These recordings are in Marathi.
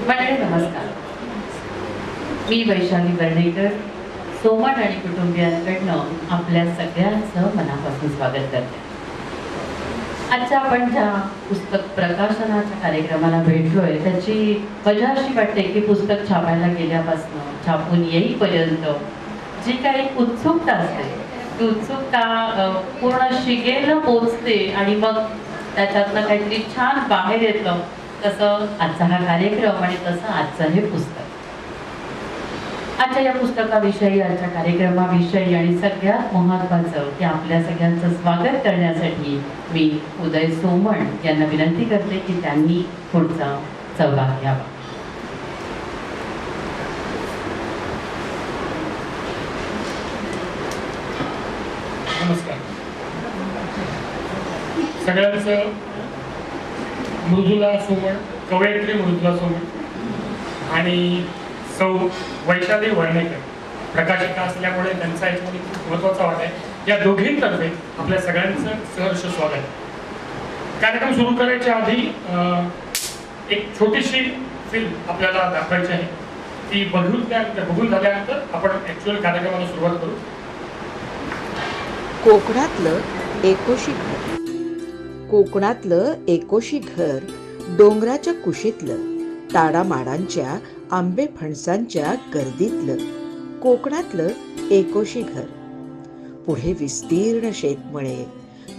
मंडळी नमस्कार. मी वैशाली वर्णेकर सोमट आणि कुटुंबियांकडनं आपल्या सगळ्यांचं मनापासून स्वागत करते. आजच्या आपण ज्या पुस्तक प्रकाशनाच्या कार्यक्रमाला भेटलोय त्याची मजा अशी वाटते की पुस्तक छापायला गेल्यापासून छापून येईपर्यंत जी काही उत्सुकता असते ती उत्सुकता पूर्ण शिगेला पोचते आणि मग त्याच्यातनं काहीतरी छान बाहेर येतं. तसं आजचा हा कार्यक्रम आणि तसं आजचं हे पुस्तक. आजच्या या पुस्तकाविषयी आजच्या कार्यक्रमाविषयी आणि सगळ्यात महत्त्वाचं की आपल्या सगळ्यांचं स्वागत करण्यासाठी मी उदय सोमण यांना विनंती करते की त्यांनी पुढचा सहभाग घ्यावा. नमस्कार सगळ्यांचं. मृदुला सोमण, कवयित्री मृदुला सोमण आणि सौ वैशाली वर्णेकर प्रकाशिका असल्यामुळे त्यांचा याच्यामध्ये खूप महत्त्वाचा वाटा आहे. या दोघींतर्फे आपल्या सगळ्यांचं सहर्ष स्वागत. कार्यक्रम सुरू करायच्या आधी एक छोटीशी फिल्म आपल्याला दाखवायची आहे. ती बघून झाल्यानंतर आपण ॲक्च्युअल कार्यक्रमाला सुरुवात करू. कोकणातलं एकोशी घर. कोकणातलं एकोशी घर डोंगराच्या कुशीतलं, ताडामाडांच्या आंबे फणसांच्या गर्दीतलं कोकणातलं एकोशी घर. पुढे विस्तीर्ण शेतमळे,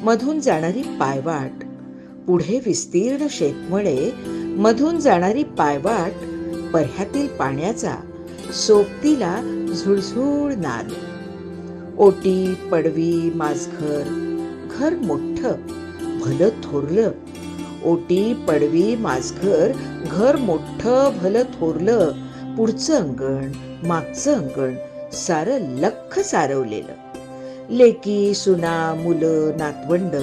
मधून जाणारी पायवाट. पुढे विस्तीर्ण शेतमळे, मधून जाणारी पायवाट. पर्ह्यातील पाण्याचा सोबतीला झुळझुळ नाद. ओटी पडवी माझघर, घर मोठं भलं थोरलं. ओटी पडवी माझघर, घर मोठं भलं थोरलं. पुढचं अंगण मागचं अंगण सारं लख्ख सारवलेलं. लेकी सुना मुलं नातवंड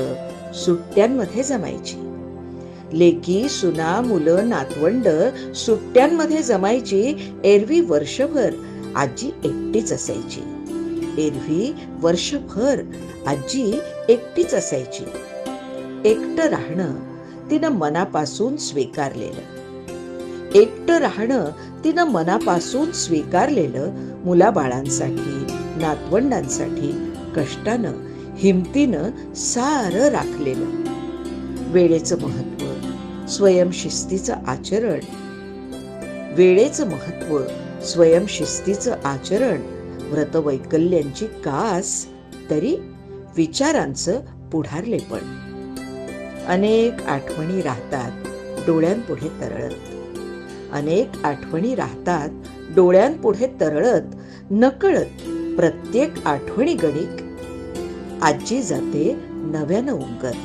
सुट्ट्यांमध्ये जमायची. लेकी सुना मुलं नातवंड सुट्ट्यांमध्ये जमायची. एरवी वर्षभर आजी एकटीच असायची. एरवी वर्षभर आजी एकटीच असायची. एकटं राहणं तिनं मनापासून स्वीकारलेलं. एकटं राहणं तिनं मनापासून स्वीकारलेलं. मुलाबाळांसाठी नातवंडांसाठी कष्टानं हिमतीनं सारं राखलेलं. वेळेचं महत्त्व स्वयंशिस्तीचं आचरण. वेळेचं महत्त्व स्वयंशिस्तीचं आचरण. व्रतवैकल्यांची कास तरी विचारांचं पुढारलेपण. अनेक आठवणी राहतात डोळ्यांपुढे तरळत. अनेक आठवणी राहतात डोळ्यांपुढे तरळत. नकळत प्रत्येक आठवणी गणिक आजी जाते नव्यानं उमगत.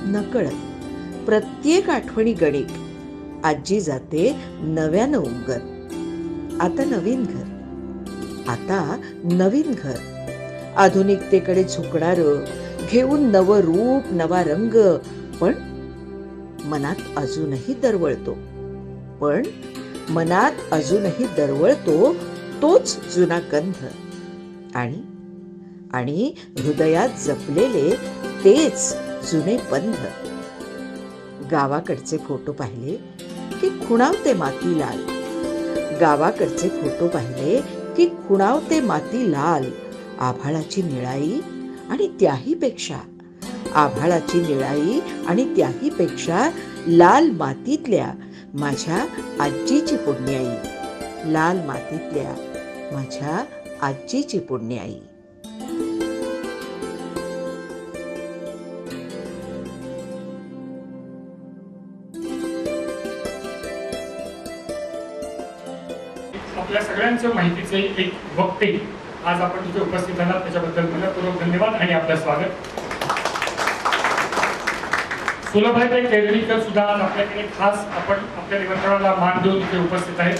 नकळत प्रत्येक आठवणी गणिक आजी जाते नव्यानं उमगत. आता नवीन घर. आता नवीन घर. आधुनिकतेकडे झुकणारं, घेऊन नवं रूप नवा रंग. पण मनात अजूनही दरवळतो. पण मनात अजूनही दरवळतो तोच जुना गंध. आणि आणि हृदयात जपलेले तेच जुने बंध. गावाकडचे फोटो पाहिले की खुणावते माती लाल. गावाकडचे फोटो पाहिले की खुणावते माती लाल. आभाळाची निळाई आणि त्याही पेक्षा, आभाळाची निळाई आणि त्याही पेक्षा लाल मातीतल्या माझ्या आजीची पुण्याई. लाल मातीतल्या माझ्या आजीची पुण्याई. आपल्या सगळ्यांचं माहितीचे एक वक्ते आज आपण तिथे उपस्थित आहात त्याच्याबद्दल मनपूर्वक धन्यवाद आणि आपलं स्वागत. सुलभाताई केळवीकर सुद्धा आज आपल्याकडे खास आपण आपल्या निमंत्रणाला मान देऊन इथे उपस्थित आहेत.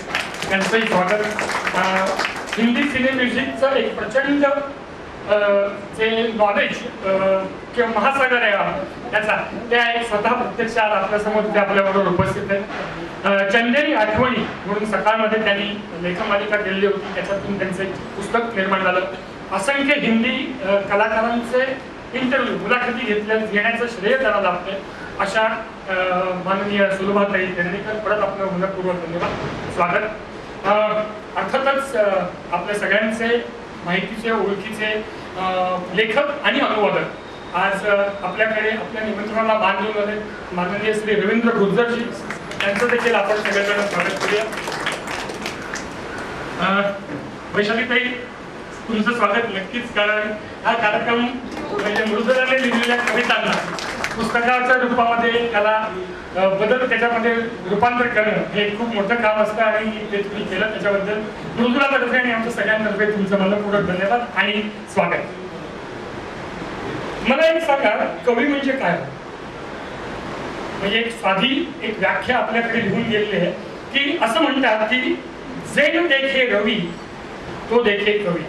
त्यांचंही स्वागत. हिंदी सिने म्युझिकचं एक प्रचंड जे नॉलेज किंवा महासागर आहे त्याचा त्या एक स्वतः प्रत्यक्ष आज आपल्यासमोर तिथे आपल्याबरोबर उपस्थित आहेत. चंदेरी आठवणी म्हणून सकाळमध्ये त्यांनी लेखमालिका केलेली होती. त्याच्यातून त्यांचं एक पुस्तक निर्माण झालं. असंख्य हिंदी कलाकारांचे इंटरव्ह्यू मुलाखती घेण्याचं श्रेय त्याला लाभतंय. अशा माननीय सुलभाताई दंडेकर, परत आपलं मनपूर्वक धन्यवाद, स्वागत. अर्थातच आपल्या सगळ्यांचे माहितीचे ओळखीचे लेखक आणि अनुवादक आज आपल्याकडे आपल्या निमंत्रणाला मान देऊन आले. माननीय श्री रवींद्र गुर्जरजी यांचं देखील आपण सगळ्यांना स्वागत करूया. वैशालीताई, तुमचं स्वागत नक्कीच, कारण हा कार्यक्रम म्हणजे मृदुलाने लिहिलेल्या कवितांना पुस्तकाच्या रूपामध्ये त्याला बदल त्याच्यामध्ये रूपांतर करणं हे खूप मोठं काम असतं आणि ते तुम्ही केलं त्याच्याबद्दल मृदुलातर्फे आणि आमच्या सगळ्यांतर्फे तुमचं मनपूर्वक धन्यवाद आणि स्वागत. मला एक सांगा, कवी म्हणजे काय? म्हणजे एक साधी एक व्याख्या आपल्याकडे लिहून गेलेली आहे की असं म्हणतात की जे देखे रवी तो देखे कवी.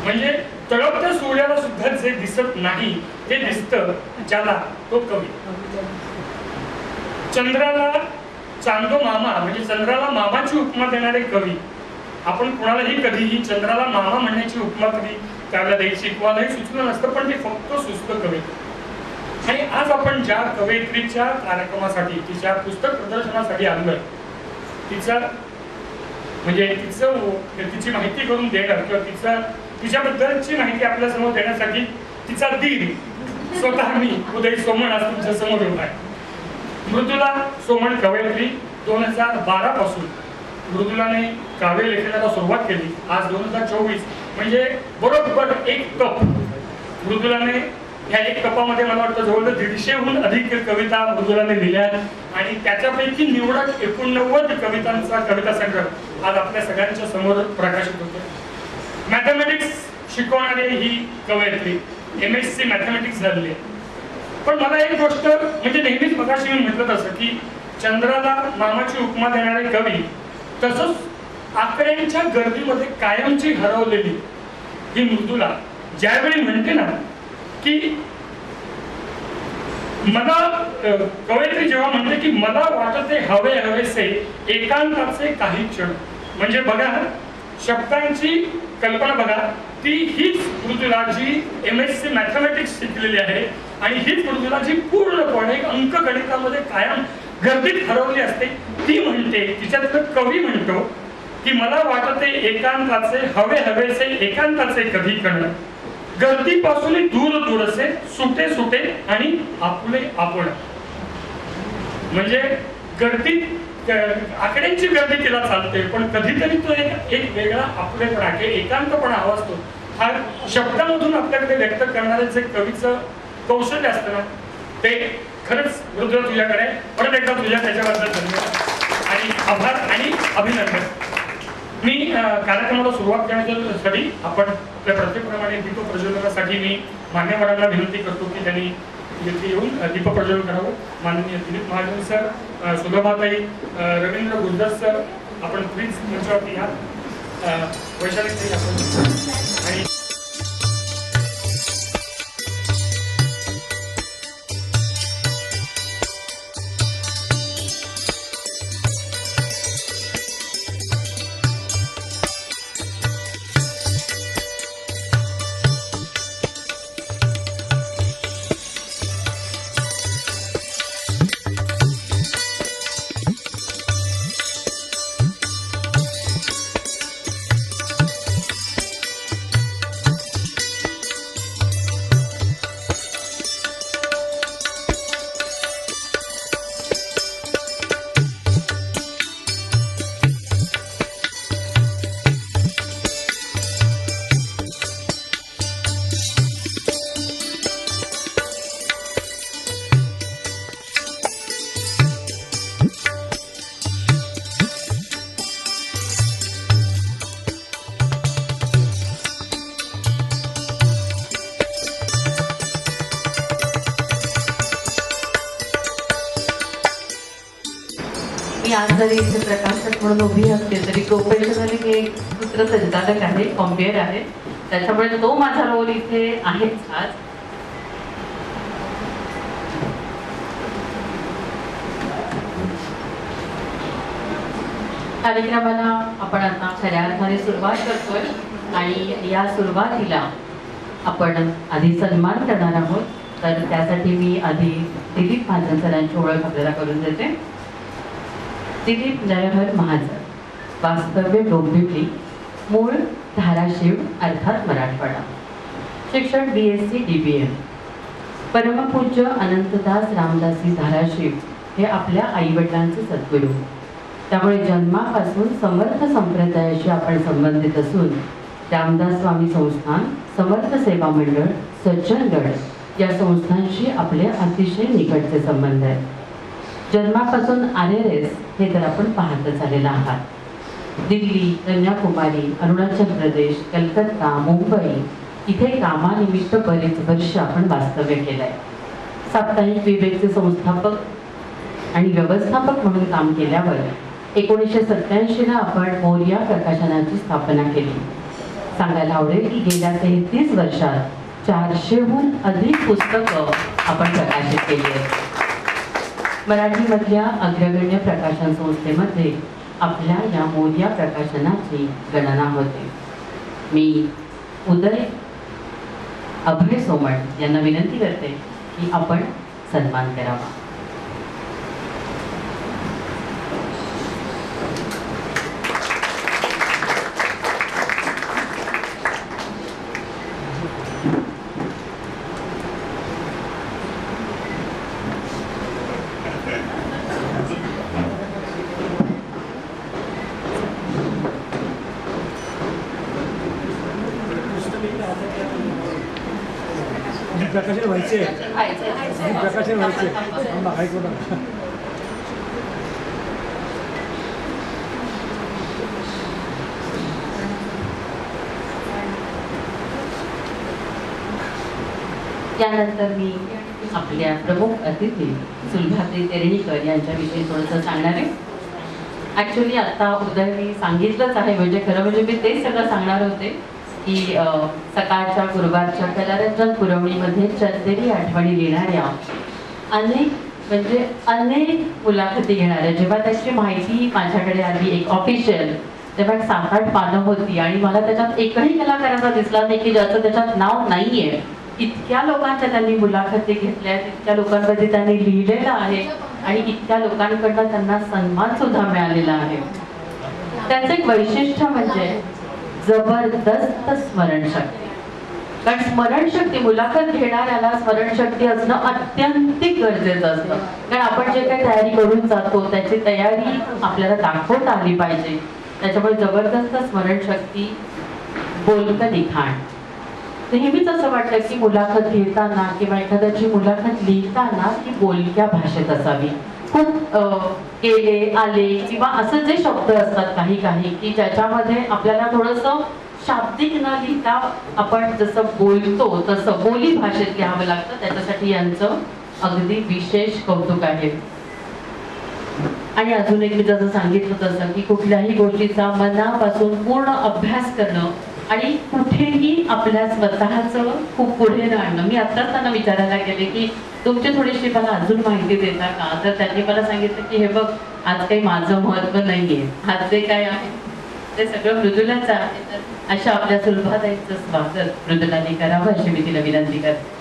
म्हणजे तळपत्या सूर्याला सुद्धा जे दिसत नाही ते दिसतं ज्याला, तो कवी. चंद्राला चांदो मामा म्हणजे चंद्राला मामाची उपमा देणारे कवी. आपण कोणालाही कधीही चंद्राला मामा म्हणण्याची उपमा कधी त्याला द्यायची कोणालाही सुचलं नसतं, पण ते फक्त सुचतं कवी. आणि आज आपण ज्या कवयित्रीच्या कार्यक्रमासाठी तिच्या पुस्तक प्रदर्शनासाठी आणलं, तिचा म्हणजे तिची माहिती करून देणं किंवा तिच्याबद्दलची माहिती आपल्या समोर देण्यासाठी तिचा दीर स्वतः मी उदय सोमण आज तुमच्या समोर येऊन आहे. मृदुला सोमण कवयित्री 2012 पासून मृदुलाने काव्य लेखनाला सुरुवात केली. आज 2024 म्हणजे बरोबर एक कप मृदुलाने, ह्या एक कपामध्ये मला वाटतं जवळजवळ 150हून अधिक कविता मृदुलाने लिहिल्या आणि त्याच्यापैकी निवडक 89 कवितांचा कविता संग्रह आज आपल्या सगळ्यांच्या समोर प्रकाशित होतो. मॅथमॅटिक्स शिकवणारी ही कवयित्री, MSc मॅथमॅटिक्स झालेली आहे. पण मला एक गोष्ट म्हणजे नेहमीच मगाशी मी म्हटलं तसं की चंद्राला मामाची उपमा देणारे कवी, तसंच आकड्यांच्या गर्दीमध्ये कायमची हरवलेली ही मृदुला ज्यावेळी म्हणते ना की मला, कवयित्री जेव्हा म्हणते की मला वाटते हवे हवेसे एकांताचे काही क्षण, म्हणजे बघा शब्दांची कल्पना बघा, ती हीच मृदुला जी MSc मॅथमॅटिक्स शिकलेली आहे आणि हीच मृदुला जी पूर्णपणे अंकगणितामध्ये कायम गर्दीत हरवली असते. ती म्हणते, तिच्यातलं कवी म्हणतो की मला वाटते एकांताचे हवे हवेसे एकांताचे कधी कण, गर्दीपासून दूर दूर असे सुटे सुटे आणि आपुले आपण. म्हणजे गर्दीत आकड्यांची गर्दी तिला चालते, पण कधीतरी तो एक वेगळा आपलेपणा एकांतपणा हवा असतो. हा शब्दामधून आपल्याकडे व्यक्त करणारे जे कवीचं कौशल्य असतं ना, ते खरंच मृदुला तुझ्याकडे परत एकदा तुझ्या त्याच्याबद्दल धन्यवाद आणि आभार आणि अभिनंदन. मी कार्यक्रमाला सुरुवात करण्यासाठी आपण आपल्या प्रत्येकप्रमाणे दीप प्रज्वलनासाठी मी मान्यवरांना विनंती करतो की त्यांनी येथे येऊन दीप प्रज्वलन करावं. माननीय दिलीप महाजन सर, सुलभाताई, रवींद्र गुर्जर सर, आपण प्लीज मंचावरती या. वैशाली आपण आणि मी आज जरी इथे प्रकाशक म्हणून उभी असते तरी प्रोफेशनली मी एक सूत्रसंचालक आहे, कॉम्पियर आहे, त्याच्यामुळे तो माझा रोल इथे आहेच. आज कार्यक्रमाला आपण आता खऱ्या अर्थाने सुरुवात करतोय आणि या सुरुवातीला आपण आधी सन्मान करणार आहोत. तर त्यासाठी मी आधी दिलीप महाजन सरांची ओळख आपल्याला करून देते. दिलीप नरहर महाजन, वास्तव्य डोंबिवली, मूळ धाराशिव अर्थात मराठवाडा, शिक्षण BSc DBM. परमपूज्य अनंतदास रामदासी धाराशिव हे आपल्या आईवडिलांचे सद्गुरू. त्यामुळे जन्मापासून समर्थ संप्रदायाशी आपण संबंधित असून रामदास स्वामी संस्थान, समर्थ सेवा मंडळ, सज्जनगड या संस्थांशी आपले अतिशय निकटचे संबंध आहेत. जन्मापासून RRS हे तर आपण पाहतच आलेला आहात. दिल्ली, कन्याकुमारी, अरुणाचल प्रदेश, कलकत्ता, मुंबई इथे कामानिमित्त बरेच वर्ष आपण वास्तव्य केलंय. साप्ताहिक विवेकचे संस्थापक आणि व्यवस्थापक म्हणून काम केल्यावर 1987 आपण मोरिया प्रकाशनाची स्थापना केली. सांगायला आवडेल की गेल्या 33 वर्षात 400हून अधिक पुस्तकं आपण प्रकाशित केली आहेत. मराठीमधल्या अग्रगण्य प्रकाशन संस्थेमध्ये आपल्या या मोरिया प्रकाशनाची गणना होते. मी उदय अभय सोमण यांना विनंती करते की आपण सन्मान करावा. प्रकाशन व्हायचे प्रकाशन व्हायचे ऐकू नका. यानंतर मी आपल्या प्रमुख अतिथी सुलभाताई तेरणीकर यांच्याविषयी थोडंसं सांगणार आहे. ॲक्च्युली आता उदयने सांगितलंच आहे, म्हणजे खरं म्हणजे मी तेच सगळं सांगणार होते की सकाळच्या गुरुवारच्या कलारंजन पुरवणीमध्ये चंदेरी आठवणी लिहिणाऱ्या अनेक मुलाखती घेणाऱ्या, जेव्हा त्याची माहिती माझ्याकडे आली एक ऑफिशियल, तेव्हा 7-8 पानं होती आणि मला त्याच्यात एकही कलाकाराचा दिसला नाही की ज्याचं त्याच्यात नाव नाहीये. इतक्या लोकांच्या त्यांनी मुलाखती घेतल्या, इतक्या लोकांमध्ये त्यांनी लिहिलेलं आहे आणि इतक्या लोकांकडनं त्यांना सन्मान सुद्धा मिळालेला आहे. त्याचं एक वैशिष्ट्य म्हणजे जबरदस्त स्मरणशक्ती. कारण स्मरणशक्ती, मुलाखत घेणाऱ्याला स्मरणशक्ती असणं अत्यंतिक गरजेचं असतं. कारण आपण जे काही तयारी करून जातो त्याची तयारी आपल्याला दाखवता आली पाहिजे. त्याच्यामुळे जबरदस्त स्मरणशक्ती, बोलकं लिखाण. नेहमीच असं वाटतं की मुलाखत घेताना किंवा एखाद्याची मुलाखत लिहिताना ती बोलक्या भाषेत असावी. खूप गेले आले किंवा असं जे शब्द असतात काही काही की ज्याच्यामध्ये आपल्याला थोडंसं शाब्दिक न लिहिता आपण जसं बोलतो तसं बोली भाषेत लिहावं लागतं. त्याच्यासाठी यांचं अगदी विशेष कौतुक आहे. आणि अजून एक मी जसं सांगितलं तसं की कुठल्याही गोष्टीचा मनापासून पूर्ण अभ्यास करणं आणि कुठेही आपल्या स्वतःचं खूप पुढे न आणणं. मी आत्ताच त्यांना विचारायला गेले की तुमची थोडीशी मला अजून माहिती देता का, तर त्यांनी मला सांगितलं की हे बघ, आज काही माझं महत्त्व नाहीये, आज जे काय आहे ते सगळं मृदुलाचं आहे. तर अशा आपल्या सुलभाताईंचं स्वागत मृदुलाने करावं अशी मी तिला विनंती करते.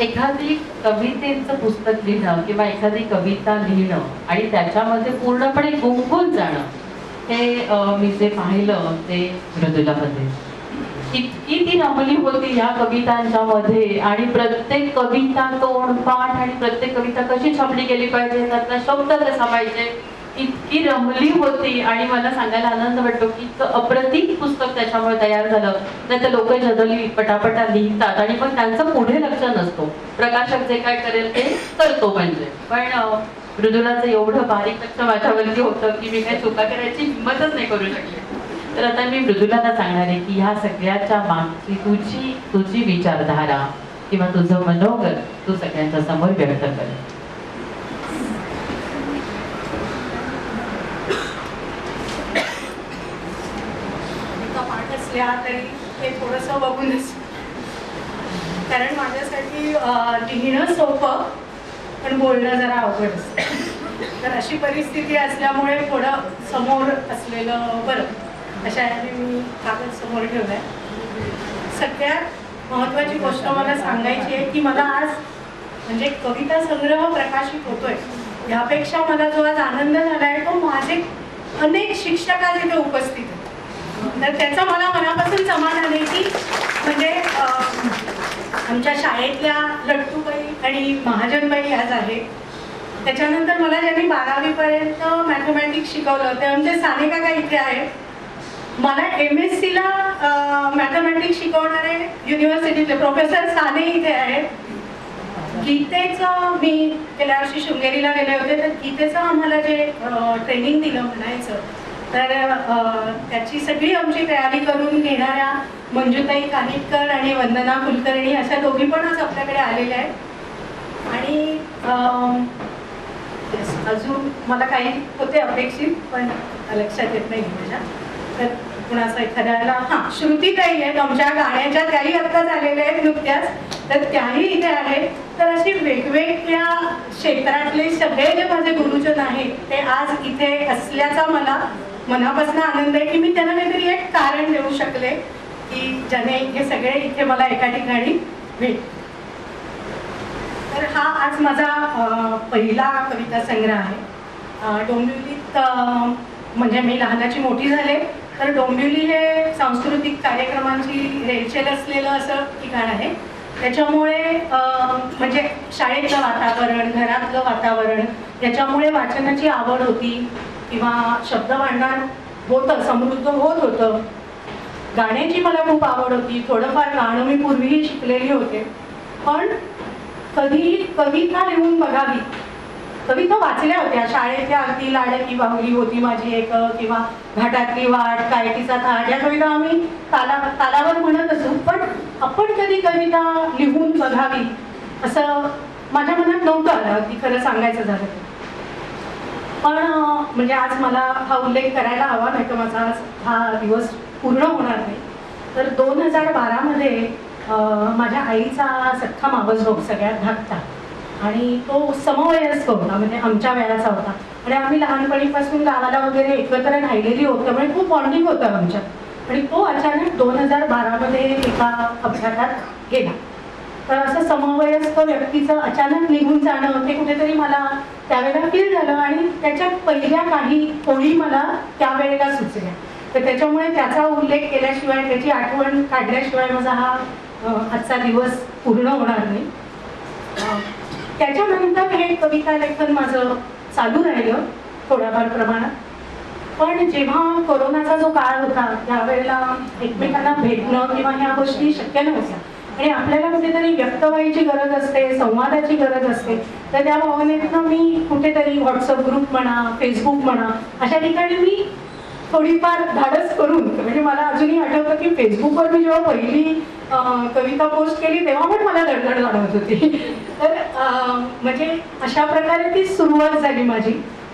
एखादी कवितेचं पुस्तक लिहिणं किंवा एखादी कविता लिहिणं आणि त्याच्यामध्ये पूर्णपणे गुंफून जाणं, हे मी जे पाहिलं ते मृदुलामध्ये. इतकी ती रमली होती या कवितांच्या मध्ये आणि प्रत्येक कविता तोंडपाठ आणि प्रत्येक कविता कशी छापली गेली पाहिजे, त्यातला शब्द कसा पाहिजे, इतकी रमली होती. आणि मला सांगायला आनंद वाटतो की अप्रतिम पुस्तक त्याच्यामुळे तयार झालं. नाही तर लोक जनरली पटापटा लिहितात आणि मग त्यांचं पुढे लक्ष नसतो, प्रकाशक जे काय करेल ते करतो म्हणजे. पण मृदुलाचं एवढं बारीक लक्ष माझ्यावरती होतं की मी काही चुका करायची हिंमतच नाही करू शकले. तर आता मी मृदुलाला सांगणार आहे की ह्या सगळ्याच्या मागची तुझी विचारधारा किंवा तुझं मनोगत तू सगळ्यांच्या समोर व्यक्त कर. पाठ असल्या तरी ते थोडंसं बघूनच, कारण माझ्यासाठी लिहिणं सोपं पण बोलणं जरा अवघड असतं. तर अशी परिस्थिती असल्यामुळे थोडं समोर असलेलं बरं, अशा याने मी कागद समोर ठेवलाय. सगळ्यात महत्त्वाची गोष्ट मला सांगायची आहे की मला आज म्हणजे कविता संग्रह प्रकाशित होतोय, ह्यापेक्षा मला जो आज आनंद झाला आहे तो माझे अनेक शिक्षक आज इथे उपस्थित आहेत. तर त्याचा मला मनापासून समाधान आहे की म्हणजे आमच्या शाळेतल्या लट्टूबाई आणि महाजनबाई आज आहे. त्याच्यानंतर मला ज्यांनी 12वीपर्यंत मॅथमॅटिक्स शिकवलं ते आमचे साने काका इथे आहेत. मला MSc ला मॅथमॅटिक्स शिकवणारे युनिव्हर्सिटीतले प्रोफेसर साने इथे आहेत. गीतेचं मी गेल्या वर्षी शृंगेरीला गेले होते, तर गीतेचं आम्हाला जे ट्रेनिंग दिलं म्हणायचं, तर त्याची सगळी आमची तयारी करून घेणाऱ्या मंजुताई कानिटकर आणि वंदना कुलकर्णी अशा दोघी पण आज आपल्याकडे आलेल्या आहेत. आणि अजून मला काही होते अपेक्षित पण लक्षात येत नाही माझ्या. तर कुणाचं एखाद्याला श्रुतीताई आहेत आमच्या गाण्याच्या, त्याही आत्ता झालेल्या आहेत नुकत्याच, तर त्याही इथे आहेत. तर अशी वेगवेगळ्या क्षेत्रातले सगळे जे माझे गुरुजन आहेत ते आज इथे असल्याचा मला मनापासून आनंद आहे की मी त्यांना काहीतरी एक कारण देऊ शकले की ज्याने हे सगळे इथे मला एका ठिकाणी भेट. तर हा आज माझा पहिला कविता संग्रह आहे. डोंबिवलीत म्हणजे मी लहानाची मोठी झाले, तर डोंबिवली हे सांस्कृतिक कार्यक्रमांची रेलचेल असलेलं असं ठिकाण आहे. त्याच्यामुळे म्हणजे शाळेतलं वातावरण, घरातलं वातावरण, याच्यामुळे वाचनाची आवड होती किंवा शब्द भांडार होतं, समृद्ध होत होतं. गाण्याची मला खूप आवड होती, थोडंफार गाणं मी पूर्वीही शिकलेली होते. पण कधीही कविता लिहून बघावी, कविता वाचल्या होत्या शाळेतल्या, अगदी लाडकी बाहुली होती माझी एक, किंवा घाटातली वाट, कायटीचा थाट, या कविता आम्ही तालावर म्हणत असू. पण आपण कधी कविता लिहून बघावी असं माझ्या मनात नव्हतं आलं, अगदी खरं सांगायचं झालं. पण म्हणजे आज मला हा उल्लेख करायला हवा, नाही तर माझा आज हा दिवस पूर्ण होणार नाही. तर 2012मध्ये माझ्या आईचा सख्खा मावस भाऊ सगळ्यात धाकटा, आणि तो समवयस्क होता, म्हणजे आमच्या वयाचा होता. आणि आम्ही लहानपणीपासून गावाला वगैरे एकत्र राहिलेली होतं, म्हणजे खूप बॉन्डिंग होतं आमच्यात. आणि तो अचानक 2012मध्ये एका अपघातात गेला. तर असं समवयस्क व्यक्तीचं अचानक निघून जाणं ते कुठेतरी मला त्यावेळेला फील झालं. आणि त्याच्यात पहिल्या काही ओळी मला त्यावेळेला सुचल्या. तर त्याच्यामुळे त्याचा उल्लेख केल्याशिवाय, त्याची आठवण काढल्याशिवाय माझा हा आजचा दिवस पूर्ण होणार नाही. त्याच्यानंतर हे कविता लेखन माझं चालू राहिलं थोड्याफार प्रमाणात. पण जेव्हा कोरोनाचा जो काळ होता त्यावेळेला एकमेकांना भेटणं किंवा ह्या गोष्टी शक्य नव्हत्या, आणि आपल्याला कुठेतरी व्यक्त व्हायची गरज असते, संवादाची गरज असते. तर त्या भावनेतनं मी कुठेतरी व्हॉट्सअप ग्रुप म्हणा, फेसबुक म्हणा, अशा ठिकाणी मी थोडीफार धाडस करून, म्हणजे मला अजूनही आठवतं की फेसबुकवर मी जेव्हा पहिली कविता पोस्ट केली तेव्हा पण मला दडदड जाणवत होती. तर म्हणजे अशा प्रकारे ती सुरुवात झाली माझी.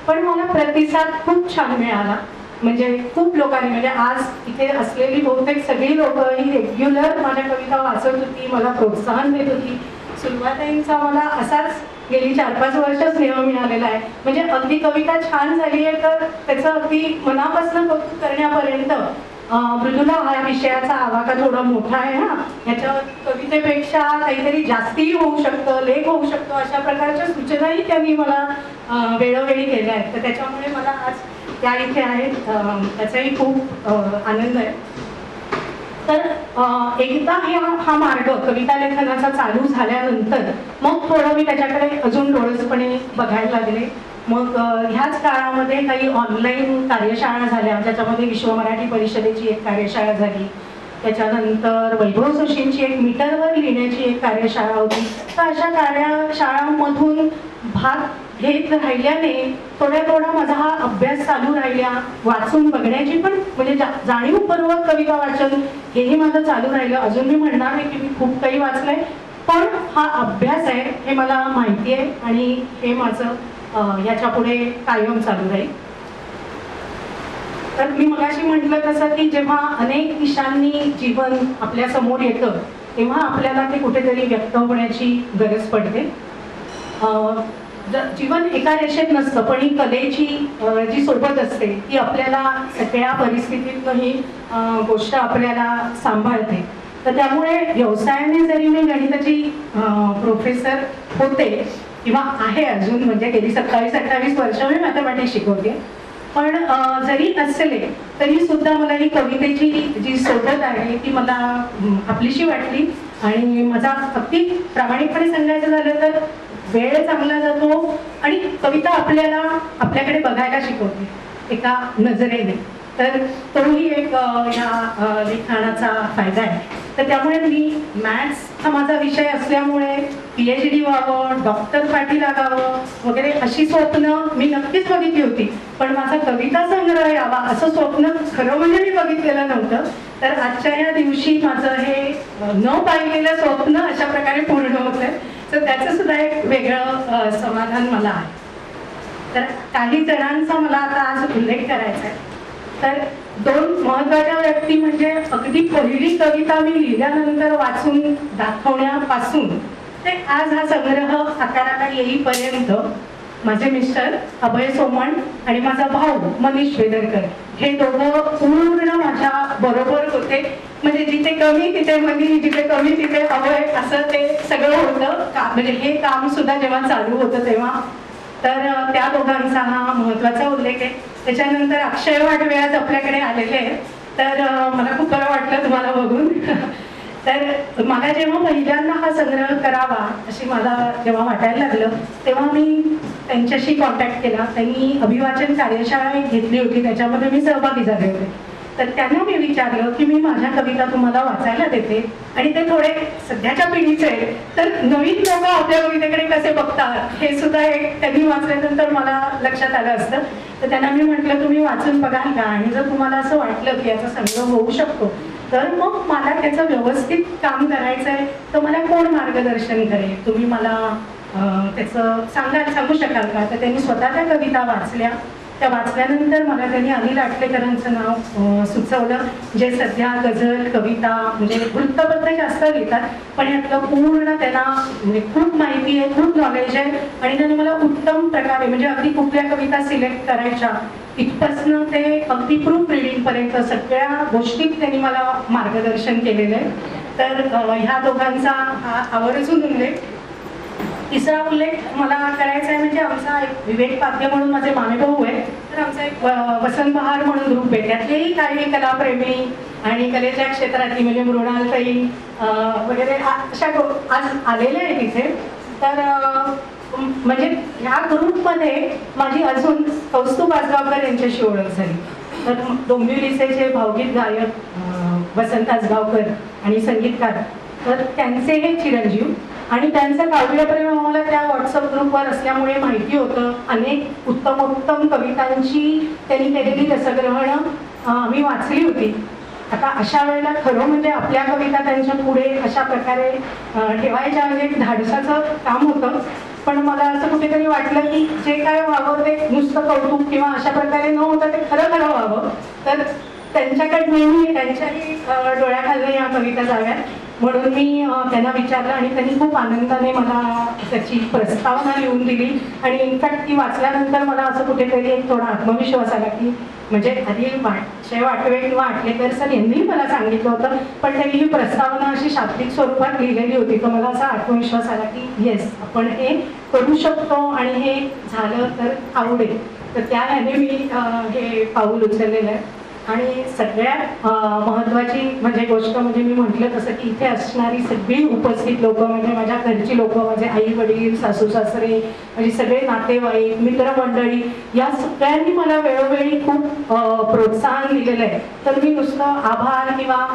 पण मला प्रतिसाद खूप छान मिळाला. म्हणजे खूप लोकांनी, म्हणजे आज इथे असलेली बहुतेक सगळी लोक ही रेग्युलर माझ्या कविता वाचत होती, मला प्रोत्साहन देत होती. सुरुवातीचा मला असाच गेली 4-5 वर्ष स्नेह मिळालेला आहे. म्हणजे अगदी कविता छान झाली आहे तर त्याचं अगदी मनापासून कौतुक करण्यापर्यंत. मृदुला हा विषयाचा आवाका थोडा मोठा आहे ना, ह्याच्या कवितेपेक्षा काहीतरी जास्तीही होऊ शकतं, लेख होऊ शकतो, अशा प्रकारच्या सूचनाही त्यांनी मला वेळोवेळी केल्या आहेत. तर त्याच्यामुळे मला आज त्या इथे आहेत, त्याचाही खूप आनंद आहे. तर एकदा हा मार्ग कविता लेखनाचा चालू झाल्यानंतर मग थोडं मी त्याच्याकडे अजून डोळसपणे बघायला लागले. मग ह्याच काळामध्ये काही ऑनलाईन कार्यशाळा झाल्या, ज्याच्यामध्ये विश्व मराठी परिषदेची एक कार्यशाळा झाली. त्याच्यानंतर वैभव जोशींची एक मीटरवर लिहिण्याची एक कार्यशाळा होती. तर अशा कार्यशाळांमधून भाग घेत राहिल्याने थोडा माझा हा अभ्यास चालू राहिला. वाचून बघण्याची पण म्हणजे जाणीवपूर्वक कविता वाचन हेही माझं चालू राहिलं. अजून मी म्हणणार आहे की मी खूप काही वाचलंय, पण हा अभ्यास आहे हे मला माहिती आहे आणि हे माझं ह्याच्या पुढे कायम चालू राहील. तर मी मगाशी म्हटलं तसं की जेव्हा अनेक दिशांनी जीवन आपल्या समोर येतं तेव्हा आपल्याला ते कुठेतरी व्यक्त होण्याची गरज पडते. जीवन एका रेषेत नसतं, पण ही कलेची जी सोबत असते ती आपल्याला सगळ्या परिस्थितीतनं ही गोष्ट आपल्याला सांभाळते. तर त्यामुळे व्यवसायाने जरी मी गणिताची प्रोफेसर होते किंवा आहे अजून, म्हणजे गेली 27-28 वर्ष मी मॅथमॅटिक्स शिकवते, पण जरी असले तरी सुद्धा मला ही कवितेची जी सोबत आहे ती मला आपलीशी वाटली. आणि माझा अगदी प्रामाणिकपणे सांगायचं झालं तर वेळ चांगला जातो आणि कविता आपल्याला आपल्याकडे बघायला शिकवते एका नजरेने. तर तोही एक ह्या लिखाणाचा फायदा आहे. तर त्यामुळे मी मॅथ्स हा माझा विषय असल्यामुळे PhD व्हावं, डॉक्टर पाठी लागावं वगैरे अशी स्वप्न मी नक्कीच बघितली होती, पण माझा कविता संग्रह यावा असं स्वप्न खरं म्हणजे मी बघितलेलं नव्हतं. तर आजच्या या दिवशी माझं हे न पाहिलेलं स्वप्न अशा प्रकारे पूर्ण होतंय. तर त्याचं सुद्धा एक वेगळं समाधान मला आहे. तर काही जणांचा मला आता आज उल्लेख करायचा आहे. तर 2 महत्त्वाच्या व्यक्ती म्हणजे अगदी पहिली कविता मी लिहिल्यानंतर वाचून दाखवण्यापासून ते आज हा संग्रह आकाराला येईपर्यंत माझे मिस्टर अभय सोमण आणि माझा भाऊ मनीष वेदरकर हे दोघं पूर्ण माझ्या बरोबर होते. म्हणजे जिथे कमी तिथे मनी, जिथे कमी तिथे अभय, असं ते सगळं होतं म्हणजे हे काम सुद्धा जेव्हा चालू होतं तेव्हा. तर त्या दोघांचा हा महत्त्वाचा उल्लेख आहे. त्याच्यानंतर अक्षय वाटवे आज आपल्याकडे आलेले आहेत. तर मला खूप बरं वाटलं तुम्हाला बघून. तर मला जेव्हा पहिल्यांदा हा संग्रह करावा अशी मला जेव्हा वाटायला लागलं तेव्हा मी त्यांच्याशी कॉन्टॅक्ट केला. त्यांनी अभिवाचन कार्यशाळा एक घेतली होती, त्याच्यामध्ये मी सहभागी झाले होते. तर त्यांना मी विचारलं की मी माझ्या कविता तुम्हाला वाचायला देते आणि ते थोडे सध्याच्या पिढीचे आहेत, तर नवीन लोक आपल्या कवितेकडे कसे बघतात हे सुद्धा एक त्यांनी वाचल्यानंतर मला लक्षात आलं असतं. तर त्यांना मी म्हटलं तुम्ही वाचून बघाल का, आणि जर तुम्हाला असं वाटलं की याचा संग्रह होऊ शकतो तर मग मला त्याचं व्यवस्थित काम करायचं आहे, तर मला कोण मार्गदर्शन करेल, तुम्ही मला त्याचं सांगू शकाल का. तर त्यांनी स्वतः त्या कविता वाचल्या. त्या वाचल्यानंतर मला त्यांनी अनिल आटलेकरांचं नाव सुचवलं, जे सध्या गझल कविता म्हणजे वृत्तपत्र जास्त लिहितात, पण यातलं पूर्ण त्यांना म्हणजे खूप माहिती आहे, खूप नॉलेज आहे. आणि त्यांनी मला उत्तम प्रकारे म्हणजे अगदी कुठल्या कविता सिलेक्ट करायच्या इथपासनं ते अगदी प्रूफ रिडिंगपर्यंत सगळ्या गोष्टीत त्यांनी मला मार्गदर्शन केलेलं आहे. तर ह्या दोघांचा हा आवर्जून उल्लेख. तिसरा उल्लेख मला करायचा आहे म्हणजे आमचा एक विवेक पाध्ये म्हणून माझे मामेभाऊ आहे. तर आमचा एक वसंत बहार म्हणून ग्रुप आहे, त्यातलेही काही कलाप्रेमी आणि कलेच्या क्षेत्रातली म्हणजे मृणालताई वगैरे अशा आज आलेले आहेत इथे. तर म्हणजे ह्या ग्रुपमध्ये माझी अजून कौस्तुभ आजगावकर यांच्याशी ओळख झाली. तर डोंबिवलीचे भावगीत गायक वसंत आजगावकर आणि संगीतकार, तर त्यांचे हे चिरंजीव आणि त्यांचं काव्यप्रेम आम्हाला त्या व्हॉट्सअप ग्रुपवर असल्यामुळे माहिती होतं. अनेक उत्तमोत्तम कवितांची त्यांनी केलेली रसग्रहणं आम्ही वाचली होती. आता अशा वेळेला खरं म्हणजे आपल्या कविता त्यांच्या पुढे अशा प्रकारे ठेवायच्या म्हणजे धाडसाचं काम होतं. पण मला असं कुठेतरी वाटलं की जे काय व्हावं ते नुसतं कौतुक किंवा अशा प्रकारे न होतं ते खरं खरं व्हावं. तर त्यांच्याकडे नेहमी त्यांच्याही डोळ्याखाली या कविता जाव्यात म्हणून मी त्यांना विचारलं आणि त्यांनी खूप आनंदाने मला त्याची प्रस्तावना लिहून दिली. आणि इनफॅक्ट ती वाचल्यानंतर मला असं कुठेतरी एक थोडा आत्मविश्वास आला की म्हणजे आधी अक्षय वाटवे किंवा आटलेकर सर यांनीही मला सांगितलं होतं, पण त्यांनी ही प्रस्तावना अशी शाब्दिक स्वरूपात लिहिलेली होती. तर मला असा आत्मविश्वास आला की येस आपण हे करू शकतो आणि हे झालं तर आवडेल. तर त्या ह्याने मी हे पाऊल उचललेलं आहे. आणि सगळ्यात महत्त्वाची म्हणजे गोष्ट म्हणजे मी म्हटलं तसं की इथे असणारी सगळी उपस्थित लोक म्हणजे माझ्या घरची लोक, माझे आई वडील, सासू सासरे, म्हणजे सगळे नातेवाईक, मित्रमंडळी, या सगळ्यांनी मला वेळोवेळी खूप प्रोत्साहन दिलेलं आहे. तर मी नुसतं आभार किंवा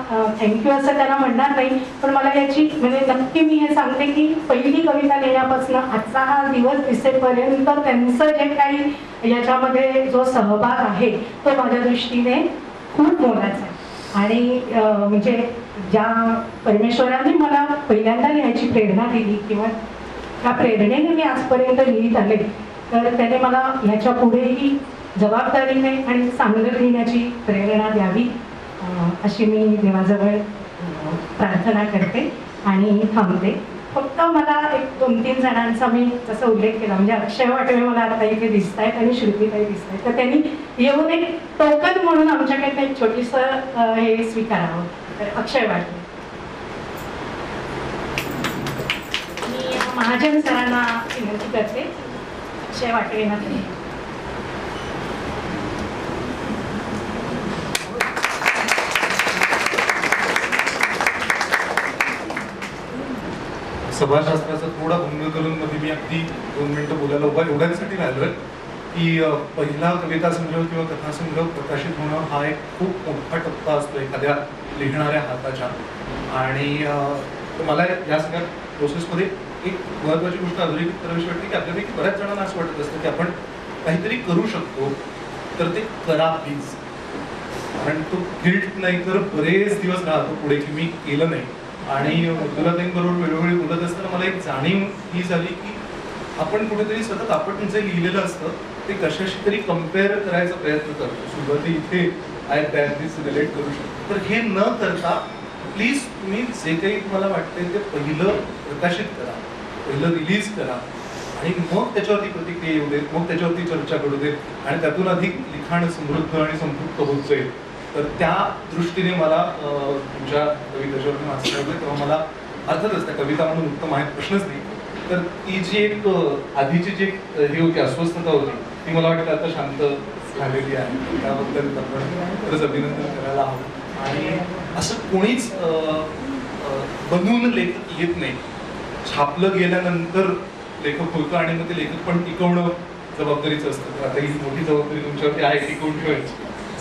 थँक्यू असं त्यांना म्हणणार नाही, पण मला याची म्हणजे नक्की मी हे सांगते की पहिली कविता लिहिण्यापासून आजचा हा दिवस दिसेपर्यंत त्यांचं जे काही याच्यामध्ये जो सहभाग आहे तो माझ्या दृष्टीने खूप मोलाचा आहे. आणि म्हणजे ज्या परमेश्वराने मला पहिल्यांदा लिहायची प्रेरणा दिली किंवा त्या प्रेरणेने मी आजपर्यंत लिहित आले, तर त्याने मला ह्याच्या पुढेही जबाबदारीने आणि चांगलं लिहिण्याची प्रेरणा द्यावी अशी मी देवाजवळ प्रार्थना करते आणि थांबते. फक्त मला एक 2-3 जणांचा मी जसं उल्लेख केला, म्हणजे अक्षय वाटवे मला आता इथे दिसत आहेत आणि श्रुतीताई दिसत आहेत, तर त्यांनी येऊन एक टोकन म्हणून आमच्याकडे एक छोटीसं हे स्वीकारावं. तर अक्षय वाटवे, मी महाजन सरांना विनंती करते. अक्षय वाटवेंना तुम्ही सभाशास्त्राचा थोडा भंग करून मध्ये मी अगदी 2 मिनिटं बोलायला उभा एवढ्यासाठी राहिलोय की पहिला कविता संग्रह किंवा कथासंग्रह प्रकाशित होणं हा एक खूप मोठा टप्पा असतो एखाद्या लिहिणाऱ्या हाताच्या. आणि मला या सगळ्या प्रोसेसमध्ये एक महत्त्वाची गोष्ट अधोरेखित करावीशी वाटते की आपल्यापैकी बऱ्याच जणांना असं वाटत असतं की आपण काहीतरी करू शकतो तर ते करा प्लीज. कारण तो गिल्ट नाही तर बरेच दिवस राहतो पुढे की मी केलं नाही. आणि मृदुलाताईंबरोबर वेळोवेळी बोलत असताना मला एक जाणीव ही झाली की आपण कुठेतरी सतत आपण जे लिहिलेलं असतं ते कशाशी तरी कम्पेअर करायचा प्रयत्न करतो. सुरुवाती इथे आहे त्याआधीच रिलेट करू शकतो. तर हे न करता प्लीज तुम्ही जे काही तुम्हाला वाटते ते पहिलं प्रकाशित करा, पहिलं रिलीज करा आणि मग त्याच्यावरती प्रतिक्रिया येऊ देत, मग त्याच्यावरती चर्चा करू देत आणि त्यातून अधिक लिखाण समृद्ध आणि संपृक्त होत जाईल. तर त्या दृष्टीने मला तुमच्या कवितेच्यावरून वाचलं होतं तेव्हा मला अर्थातच त्या कविता म्हणून उत्तम आहेत, प्रश्नच नाही. तर ती जी एक आधीची जी हे होती अस्वस्थता होती ती मला वाटतं आता शांत झालेली आहे. त्याबद्दल आपण खरंच अभिनंदन करायला हवं. आणि असं कोणीच बनवून लेखक येत नाही, छापलं गेल्यानंतर लेखक होतं आणि मग ते लेखक पण टिकवणं जबाबदारीचं असतं. तर आता ही मोठी जबाबदारी तुमच्यावरती आहे टिकवून ठेवायची.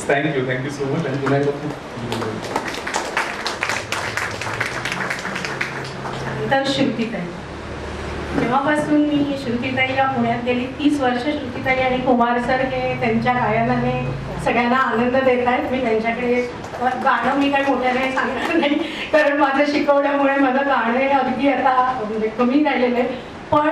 Thank you so much. आणि पुन्हा एकदा खूप तर श्रुतीताई, जेव्हापासून मी श्रुतीताई या पुण्यात गेली 30 वर्ष श्रुतीताई आणि कुमार सर हे त्यांच्या गायनाने सगळ्यांना आनंद देत आहेत. मी त्यांच्याकडे गाणं मी काही मोठ्याने सांगणार नाही कारण माझं शिकवल्यामुळे माझं गाणं अगदी आता म्हणजे कमी राहिलेलं आहे. पण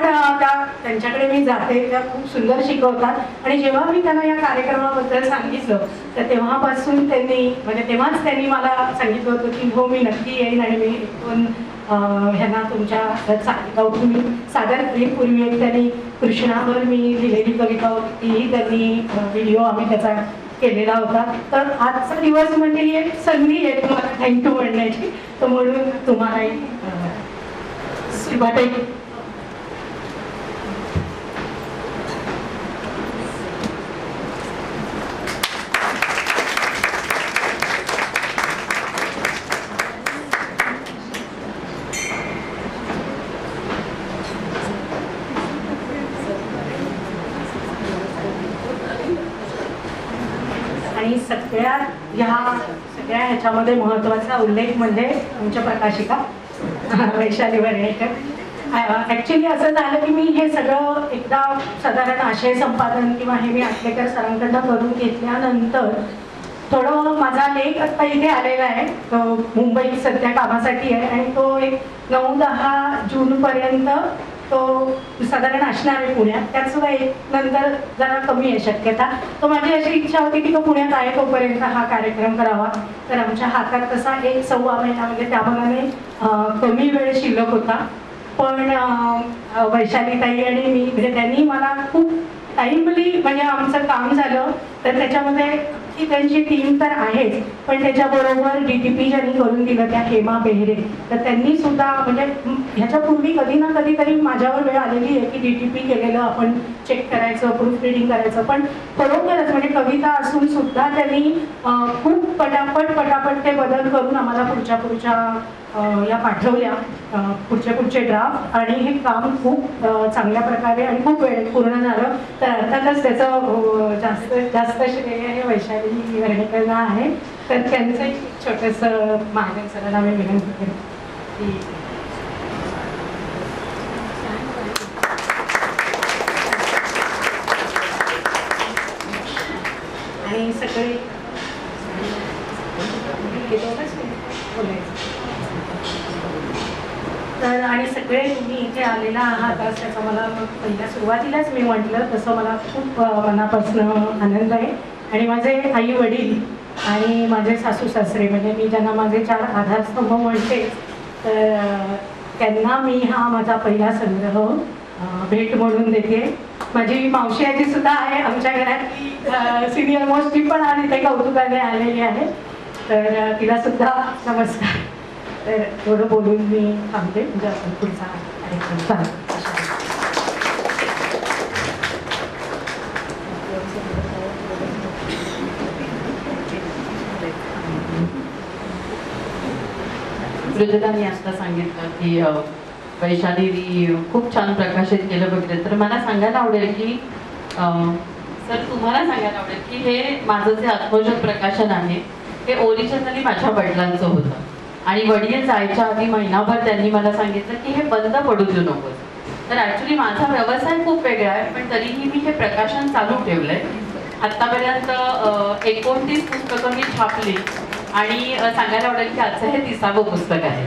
त्यांच्याकडे मी जाते, त्या खूप सुंदर शिकवतात आणि जेव्हा मी त्यांना या कार्यक्रमाबद्दल सांगितलं तर तेव्हापासून तेव्हाच त्यांनी मला सांगितलं होतं की हो मी नक्की येईन आणि मी 1-2 ह्यांना तुमच्या चालिकातून मी सादर करीन. पूर्वी एक त्यांनी कृष्णावर मी लिहिलेली कविता होती तीही त्यांनी व्हिडिओ आम्ही त्याचा केलेला होता. तर आजचा दिवस म्हणजे ही एक संधी आहे तुम्हाला थँक्यू म्हणण्याची, तर म्हणून तुम्हालाही सुरुवात आहे. आणि सगळ्या ह्याच्यामध्ये महत्त्वाचा उल्लेख म्हणजे आमच्या प्रकाशिका वैशाली वर्णेकर. ॲक्च्युली असं झालं की मी हे सगळं एकदा साधारण आशय संपादन किंवा हे मी आटलेकर सरांकडनं करून घेतल्यानंतर थोडं माझा लेख आत्ता इथे आलेला आहे, तो मुंबईत सध्या कामासाठी आहे आणि तो एक 9-10 जूनपर्यंत तो साधारण असणार आहे पुण्यात. त्यात सुद्धा एक नंतर जरा कमी आहे शक्यता. तर माझी अशी इच्छा होती की तो पुण्यात आहे तोपर्यंत हा कार्यक्रम करावा. तर आमच्या हातात तसा 1-1.25 महिना म्हणजे त्या मनाने कमी वेळ शिल्लक होता. पण वैशालीताई आणि मी म्हणजे त्यांनी मला खूप टाईमली म्हणजे आमचं काम झालं. तर त्याच्यामध्ये की त्यांची टीम तर आहेच, पण त्याच्याबरोबर DTP ज्यांनी करून दिलं त्या हेमा बेहरे, तर त्यांनी सुद्धा म्हणजे ह्याच्यापूर्वी कधी ना कधी तरी माझ्यावर वेळ आलेली आहे की DTP केलेलं आपण चेक करायचं, प्रूफ रिडिंग करायचं, पण खरोखरच म्हणजे कविता असून सुद्धा त्यांनी खूप पटापट ते बदल करून आम्हाला पुढच्या या पाठवल्या पुढचे ड्राफ्ट, आणि हे काम खूप चांगल्या प्रकारे आणि खूप वेळेत पूर्ण झालं. तर अर्थातच त्याचं जास्त श्रेय हे वैशाली वर्णेकरांना आहे. तर त्यांचं एक छोटंसं मागणी सरांना मी विनंती करेन की आणि सगळे तर आणि सगळे तुम्ही इथे आलेला आहात आज त्याचा मला पहिल्या सुरुवातीलाच मी म्हटलं तसं मला खूप मनापासून आनंद आहे. आणि माझे आई वडील आणि माझे सासू सासरे म्हणजे मी ज्यांना माझे 4 आधारस्तंभ म्हणते, तर त्यांना मी हा माझा पहिला संग्रह भेट म्हणून देते. माझी मावशी आजी सुद्धा आहे आमच्या घरातली सिनियर मोस्ट, ती पण आज इथे कौतुकाने आलेली आहे, तर तिला सुद्धा नमस्कार. तर थोडं बोलून मी थांबते म्हणजे आपण पुढचा कार्यक्रम चालू. मृदुलाने आता सांगितलं की वैशाली खूप छान प्रकाशित केलं वगैरे, तर मला सांगायला आवडेल की सर तुम्हाला सांगायला आवडेल की हे माझं जे आत्मोजक प्रकाशन आहे हे ओरिजिनली माझ्या वडिलांचं होतं, आणि वडील जायच्या आधी महिनाभर त्यांनी मला सांगितलं की हे बंद पडू देऊ नकोस. तर ॲक्च्युली माझा व्यवसाय खूप वेगळा आहे, पण तरीही मी हे प्रकाशन चालू ठेवलंय. आत्तापर्यंत 29 पुस्तकं मी छापली, आणि सांगायला आवडेल की आजचं हे 30वं पुस्तक आहे.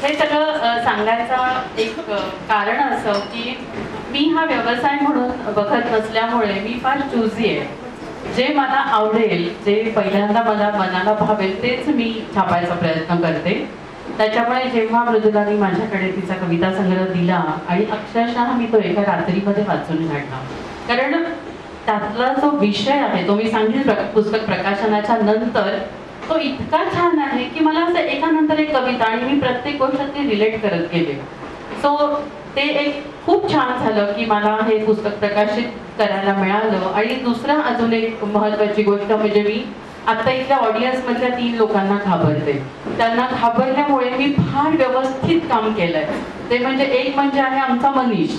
हे सगळं सांगायचं एक कारण असं की मी हा व्यवसाय म्हणून बघत नसल्यामुळे मी फार चूजी आहे. जे मला आवडेल, जे पहिल्यांदा मला मनाला भावेल तेच मी छापायचा प्रयत्न करते. त्याच्यामुळे जेव्हा मृदुलाने माझ्याकडे तिचा कविता संग्रह दिला आणि अक्षरशः मी तो एका रात्रीमध्ये वाचून काढला, कारण त्यातला जो विषय आहे तो मी सांगितलं पुस्तक प्रकाशनाच्या नंतर तो इतका छान आहे की मला असं एकानंतर एक कविता आणि मी प्रत्येक गोष्ट ती रिलेट करत गेले. सो ते एक खूप छान झालं की मला हे पुस्तक प्रकाशित करायला मिळालं. आणि दुसरं अजून एक महत्त्वाची गोष्ट म्हणजे मी आता इथल्या ऑडियन्समधल्या 3 लोकांना घाबरते. त्यांना घाबरल्यामुळे मी फार व्यवस्थित काम केलंय. ते म्हणजे एक म्हणजे आहे आमचा मनीष,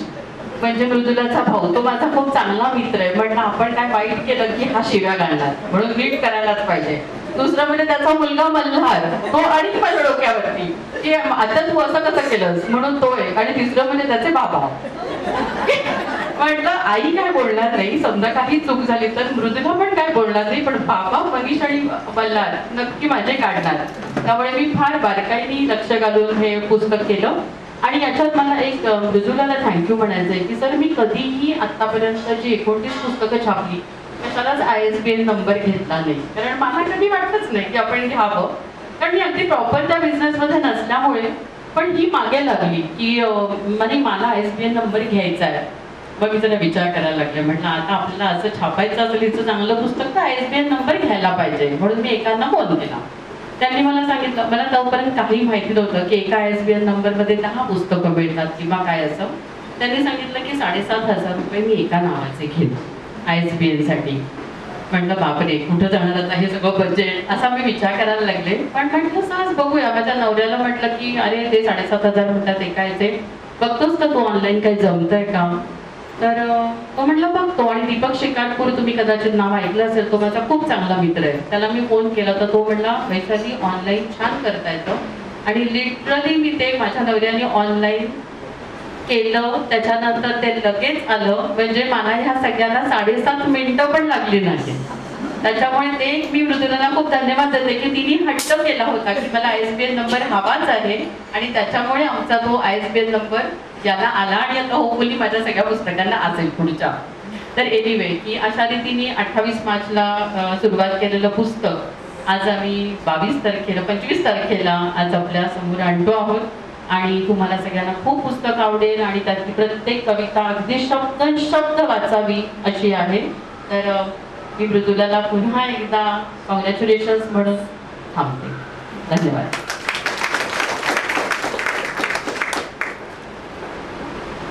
म्हणजे मृदुलाचा भाऊ, तो माझा खूप चांगला मित्र आहे. म्हटलं आपण काय वाईट केलं की हा शिव्या घालणार, म्हणून नीट करायलाच पाहिजे. दुसरं म्हणजे त्याचा मुलगा मल्हार, तो आणि माझ्या डोक्यावरती की आता तू असं कसं केलंस म्हणून तो एक. आणि तिसरं म्हणजे त्याचे बाबा. म्हटलं आई काय बोलणार नाही, समजा काही चूक झाली तर मृदुला पण काय बोलणार नाही, पण बाबा मनीष आणि मल्हार नक्की माझे काढणार. त्यामुळे मी फार बारकाईने लक्ष घालून हे पुस्तक केलं. आणि याच्यात मला एक मृदुलाला थँक्यू म्हणायचं आहे की सर मी कधीही आत्तापर्यंत जी 29 पुस्तकं छापली कशालाच ISBN नंबर घेतला नाही, कारण मला कधी वाटतच नाही की आपण घ्यावं, कारण मी अगदी प्रॉपर त्या बिझनेसमध्ये नसल्यामुळे. पण ही मागे लागली की मला ISBN नंबर घ्यायचा आहे. मग मी जरा विचार करायला लागले, म्हटलं आता आपल्याला असं छापायचं असेल हिचं चांगलं पुस्तक तर ISBN नंबर घ्यायला पाहिजे. म्हणून मी एकांना फोन केला. त्यांनी मला सांगितलं, मला तोपर्यंत काही माहिती नव्हतं की एका ISBN नंबरमध्ये 10 पुस्तकं मिळतात किंवा काय असं. त्यांनी सांगितलं की 7,500 रुपये मी एका नावाचे घेईन ISBN साठी. म्हटलं बापरे कुठं जाणार आता हे सगळं बजेट, असा मी विचार करायला लागले. पण म्हटलं सहज बघूया. माझ्या नवऱ्याला म्हटलं की अरे ते 7,500 म्हणतात एकायचे, बघतोस का तू ऑनलाईन काही जमतंय का. तर तो म्हटलं बघतो. आणि दीपक शिकारपूर तुम्ही कदाचित नाव ऐकलं असेल, तो माझा खूप चांगला मित्र आहे. त्याला मी फोन केला तर तो म्हटला वैशाली ऑनलाईन छान करता येतं. आणि लिटरली मी ते माझ्या नवऱ्याने ऑनलाईन केलं. त्याच्यानंतर ते लगेच आलं. म्हणजे मला ह्या सगळ्यांना 7.5 मिनिटं पण लागली नाही. त्याच्यामुळे ते मी मृदुलाला खूप धन्यवाद देते की तिने हट्ट केला होता की मला ISBN नंबर हवाच आहे. आणि त्याच्यामुळे आमचा तो ISBN नंबर याला आला. आणि आता होपफुली माझ्या सगळ्या पुस्तकांना असेल पुढच्या. तर एनिवे की अशा रीतीने 28 मार्चला सुरुवात केलेलं पुस्तक आज आम्ही 25 तारखेला आज आपल्या समोर आणतो आहोत. आणि तुम्हाला सगळ्यांना खूप पुस्तक आवडेल आणि त्यातली प्रत्येक कविता अगदी शब्द वाचावी अशी आहे. तर मी मृदुलाला पुन्हा एकदा कॉंग्रॅच्युलेशन्स म्हणून थांबते. धन्यवाद.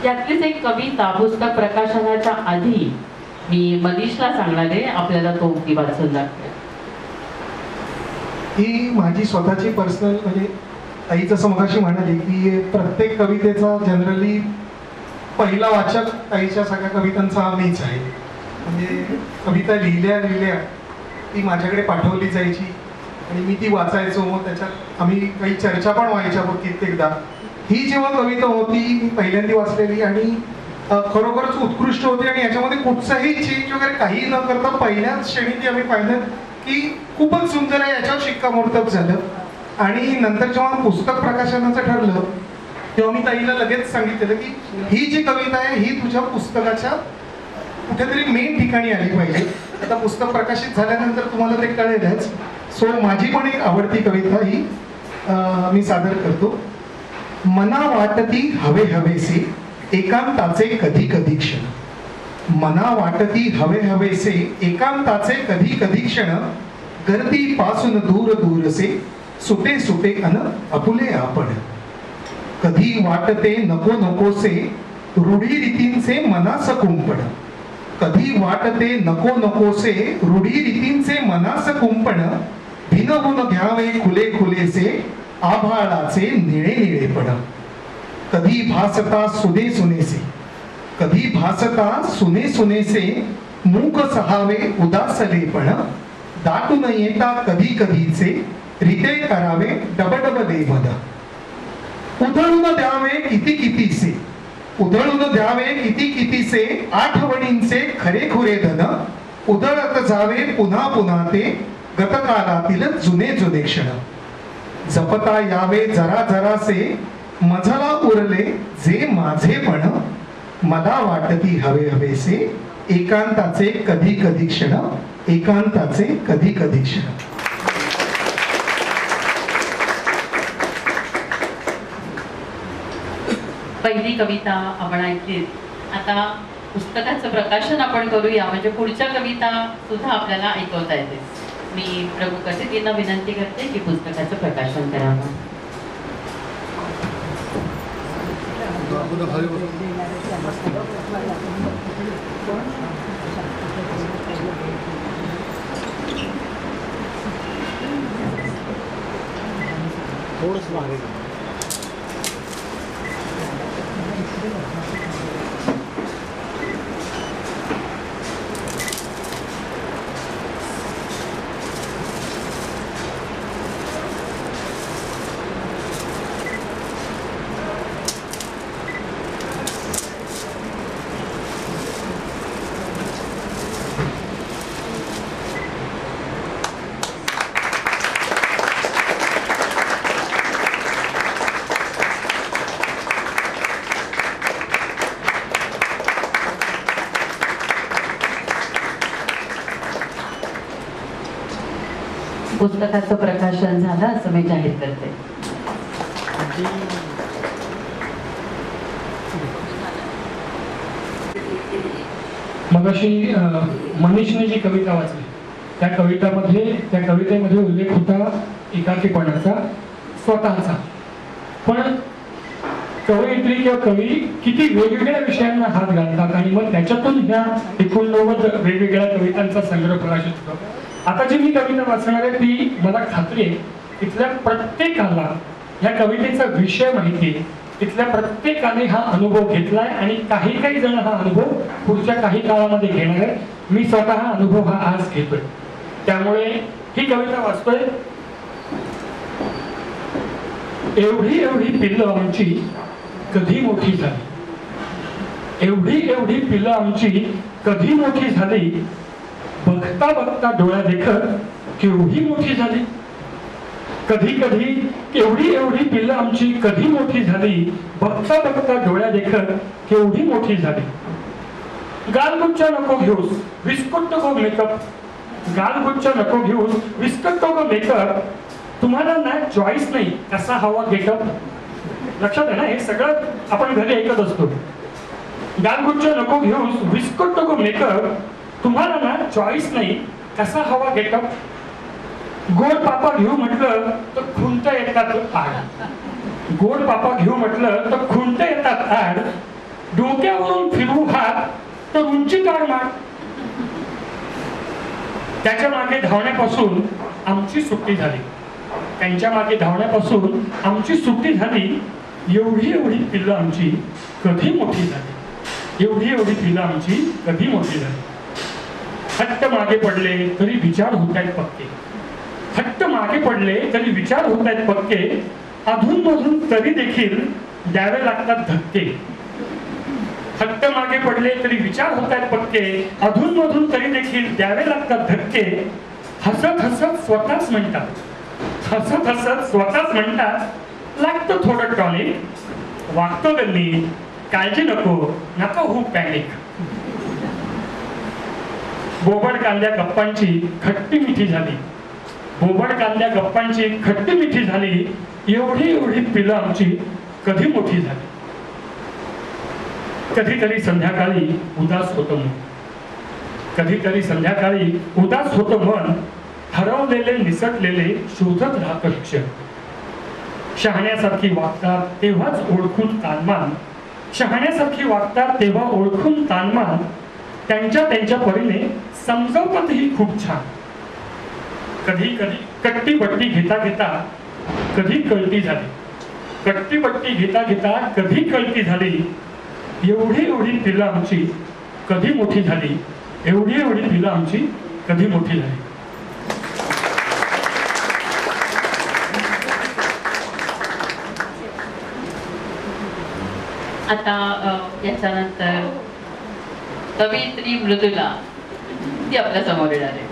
यातलीच एक कविता पुस्तक प्रकाशनाच्या आधी मी मनीषला सांगणार आहे, आपल्याला तो उक्ती वाचून दाखवेल. ही माझी स्वतःची पर्सनल, म्हणजे आई जसं मगाशी म्हणाली की प्रत्येक कवितेचा जनरली पहिला वाचक ताईच्या सगळ्या कवितांचा मीच आहे. म्हणजे कविता लिहिल्या ती माझ्याकडे पाठवली जायची आणि मी ती वाचायचो. मग त्याच्यात आम्ही काही चर्चा पण व्हायच्या कित्येकदा. ही जेव्हा कविता होती मी पहिल्यांदा वाचलेली आणि खरोखरच उत्कृष्ट होती आणि याच्यामध्ये कुठचाही चेंज वगैरे काही न करता पहिल्याच क्षणी आम्ही पाहिलं की खूपच सुंदर आहे, याच्यावर शिक्कामोर्तब झालं. आणि नंतर जेव्हा पुस्तक प्रकाशनाचं ठरलं तेव्हा मी ताईला लगेच सांगितलेलं की ही जी कविता आहे ही तुझ्या पुस्तकाच्या कुठेतरी मेन ठिकाणी आली पाहिजे. आता पुस्तक प्रकाशित झाल्यानंतर तुम्हाला ते कळेलच. सो माझी पण एक आवडती कविता ही मी सादर करतो. मना वाटती हवे हवेसे एकांताचे कधी कधी क्षण. मना वाटती हवे हवेसे एकांताचे कधी कधी क्षण. गर्दीपासून दूर दूरसे सुटे सुटे अन आपुले आपण. कधी वाटते नको नकोसे रूढीरीतींचे मनास कुंपण. कधी वाटते नको नकोसे रूढीरीतींचे मनास कुंपण. भिनवून घ्यावे खुले खुलेसे आभाळाचे निळे निळेपण. कधी भासता सुने सुनेसे कधी भासता सुने सुनेसे मूक सहावे उदासलेपण. दाटून येता कधी कधीचे रिते करावे डबडबले मद. उधळून द्यावे किती कितीसे उधळून द्यावे किती कितीसे आठवणींचे खरे खुरे धन. उधळत जावे पुन्हा पुन्हा ते गतकालातील जुने जुने क्षण. जपता यावे जरा जरासे मजला उरले जे माझेपण. मला वाटती हवे हवेसे एकांताचे कधी कधी क्षण. एकांताचे कधी कधी क्षण. पहिली कविता आपण ऐकली. आता पुस्तकाचं प्रकाशन आपण करूया, म्हणजे पुढच्या कविता सुद्धा आपल्याला ऐकवता येते. मी प्रभू कथितींना विनंती करते की पुस्तकाचं प्रकाशन करावं. थोडंच मागे पुस्तकाचं प्रकाशन झालं असं मी जाहीर करते. मगाशी मनीषने जी कविता वाचली त्या कवितेमध्ये उल्लेख होता एकाकीपणाचा, स्वतःचा. पण कवयित्री किंवा कवी किती वेगवेगळ्या विषयांना हात घालतात आणि मग त्याच्यातून ह्या 89 वेगवेगळ्या कवितांचा संग्रह प्रकाशित होतो. आता जी मी कविता वाचणार आहे ती मला खात्री आहे तिथल्या प्रत्येकाला ह्या कवितेचा विषय माहिती आहे. तिथल्या प्रत्येकाने हा अनुभव घेतलाय आणि काही जण हा अनुभव पुढच्या काही काळामध्ये घेणार आहे. मी स्वतः हा अनुभव आज घेतोय. त्यामुळे ही कविता वाचतोय. एवढी पिल्लं आमची कधी मोठी झाली. एवढी पिल्लं आमची कधी मोठी झाली. बघता बघता डोळ्या देखत केवढी मोठी झाली. कधी एवढी पिल्लं आमची कधी मोठी झाली. बघता बघता डोळ्या देखत केवढी मोठी झाली. गालगुच्चा नको घेऊस विस्कुट गो मेकअप. गालगुच्चा नको घेऊस विस्कुट गो मेकअप. तुम्हाला ना चॉईस नाही कसा हवा गेटअप. लक्षात आहे ना, हे सगळं आपण घरी ऐकत असतो. गालगुच्चा नको घेऊस विस्कुट गो मेकअप. तुम्हाला ना चॉईस नाही, कसा हवा गेटअप. गोड पापा घेऊ म्हटलं तर खुंट येतात आड. गोड पापा घेऊ म्हटलं तर खुंट येतात आड. डोक्यावरून फिरू हात तर उंची काढ मार. त्याच्या मागे धावण्यापासून आमची सुट्टी झाली. त्यांच्या मागे धावण्यापासून आमची सुट्टी झाली. एवढी एवढी पिल्लं आमची कधी मोठी झाली. एवढी एवढी पिल्लं आमची कधी मोठी झाली. हट्ट मागे पडले तरी विचार होत आहेत पक्के. हट्ट मागे पडले तरी विचार होत आहेत पक्के. अधूनमधून तरी देखील द्यावे लागतात धक्के. हट्ट मागे पडले तरी विचार होत आहेत पक्के. अधूनमधून तरी देखील द्यावे लागतात धक्के. हसत हसत स्वतःच म्हणतात. हसत हसत स्वतःच म्हणतात, लागतं थोडं टॉनिक. वागतो गल्ली, काळजी नको, नको हो पॅनिक. बोबड कांद्या गप्पांची खट्टी मिठी झाली. बोबड कांद्या गप्पांची खट्टी मिठी झाली. एवढी एवढी पिलं आमची कधी मोठी झाली. कधीतरी संध्याकाळी उदास होतं मन. कधीतरी संध्याकाळी उदास होतं मन. हरवलेले निसटलेले शोधत राहतं क्षण. शहाण्यासारखी वागतात तेव्हाच ओळखून तानमान. शहाण्यासारखी वागतात तेव्हा ओळखून तानमान. त्यांच्या त्यांच्या परीने समजवतही खूप छान. कधी कधी कट्टीपट्टी घेता घेता कधी कळती झाली. कट्टीपट्टी घेता घेता कधी कळती झाली. एवढी एवढी पिलं आमची कधी मोठी झाली. एवढी एवढी पिलं आमची कधी मोठी झाली. आता याच्यानंतर कवयित्री मृदुला ती आपल्या समोर येणार आहे.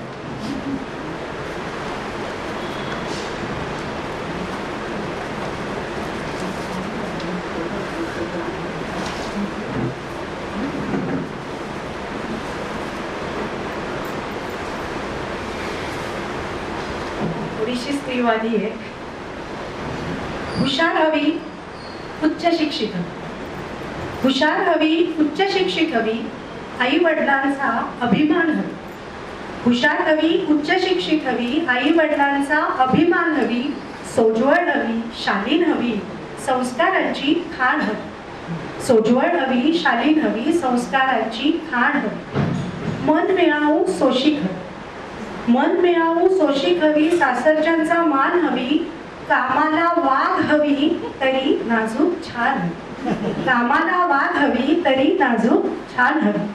थोडीशी स्त्रीवादी आहे. हुशार हवी, उच्च शिक्षित हवी. हुशार हवी, उच्च शिक्षित हवी. आई वडिलांचा अभिमान हवी. हुशार हवी, उच्च शिक्षित हवी. आई वडिलांचा अभिमान हवी. सोज्वळ हवी, शालीन हवी. संस्काराची खाण हवी. सोज्वळ हवी, शालीन हवी. संस्काराची खाण हवी. मन मिळावू सोशिक हवी. मन मिळावू सोशिक हवी. सासरच्यांचा मान हवी. कामाला वाघ हवी तरी नाजूक छान हवी. कामाला वाघ हवी तरी नाजूक छान हवी.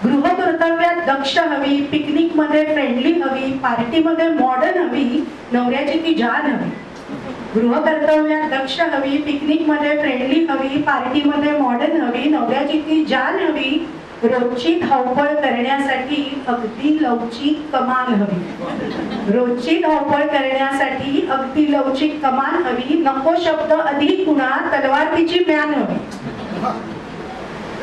गृहकर्तव्यात दक्ष हवी. पिकनिक मध्ये फ्रेंडली हवी. पार्टीमध्ये मॉडर्न हवी. नवऱ्याची ती जान हवी. गृहकर्तव्यात दक्ष हवी. पिकनिक मध्ये फ्रेंडली हवी. पार्टीमध्ये मॉडर्न हवी. नवऱ्याची ती जान हवी. रोजची धावपळ करण्यासाठी अगदी लवचिक कमान हवी. रोजची धावपळ करण्यासाठी अगदी लवचिक कमान हवी. नको शब्द अधिक गुणा तलवारीची म्यान हवी.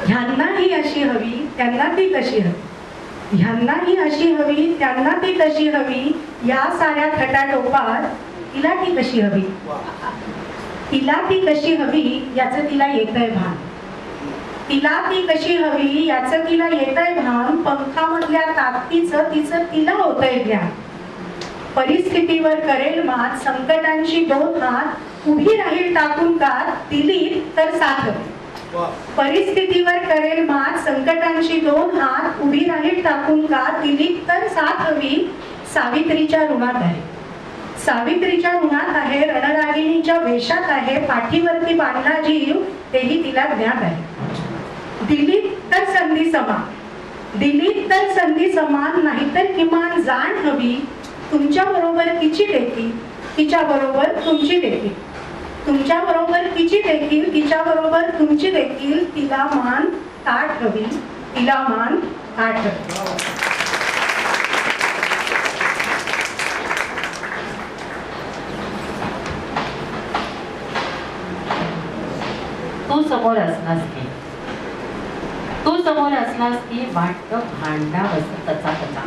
ह्यांना ही अशी हवी, त्यांना ती कशी हवी. ह्यांना ही अशी हवी, त्यांना ती कशी हवी. या साऱ्या खटाटोपात तिला ती कशी हवी. तिला ती कशी हवी याचं तिला येतंय भान. तिला ती कशी हवी याचं तिला येतंय भान. पंखामधल्या ताकदीचं तिचं तिला होतंय ज्ञान. परिस्थितीवर करेल मात. संकटांची दोन हात उभी राहील टाकून कात. दिली तर साथ हवी. परिस्थितीवर करेल मात. संकटांची दोन हात उभी राहील टाकून कात. दिली तर साथ हवी. सावित्रीच्या ऋणात आहे. सावित्रीच्या ऋणात आहे. रणरागिणीच्या वेशात आहे. पाठीवरती बांधला जीव तेही तिला ज्ञात आहे. दिली तर संधी समान. दिली तर संधी समान. नाहीतर किमान जाण हवी. तुमच्या बरोबर तिची देखील, तिच्या बरोबर तुमची देखील. तुमच्या बरोबर तिची देखील, तिच्या बरोबर तुमची देखील. तिला मान ताठ हवी. तिला मान ताठ हवी. तू समोर असलास की, तू समोर असलास की वाटतं भांडावंसं कचा कचा.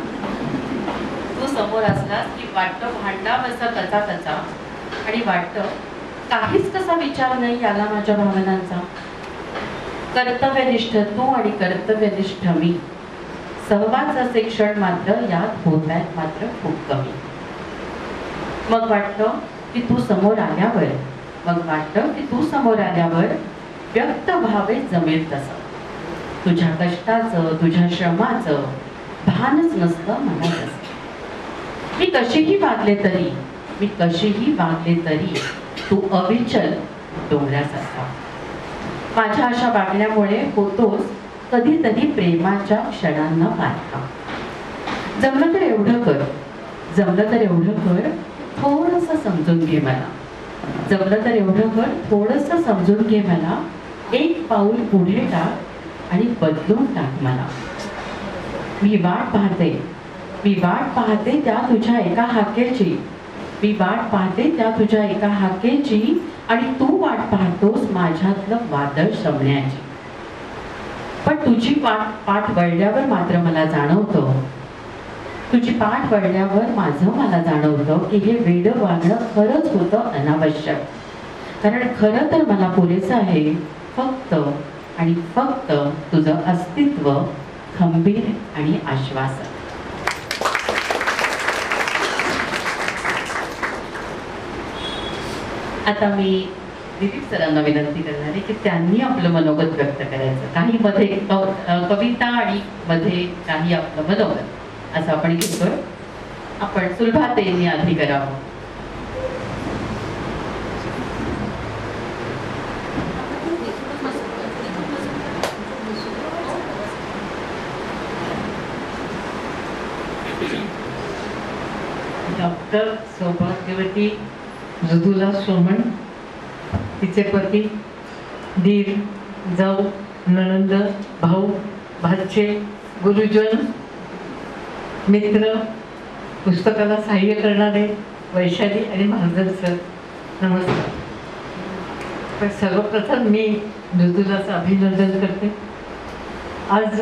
तू समोर असलास की वाटतं भांडावंसं कचा कचा. आणि वाटतं काहीच कसा विचार नाही याला माझ्या भावनांचा. कर्तव्यनिष्ठ तू आणि कर्तव्यनिष्ठ मी. सहवासाचे क्षण मात्र यात होत आहेत मात्र खूप कमी. मग वाटतं की तू समोर आल्यावर व्यक्त व्हावे जमेल तसं. तुझ्या कष्टाचं, तुझ्या श्रमाचं भानच नसतं मनात असं. मी कशीही वागले तरी तू अविचल डोंगरासारखा. माझ्या अशा वागण्यामुळे होतोस कधीतरी प्रेमाच्या क्षणांना पारखा. जमलं तर एवढं कर, थोडंसं समजून घे मला. एक पाऊल पुढे टाक आणि बदलून टाक मला. मी वाट पाहते त्या तुझ्या एका हाकेची आणि तू वाट पाहतोस माझ्यातलं वादळ शमण्याची. पण तुझी पाठ वळल्यावर मात्र मला जाणवतं मला जाणवतं की हे वेडं वागणं खरंच होतं अनावश्यक. कारण खरं तर मला पुरेसं आहे फक्त आणि फक्त तुझं अस्तित्व खंबीर आणि आश्वासन. आता मी दिलीप सरांना विनंती करणार आहे की त्यांनी आपलं मनोगत व्यक्त करायचं. काही मध्ये कविता आणि मध्ये काही आपलं मनोगत असं आपण घेतोय. आपण सुलभातेने आधी करावं. डॉक्टर सौभाग्यवती मृदुला सोमण, तिचे पती, दीर, जाऊ, नणंद, भाऊ, भाचे, गुरुजन, मित्र, पुस्तकाला सहाय्य करणारे वैशाली आणि महाजन सर, नमस्कार. तर सर्वप्रथम मी मृदुलाचं अभिनंदन करते. आज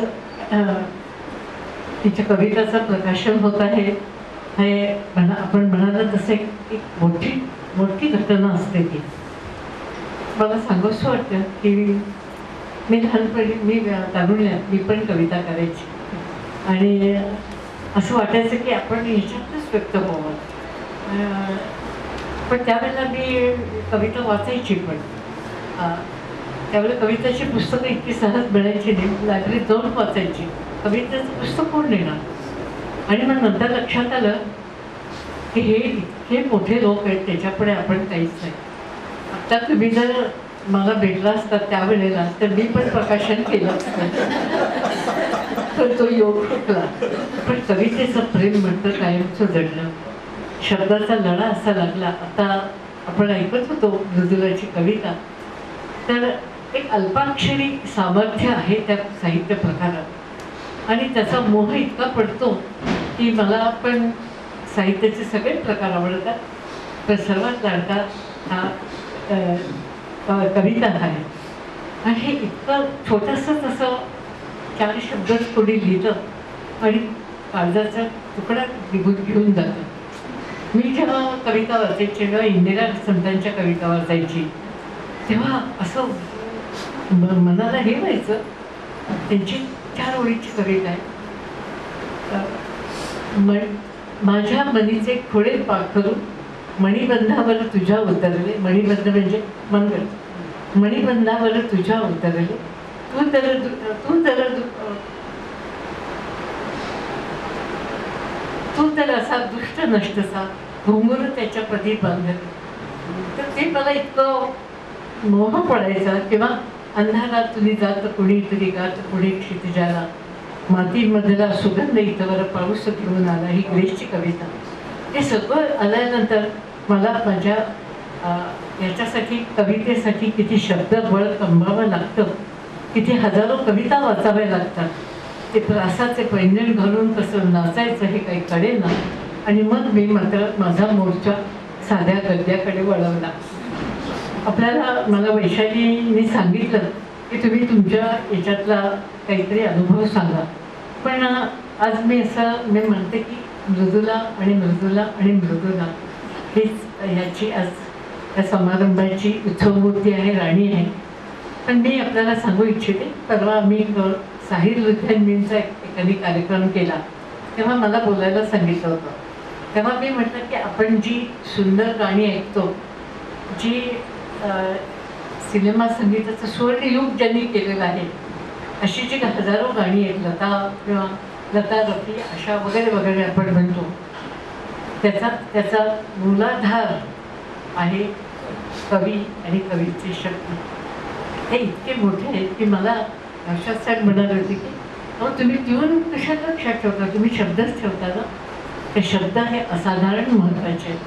तिच्या कविताचं प्रकाशन होत आहे. हे आपण म्हणाल तसे एक मोठी घटना असते ती. मला सांगावंसं वाटतं की मी लहानपणी तारुण्यात मी पण कविता करायची आणि असं वाटायचं की आपण ह्याच्यातच व्यक्त व्हावं. पण त्यावेळेला मी कविता वाचायची पण त्यावेळेला कविताची पुस्तकं इतकी सहज मिळायची नाही. लायब्ररीत जाऊन वाचायची. कवितेचं पुस्तक कोण देणार? आणि मग नंतर लक्षात आलं की हे इतके मोठे लोक आहेत त्याच्यापुढे आपण काहीच नाही. आता तुम्ही जर मला भेटला असता त्यावेळेला तर मी पण प्रकाशन केलं असतं. तर तो योग हुकला. पण कवितेचं प्रेम म्हणतं कायमचं जडलं. शब्दाचा लढा असा लागला. आता आपण ऐकत होतो मृदुलाची कविता. तर एक अल्पाक्षरी सामर्थ्य आहे त्या साहित्य प्रकारात आणि त्याचा मोह इतका पडतो की मला पण साहित्याचे सगळे प्रकार आवडतात. तर सर्वात लाडका हा कविता आहे. आणि हे इतकं छोटंसंच असं 4 शब्दच कोणी लिहिलं आणि काळजाचा तुकडा निघून घेऊन जातं. मी जेव्हा कविता वाचायची जेव्हा इंदिरा संतांच्या कविता वाचायची तेव्हा असं मनाला हे व्हायचं. त्यांची 4 ओळीची कविता आहे. माझ्या मनीचे खोडे पाखरू मणिबंधावर तुझ्या उतरले. मणिबंध म्हणजे मंगळ. मणिबंधावर तुझ्या उतरले. तू तर असा दुष्ट नष्टसा घुंगूर त्याच्या पदी बांधले. तर ते मला इतकं मोह पडायचा. किंवा अंधारात तुम्ही जात कुणीतरी गात पुढे क्षितिजाला मातीमधला सुगंध इथवर पाऊस घेऊन आला. ही ग्रेसची कविता. हे सगळं आल्यानंतर मला माझ्या याच्यासाठी कवितेसाठी किती शब्दबळ कंबावं लागतं, किती हजारो कविता वाचाव्या लागतात. ते प्रासाचे पैंजण घालून कसं नाचायचं हे काही कळेना. आणि मग मी मात्र माझा मोर्चा साध्या गद्याकडे वळवला. आपल्याला मला वैशालीने सांगितलं की तुम्ही तुमच्या याच्यातला काहीतरी अनुभव सांगा. पण आज मी म्हणते की मृदुला हीच ह्याची आज या समारंभाची उत्सवमूर्ती आहे, राणी आहे. पण मी आपल्याला सांगू इच्छिते. परवा आम्ही साहिल लुधियानवींचा एखादी कार्यक्रम केला तेव्हा मला बोलायला सांगितलं होतं. तेव्हा मी म्हटलं की आपण जी सुंदर गाणी ऐकतो, जी सिनेमा संगीताचं स्वर्णयुग ज्यांनी केलेलं आहे, अशी जी हजारो गाणी आहेत, किंवा लता रफी अशा वगैरे वगैरे आपण म्हणतो, त्याचा मूलाधार आहे कवी आणि कवीची शक्ती. हे इतके मोठे आहेत की मला अशाच साहेब म्हणाले होते की अहो तुम्ही ट्यून कशाला लक्षात ठेवता, तुम्ही शब्दच ठेवता ना. ते शब्द हे असाधारण महत्त्वाचे आहेत.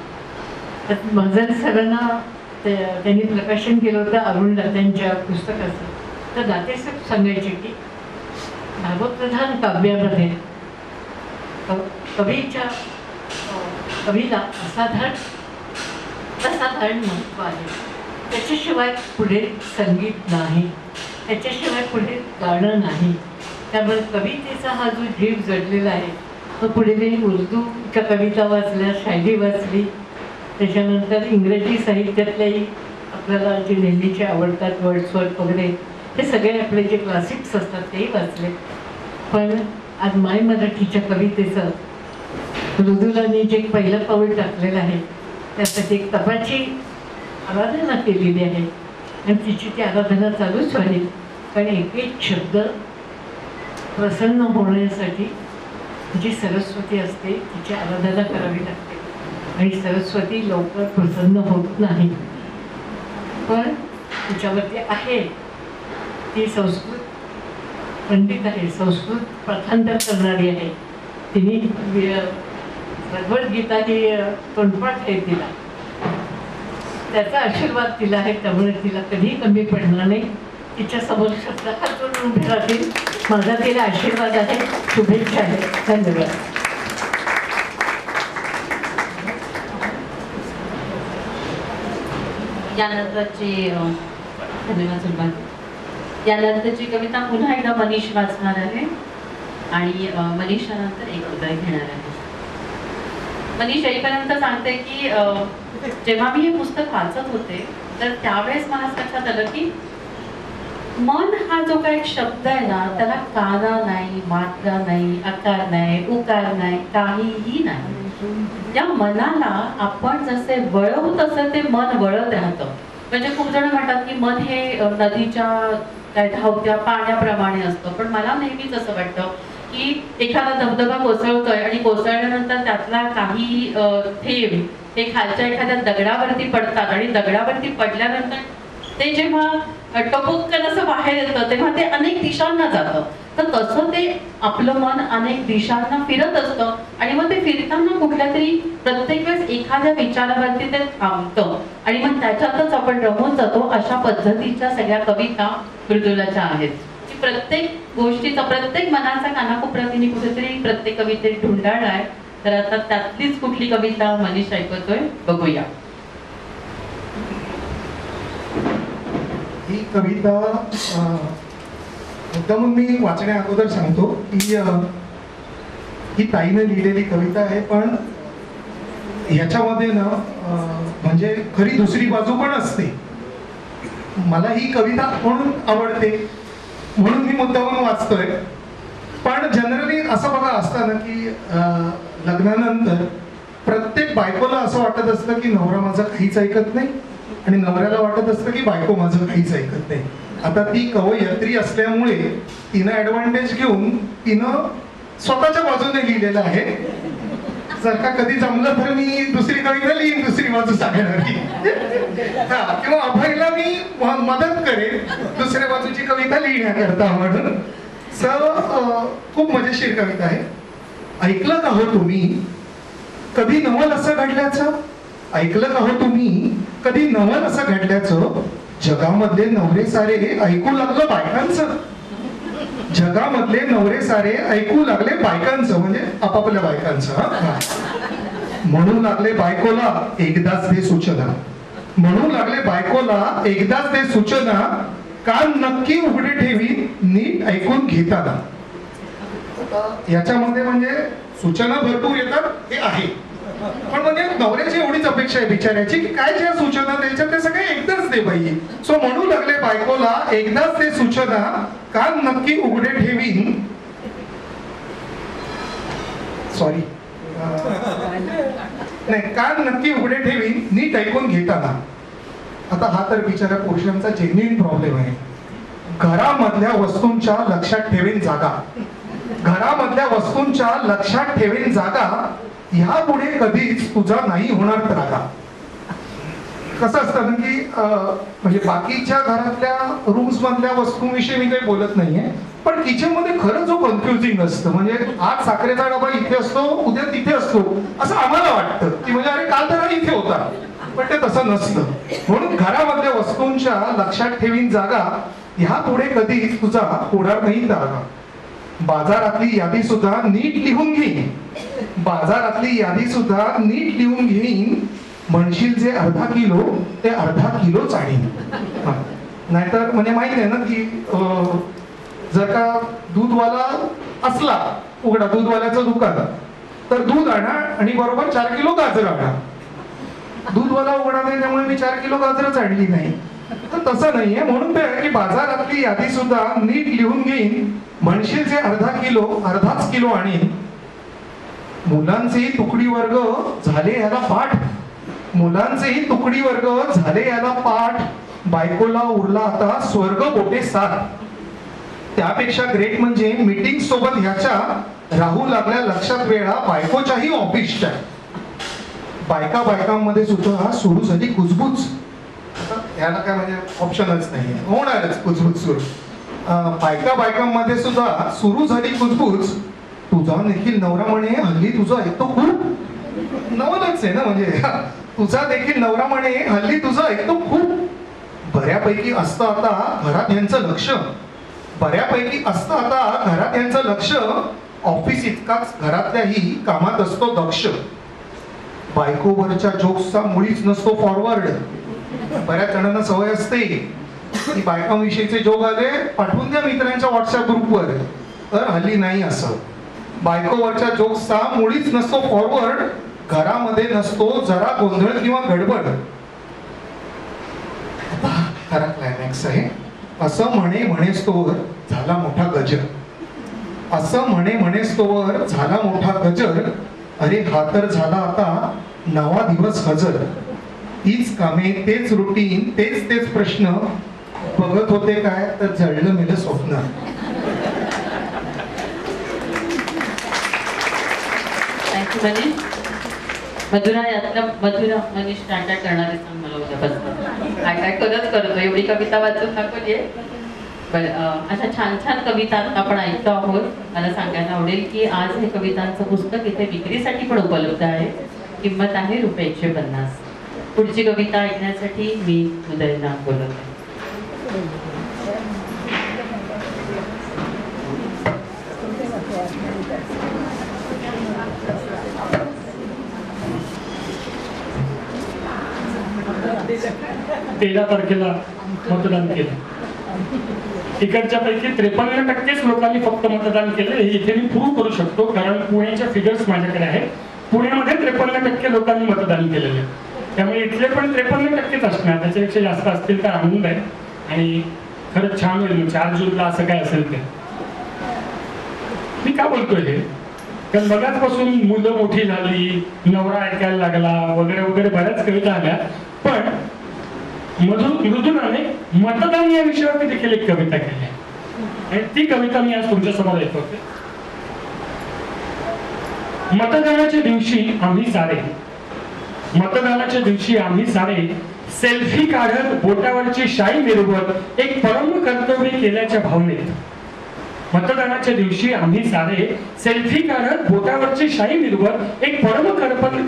त्यात मजन सरांना त्यांनी प्रकाशन केलं होतं अरुण दात्यांच्या पुस्तकाचं. तर दाते साहेब सांगायचे की भावप्रधान काव्यामध्ये कवीला असाधारण महत्त्व आहे. त्याच्याशिवाय पुढे संगीत नाही, त्याच्याशिवाय पुढे गाणं नाही. त्यामुळे कवितेचा हा जो जीव जडलेला आहे तो पुढे मी उर्दूच्या कविता वाचल्या, शायरी वाचली, त्याच्यानंतर इंग्रजी साहित्यातल्याही आपल्याला जे नेहमीचे आवडतात वर्ड्सवर्थ वगैरे हे सगळे आपले जे क्लासिक्स असतात तेही वाचले. पण आज माय मराठीच्या कवितेचं मृदुलाने जे पहिलं पाऊल टाकलेलं आहे त्यासाठी एक तपाची आराधना केलेली आहे आणि तिची ती आराधना चालूच राहील. कारण एक एक शब्द प्रसन्न होण्यासाठी जी सरस्वती असते तिची आराधना करावी लागते आणि सरस्वती लवकर प्रसन्न होत नाही. पण तिच्यावरती आहे ती संस्कृत पंडित आहे, संस्कृत पाठांतर करणारी आहे. तिने भगवद्गीता ही तोंडपाठ आहे तिला, त्याचा आशीर्वाद तिला आहे. त्यामुळे तिला कधीही कमी पडणार नाही. तिच्या समोर शब्द हात जोडून उभे राहतील. माझा तिला आशीर्वाद आहे, शुभेच्छा आहे. धन्यवाद. यानंतरची धन्यवाद सुरुवात. यानंतरची कविता पुन्हा एकदा मनीष वाचणार आहे आणि मनीषानंतर एक उदय घेणार आहे. मनीष येईपर्यंत सांगते की जेव्हा मी हे पुस्तक वाचत होते तर त्यावेळेस मला लक्षात आलं की मन हा जो काही शब्द आहे ना त्याला काना नाही, मात्रा नाही, आकार नाही, उकार नाही, काहीही नाही. या मनाला आपण जसे वळवू तसं ते मन वळत राहतं. म्हणजे खूप जण म्हणतात की मन हे नदीच्या काय धावत्या पाण्याप्रमाणे असतं, पण मला नेहमीच असं वाटतं की एखादा धबधबा कोसळतोय आणि कोसळल्यानंतर त्यातला काही थेंब हे खालच्या एखाद्या दगडावरती पडतात आणि दगडावरती पडल्यानंतर ते जेव्हा टपोक्कन असं बाहेर येतं तेव्हा ते अनेक दिशांना जातं. तर तसं ते आपलं मन अनेक दिशांना फिरत असतं आणि मग ते फिरताना कुठल्या तरी प्रत्येक वेळेस एखाद्या विचारावरती ते थांबतं आणि मग त्याच्यातच आपण रमून जातो. अशा पद्धतीच्या सगळ्या कविता मृदुलाच्या आहेत. प्रत्येक गोष्टीचा, प्रत्येक मनाचा कानाकोपऱ्यात कुठेतरी प्रत्येक कवितेत ढुंढाळला आहे. तर आता त्यातलीच कुठली कविता मनीष ऐकतोय बघूया. ही कविता मुद्दामून मी वाचण्या अगोदर सांगतो की ही ताईने लिहिलेली कविता आहे, पण ह्याच्यामध्ये ना म्हणजे खरी दुसरी बाजू पण असते. मला ही कविता म्हणून आवडते म्हणून मी मुद्दामून वाचतोय. पण जनरली असं बघा असतं ना की लग्नानंतर प्रत्येक बायकोला असं वाटत असतं की नवरा माझं काहीच ऐकत नाही आणि नवऱ्याला वाटत असतं की बायको माझं काहीच ऐकत नाही. आता ती कवयित्री असल्यामुळे तिनं ऍडव्हान्टेज घेऊन तिनं स्वतःच्या बाजूने लिहिलेलं आहे. जर का कधी जमलं तर मी दुसरी कविता लिहीन, दुसरी बाजू सांगणारी. हा, किंवा अभयला मी मदत करेन दुसऱ्या बाजूची कविता लिहिण्याकरता म्हणून. खूप मजेशीर कविता आहे. ऐकलं का हो तुम्ही कधी नवल असं घडल्याचं? ऐकलं का हो तुम्ही कधी नवल असं घडल्याचं? जगामधले नवरे सारे ऐकू लागलं बायकांचं. जगामधले नवरे सारे ऐकू लागले बायकांचं, म्हणजे आपापल्या बायकांचं. म्हणू लागले बायकोला एकदाच दे सूचना, म्हणू लागले बायकोला एकदाच दे सूचना, कान नक्की उघडे ठेवी नीट ऐकून घेताना. याच्यामध्ये म्हणजे सूचना भरपूर येतात हे आहे, पण म्हणजे नवऱ्याची एवढीच अपेक्षा आहे बिचाऱ्याची की काय ज्या सूचना द्यायच्या ते सगळे एकदाच दे बाई. सो म्हणू लागले बायकोला एकदाच ते सूचना, कान नक्की उघडे ठेवी नाही, कान नक्की उघडे ठेवीन नीट ऐकून घेताना. आता हा तर बिचारा पुरुषांचा जेन्युइन प्रॉब्लेम आहे. घरामधल्या वस्तूंच्या लक्षात ठेवीन जागा, घरामधल्या वस्तूंच्या लक्षात ठेवीन जागा, ह्यापुढे कधीच तुझा नाही होणार त्रागा. कसं असतं ना की म्हणजे बाकीच्या घरातल्या रूम्स मधल्या वस्तूंविषयी मी काही बोलत नाहीये, पण किचन मध्ये खरंच जो कन्फ्युजिंग असतं, म्हणजे आज साखरेचा डबा इथे असतो, उद्या तिथे असतो, असं आम्हाला वाटतं की म्हणजे अरे काल तर इथे होता, पण ते तसं नसतं. म्हणून घरामधल्या वस्तूंच्या लक्षात ठेवीन जागा, ह्यापुढे कधीच तुझा होणार नाही त्रागा. बाजारातली यादी सुद्धा नीट लिहून घेईन, बाजारातली यादी सुद्धा नीट लिहून घेईन, म्हणशील जे अर्धा किलो ते अर्धा किलोच आणीन. नाहीतर म्हणजे माहिती आहे ना की जर का दूधवाला असला उघडा, दूधवाल्याचं दुकान, तर दूध आणा आणि बरोबर 4 किलो गाजर आणा. दूधवाला उघडा नाही त्यामुळे मी 4 किलो गाजरच आणली नाही, तर तसं नाहीये. म्हणून ते आहे की बाजारातली यादी सुद्धा नीट लिहून घेईन, म्हणशील जे अर्धा किलो अर्धाच किलो आणीन. मुलांचेही तुकडी वर्ग झाले याला पाठ, मुलांचेही तुकडी वर्ग झाले याला पाठ, बायकोला उरला आता स्वर्ग बोटे साथ. त्यापेक्षा ग्रेट म्हणजे मीटिंग सोबत ह्याच्या राहू लागल्या लक्षात वेळा बायकोच्याही ऑफिसच्या. बायका बायकांमध्ये सुद्धा सुरू झाली कुजबूज. याला काय म्हणजे ऑप्शनच नाही, होणारच कुजबूज सुरू. बायका बायकांमध्ये सुद्धा सुरू झाली कुजबूज. तुझा देखील नवरा म्हणे हल्ली तुझं ऐकतो खूप, नवलच आहे ना, म्हणजे तुझा देखील नवरा म्हणे हल्ली तुझं ऐकतो खूप. बऱ्यापैकी असतं आता घरात यांचं लक्ष, बऱ्यापैकी असतं आता घरात यांचं लक्ष, ऑफिस इतकाच घरातल्याही कामात असतो दक्ष. बायकोवरच्या जोक्सचा मुळीच नसतो फॉरवर्ड. बऱ्याच जणांना सवय असते की बायकांविषयीचे जोक आले पाठवून द्या मित्रांच्या व्हॉट्सअप ग्रुपवर, तर हल्ली नाही असं. बायकोवरच्या जोक्सचा मुळीच नसतो फॉरवर्ड, घरामध्ये नसतो जरा गोंधळ किंवा गडबड. खरा क्लायमॅक्स आहे. असं म्हणे म्हणेस्तोवर झाला मोठा गजर, असं म्हणे म्हणेस्तोवर झाला मोठा गजर. अरे हा तर झाला आता नवा दिवस हजर. तीच कामे तेच रुटीन तेच तेच प्रश्न, बघत होते काय तर जळलं मेलं स्वप्न. थँक्यू मनीष. मधुरा यातलं मधुरा मनीष टाटा करणारे सांग मला उद्यापासून. काय काय करतो, एवढी कविता वाचून दाखवली आहे. अशा छान छान कविता आपण ऐकतो आहोत. मला सांगायला आवडेल की आज हे कवितांचं पुस्तक इथे विक्रीसाठी पण उपलब्ध आहे. किंमत आहे ₹150. पुढची कविता ऐकण्यासाठी मी उदयला बोलवते. तेरा तारखेला मतदान केलं. इकडच्या पैकी 53% लोकांनी फक्त मतदान केलं. हे इथे मी प्रूव्ह करू शकतो कारण पुण्याच्या फिगर्स माझ्याकडे आहेत. पुण्यामध्ये 53% लोकांनी मतदान केलेलं आहे. त्यामुळे इथले पण 53%च असणार, त्याच्यापेक्षा जास्त असतील तर आनंद आहे. आणि खरंच छान होईल 4 जूनला असं काय असेल ते. मी का बोलतोय हे, कारण बघाचपासून मुलं मोठी झाली, नवरा ऐकायला लागला वगैरे वगैरे बऱ्याच कविता आल्या, पण मृदुलाने मतदान या विषयावरती देखील एक कविता केली आणि ती कविता मी आज तुमच्या समोर ऐकवते. मतदानाच्या दिवशी आम्ही सारे, मतदानाच्या दिवशी आम्ही सारे सेल्फी काढत बोटावरची शाई मिरवत एक परम कर्तव्य केल्याच्या भावनेत. मतदानाच्या दिवशी आम्ही सारे सेल्फी काढत बोटावरची शाई मिरवत एक परम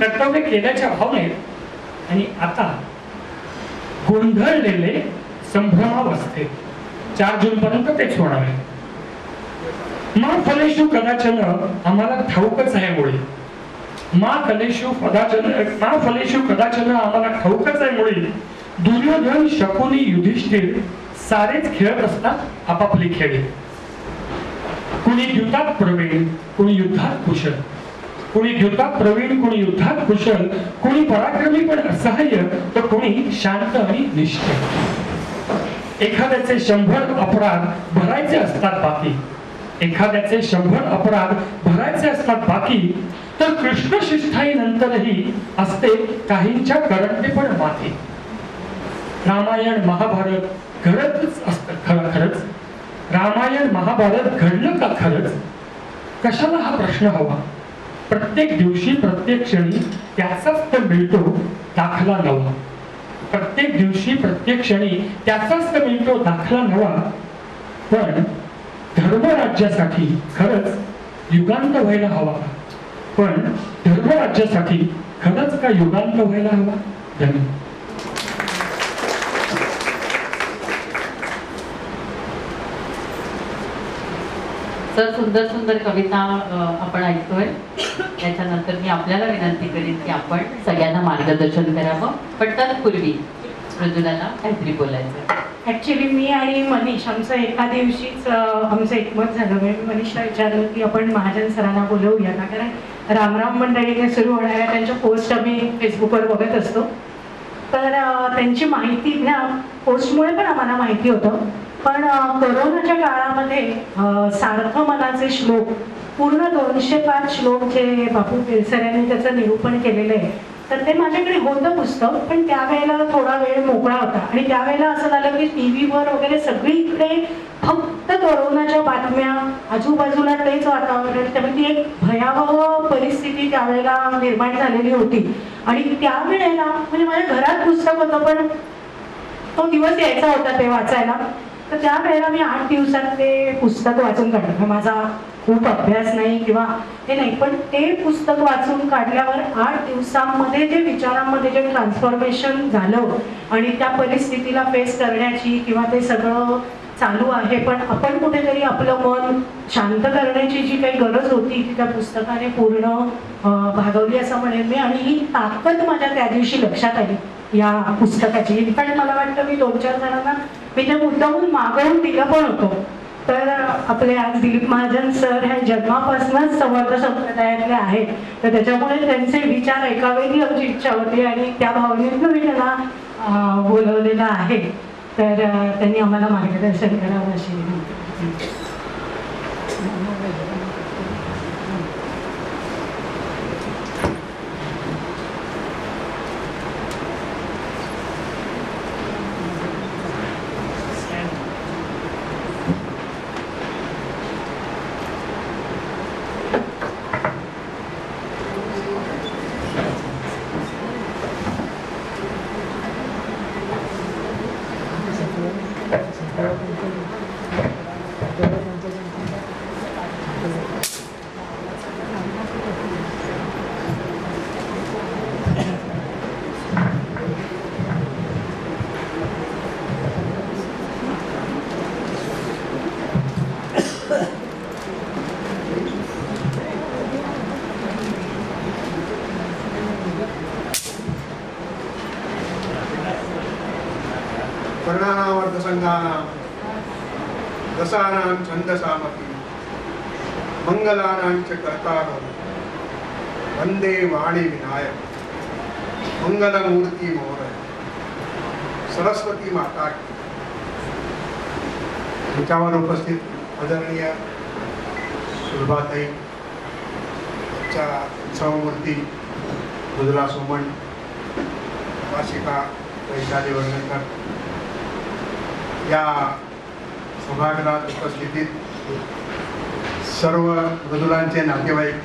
कर्तव्य केल्याच्या भावनेत. आणि आता गोंधळलेले संभ्रमावस्थेत 4 जून पर्यंत तेच होणार आहे. मा फलेषु कदाचन आम्हाला ठाऊकच आहे मुळे, मा फलेषु कदाचन आम्हाला ठाऊकच आहे मुळे. दुर्योधन शकुनी युधिष्ठिर सारेच खेळत असतात आपापली खेळी. कुणी द्युतात प्रवीण कुणी युद्धात कुशल, कुणी द्युतात प्रवीण कुणी युद्धात कुशल, कुणी पराक्रमी पण असहाय्य तर कुणी शांत आणि निष्ठय. एखाद्याचे 100 अपराध भरायचे असतात बाकी, एखाद्याचे 100 अपराध भरायचे असतात बाकी, तर कृष्ण शिष्ठाई नंतरही असते काहींच्या करंटे पण माथे. रामायण महाभारत घडतच असतं खरंच. रामायण महाभारत घडलं का खरंच? कशाला हा प्रश्न हवा? प्रत्येक दिवशी प्रत्येक क्षणी त्याचाच तर मिळतो दाखला नवा. प्रत्येक दिवशी प्रत्येक क्षणी त्याचाच तर मिळतो दाखला नवा. पण धर्मराज्यासाठी खरंच युगांत व्हायला हवा का? पण धर्मराज्यासाठी खरंच का युगांत व्हायला हवा? धन्यवाद. तर सुंदर सुंदर कविता आपण ऐकतोय. त्याच्यानंतर मी आपल्याला विनंती करीन की आपण सगळ्यांना मार्गदर्शन करावं, पण तत्पूर्वी मृदुलाला काहीतरी बोलायचं. ॲक्च्युली मी आणि मनीष आमचं एका दिवशीच आमचं एकमत झालं. मी मनीषला विचारलं की आपण महाजन सरांना बोलवूया का, कारण रामराम मंडळीने सुरू होणाऱ्या त्यांच्या पोस्ट आम्ही फेसबुकवर बघत असतो. तर त्यांची माहिती त्या पोस्टमुळे पण आम्हाला माहिती होतं. पण कोरोनाच्या काळामध्ये सार्थ मनाचे श्लोक पूर्ण 205 श्लोक जे बापू केळकर यांनी त्याचं निरूपण केलेलं आहे, तर ते माझ्याकडे होतं पुस्तक. पण त्यावेळेला थोडा वेळ मोकळा होता आणि त्यावेळेला असं झालं की TV वर वगैरे सगळीकडे फक्त कोरोनाच्या बातम्या, आजूबाजूला तेच वातावरण. त्यामुळे ती एक भयावह परिस्थिती त्यावेळेला निर्माण झालेली होती. आणि त्यावेळेला म्हणजे माझ्या घरात पुस्तक होतं, पण तो दिवस यायचा होता ते वाचायला. तर त्यावेळेला मी 8 दिवसात ते पुस्तक वाचून काढलं. माझा खूप अभ्यास नाही किंवा हे नाही, पण ते पुस्तक वाचून काढल्यावर 8 दिवसांमध्ये जे विचारांमध्ये जे ट्रान्सफॉर्मेशन झालं आणि त्या परिस्थितीला फेस करण्याची किंवा ते सगळं चालू आहे, पण आपण कुठेतरी आपलं मन शांत करण्याची जी काही गरज होती ती त्या पुस्तकाने पूर्ण भागवली असं म्हणेन मी. आणि ही ताकद माझ्या त्या दिवशी लक्षात आली या पुस्तकाची. इनफॅक्ट मला वाटतं मी 2-4 जणांना मी ते मुद्दामून मागवून दिलं पण होतं. तर आपले आज दिलीप महाजन सर हे जन्मापासूनच समर्थ संप्रदायातले आहेत, तर त्याच्यामुळे त्यांचे विचार ऐकावे ही आमची इच्छा होती आणि त्या भावनेतून मी त्यांना बोलवलेलं आहे. तर त्यांनी आम्हाला मार्गदर्शन करावं अशी विनंती. वर्णानावर्तसंगानां रसानां छन्दसामपि मंगलानां च कर्तारं वंदे वाणी विनायक मंगलमूर्ति मोरय सरस्वती माता की. तुमच्यावर उपस्थित आदरणीय सुलभाताई, उत्सवमूर्ती मृदुला सोमण, वाशिका वैशाली वर्णकर, या सभागृहात उपस्थितीत सर्व मृदुलांचे नातेवाईक,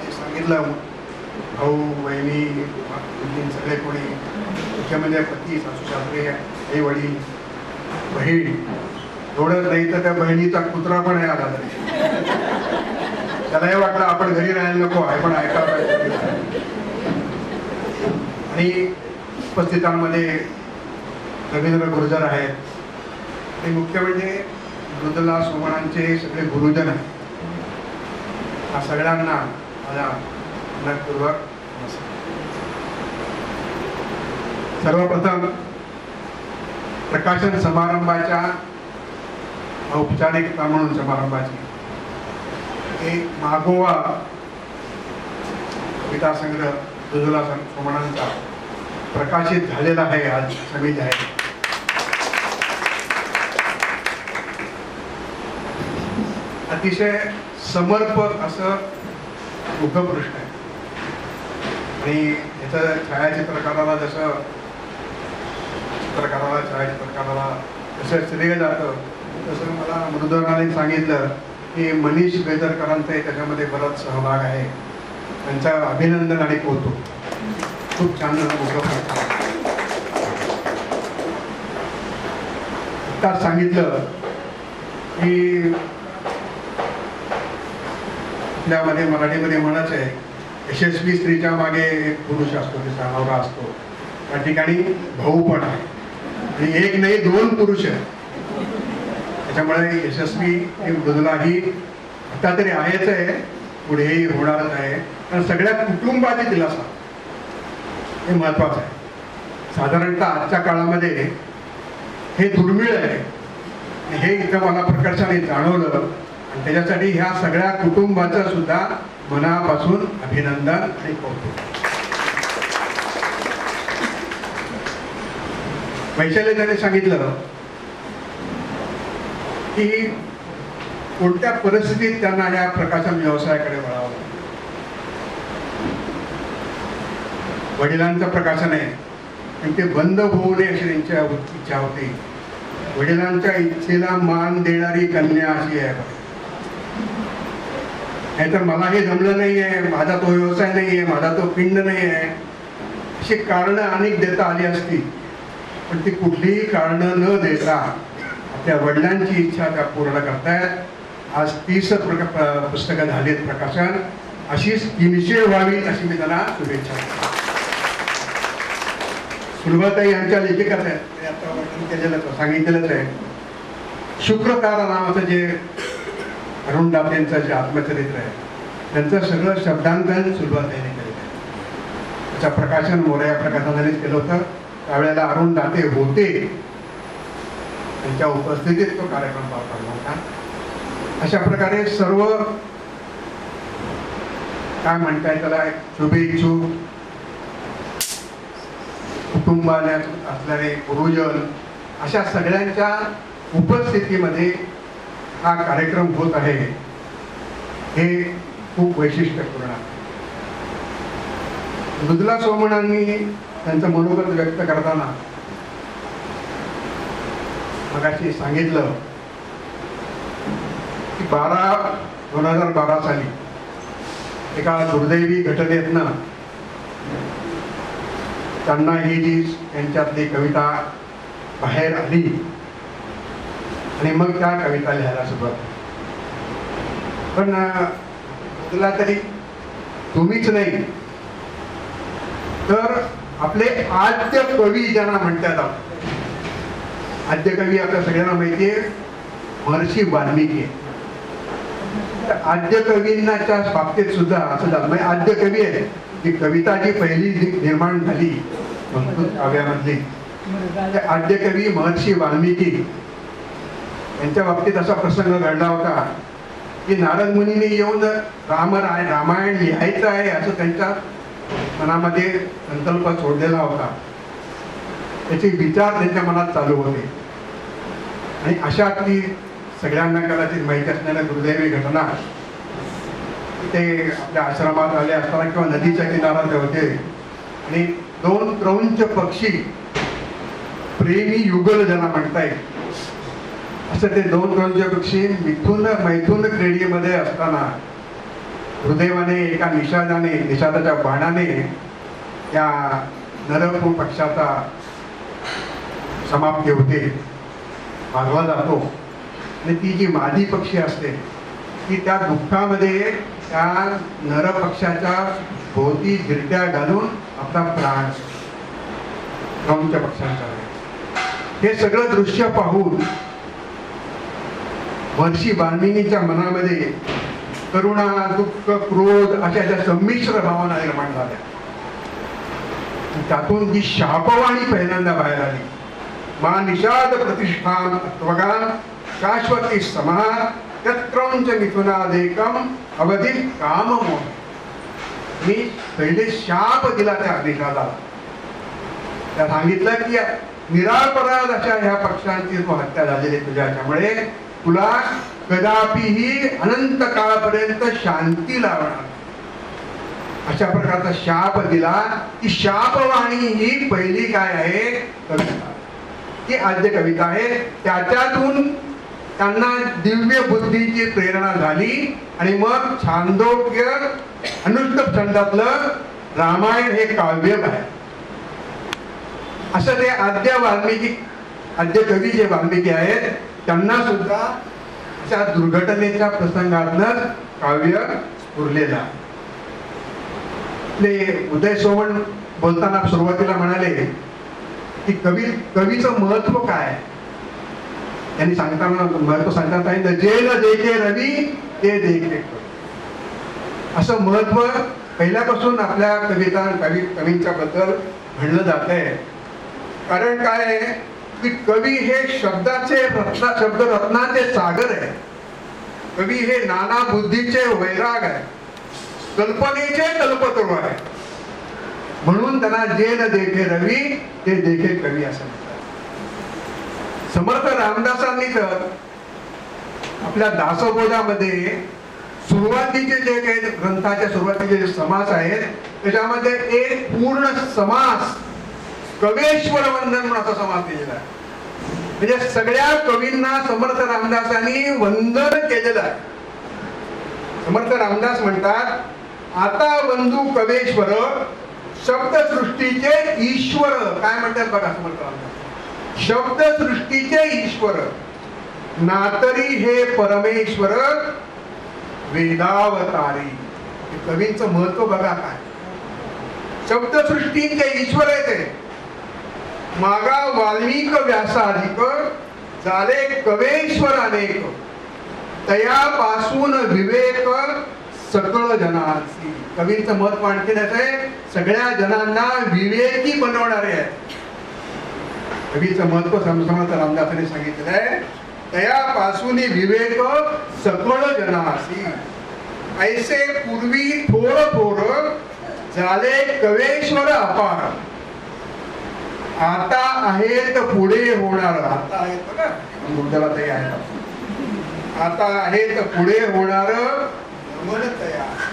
जे सांगितलं भाऊ बहिणी सगळे कोणी, मुख्य म्हणजे पती, सासू सासरे, आई वडील, बहीण, एवढंच नाही तर त्या बहिणीचा कुत्रा पण आहे आला तरी त्यालाही वाटलं आपण घरी राहायला नको आहे, पण ऐकायला पाहिजे. आणि उपस्थितांमध्ये रवींद्र गुर्जर आहेत आणि मुख्य म्हणजे मृदुला सोमणांचे सगळे गुरुजन आहेत. हा सगळ्यांना माझा मनपूर्वक नमस्कार. सर्वप्रथम प्रकाशन समारंभाच्या औपचारिकता म्हणून समारंभाची एक मागोवा कविता संग्रह मृदुला सोमणांचा प्रकाशित झालेला आहे. आज समिती आहे अतिशय समर्पक असं मुखपृष्ठ आहे. आणि याचं छायाचित्रकाराला जसं श्रेय जातं तसं मला मृदुलाने सांगितलं की मनीष बेदरकरांचाही त्याच्यामध्ये बराच सहभाग आहे. त्यांचं अभिनंदन आणि कौतुक. खूप छान मुखपृष्ठ. आत्ताच सांगितलं की आपल्यामध्ये मराठीमध्ये म्हणच आहे, यशस्वी स्त्रीच्या मागे एक पुरुष असतो, तिचा नवरा असतो. त्या ठिकाणी भाऊ पण आहे आणि एक नाही 2 पुरुष आहेत. त्याच्यामुळे यशस्वी ही मृदुला ही आता तरी आहेच आहे, पुढेही होणारच आहे. कारण सगळ्या कुटुंबाची दिलासा हे महत्वाचं आहे. साधारणतः आजच्या काळामध्ये हे दुर्मिळ आहे. हे इथं मला प्रकर्षाने जाणवलं आणि त्याच्यासाठी ह्या सगळ्या कुटुंबाचं सुद्धा मनापासून अभिनंदन आणि कौतुक. वैशाली त्याने सांगितलं की कोणत्या परिस्थितीत त्यांना या प्रकाशन व्यवसायाकडे वळावं. वडिलांचं प्रकाशन आहे आणि ते बंद होऊ नये अशी त्यांची इच्छा होती. वडिलांच्या इच्छेला मान देणारी कन्या अशी आहे. नाहीतर मला हे जमलं नाही आहे, माझा तो व्यवसाय नाही आहे, माझा तो पिंड नाही आहे, अशी कारणं अनेक देता आली असती. पण ती कुठलीही कारणं न देता आपल्या वडिलांची इच्छा त्या पूर्ण करतायत. आज 30 पुस्तकं झालीत प्रकाशन. अशीच 300 व्हावी अशी मी त्यांना शुभेच्छा देतो. सुलभाताई यांच्या लेखिकाच आहेत, ते आता वर्णन केलेलंच सांगितलेलंच आहे. शुक्रतारा नावाचं जे अरुण दातेंचं जे आत्मचरित्र आहे त्यांचं सगळं शब्दांकन सुलभाताईने केलेलं आहे. त्याचं प्रकाशन मोरया प्रकाशनानेच केलं होतं. त्यावेळेला अरुण दाते होते, त्यांच्या उपस्थितीत तो कार्यक्रम पार पडला होता. अशा प्रकारे सर्व काय म्हणताय त्याला शुभेच्छुक कुटुंबाने असणारे गुरुजन अशा सगळ्यांच्या उपस्थितीमध्ये हा कार्यक्रम होत आहे. हे खूप वैशिष्ट्यपूर्ण आहे. मृदुला सोमणांनी त्यांचं मनोगत व्यक्त करताना मगाशी सांगितलं की 2012 साली एका दुर्दैवी घटनेतनं त्यांना ही जी त्यांच्यातली कविता बाहेर आली आणि मग त्या कविता लिहायला सुरुवात. पण तुला तरी तुम्हीच नाही तर आपले आद्य कवी ज्यांना म्हणतात, आद्य कवी आपल्या सगळ्यांना माहिती आहे महर्षी वाल्मिकी. आद्य कवींच्या बाबतीत सुद्धा असं झालं. म्हणजे आद्य कवी आहे जी कविता जी पहिली निर्माण झाली संस्कृत काव्यामधली, आद्य कवी महर्षी वाल्मिकी यांच्या बाबतीत असा प्रसंग घडला होता की नारद मुनीने येऊन रामायण लिहायचं आहे असं त्यांच्या मनामध्ये संकल्प सोडलेला होता. त्याचे विचार त्यांच्या मनात चालू होते. आणि अशा ती सगळ्यांना कदाचित माहिती असणाऱ्या दुर्दैवी घटना, ते आपल्या आश्रमात आले असताना किंवा नदीच्या किनाऱ्यात होते आणि 2 क्रौंच पक्षी, प्रेमी युगल ज्यांना म्हणता येईल असं ते 2 क्रौंच पक्षी मैथुन क्रीडेमध्ये असताना दुर्दैवाने एका निषादाच्या बाणाने त्या नरभू पक्षाचा समाप्ती होते, मारला जातो. आणि ती जी मादी पक्षी असते ती त्या दुःखामध्ये त्या नरपक्षाच्या भोवती गिरट्या घालून आपला प्राण क्रौंच पक्षांचा. हे सगळं दृश्य पाहून महर्षी वाल्मिकीच्या मनामध्ये करुणा, दुःख, क्रोध अशा ज्या संमिश्र भावना निर्माण झाल्या. त्यातून जी शापवाणी पहिल्यांदा बाहेर आली. मा निषाद प्रतिष्ठान त्वगान शाश्वती समार तत्क्रौंच मिथुनादेकम अवधी काम मोह. मी पहिले शाप दिला त्या निषादाला. त्या सांगितलं की निरापराध अशा ह्या पक्षांची हत्या झालेली तुझ्याच्यामुळे तुला कदापिही अनंत काळापर्यंत शांती लावणार. अशा प्रकारचा शाप दिला. की शापवाणी ही पहिली काय आहे, कविता. ही आद्य कविता आहे. त्याच्यातून त्यांना दिव्य बुद्धीची प्रेरणा झाली आणि मग छांदोग्य अनुष्टुप छंदातलं रामायण हे काव्य आहे. असं ते आद्य वाल्मिकी, आद्य कवी जे वाल्मिकी आहेत त्यांना सुद्धा त्या दुर्घटनेच्या प्रसंगातनं काव्य स्फुरलेला. उदय सोमण बोलताना सुरुवातीला म्हणाले की कवीचं महत्व काय. त्यांनी सांगताना महत्व सांगताना सांगितलं, जे न देखे रवी ते देखे कवी. असं महत्व पहिल्यापासून आपल्या कवींच्या बद्दल म्हणलं जात आहे. कारण काय आहे की कवी हे शब्दाचे शब्द रत्नाचे सागर आहे. कवी हे नाना बुद्धीचे वैराग आहे, कल्पनेचे कल्पतरू आहे. म्हणून त्यांना जे न देखे रवी ते देखे कवी असं म्हणतात. समर्थ रामदासांनी तर आपल्या दासबोधामध्ये सुरुवातीचे जे काही ग्रंथाच्या सुरुवातीचे जे समास आहेत त्याच्यामध्ये एक पूर्ण समास कवेश्वर वंदन म्हणून असा समास दिलेला आहे. म्हणजे सगळ्या कवींना समर्थ रामदासांनी वंदन केलेलं आहे. समर्थ रामदास म्हणतात, आता वंदू कवेश्वर शब्दसृष्टीचे ईश्वर. काय म्हणतात बघा समर्थ रामदास, शब्दसृष्टीचे ईश्वर नातरी हे परमेश्वर वेदावतारी. कवींचं महत्व बघा काय. शब्दसृष्टीचे ईश्वर आहे ते. मागा वाल्मिक व्यासाधिक झाले कवेश्वर अनेक. तयापासून विवेक सकळ जनांची. कवींचं महत्व आणखी आहे, सगळ्या जनांना विवेकी बनवणारे आहे. कवीचं महत्व समर्थ रामदासांनी सांगितलेलं आहे, तयापासून विवेक सकळ जनासी. ऐसे पूर्वी थोर थोर झाले कवेश्वर अपार. आता आहेत पुढे होणार. आता आहेत बघा मुद्द्याला ते आहेत. आता आहेत पुढे होणार तयार.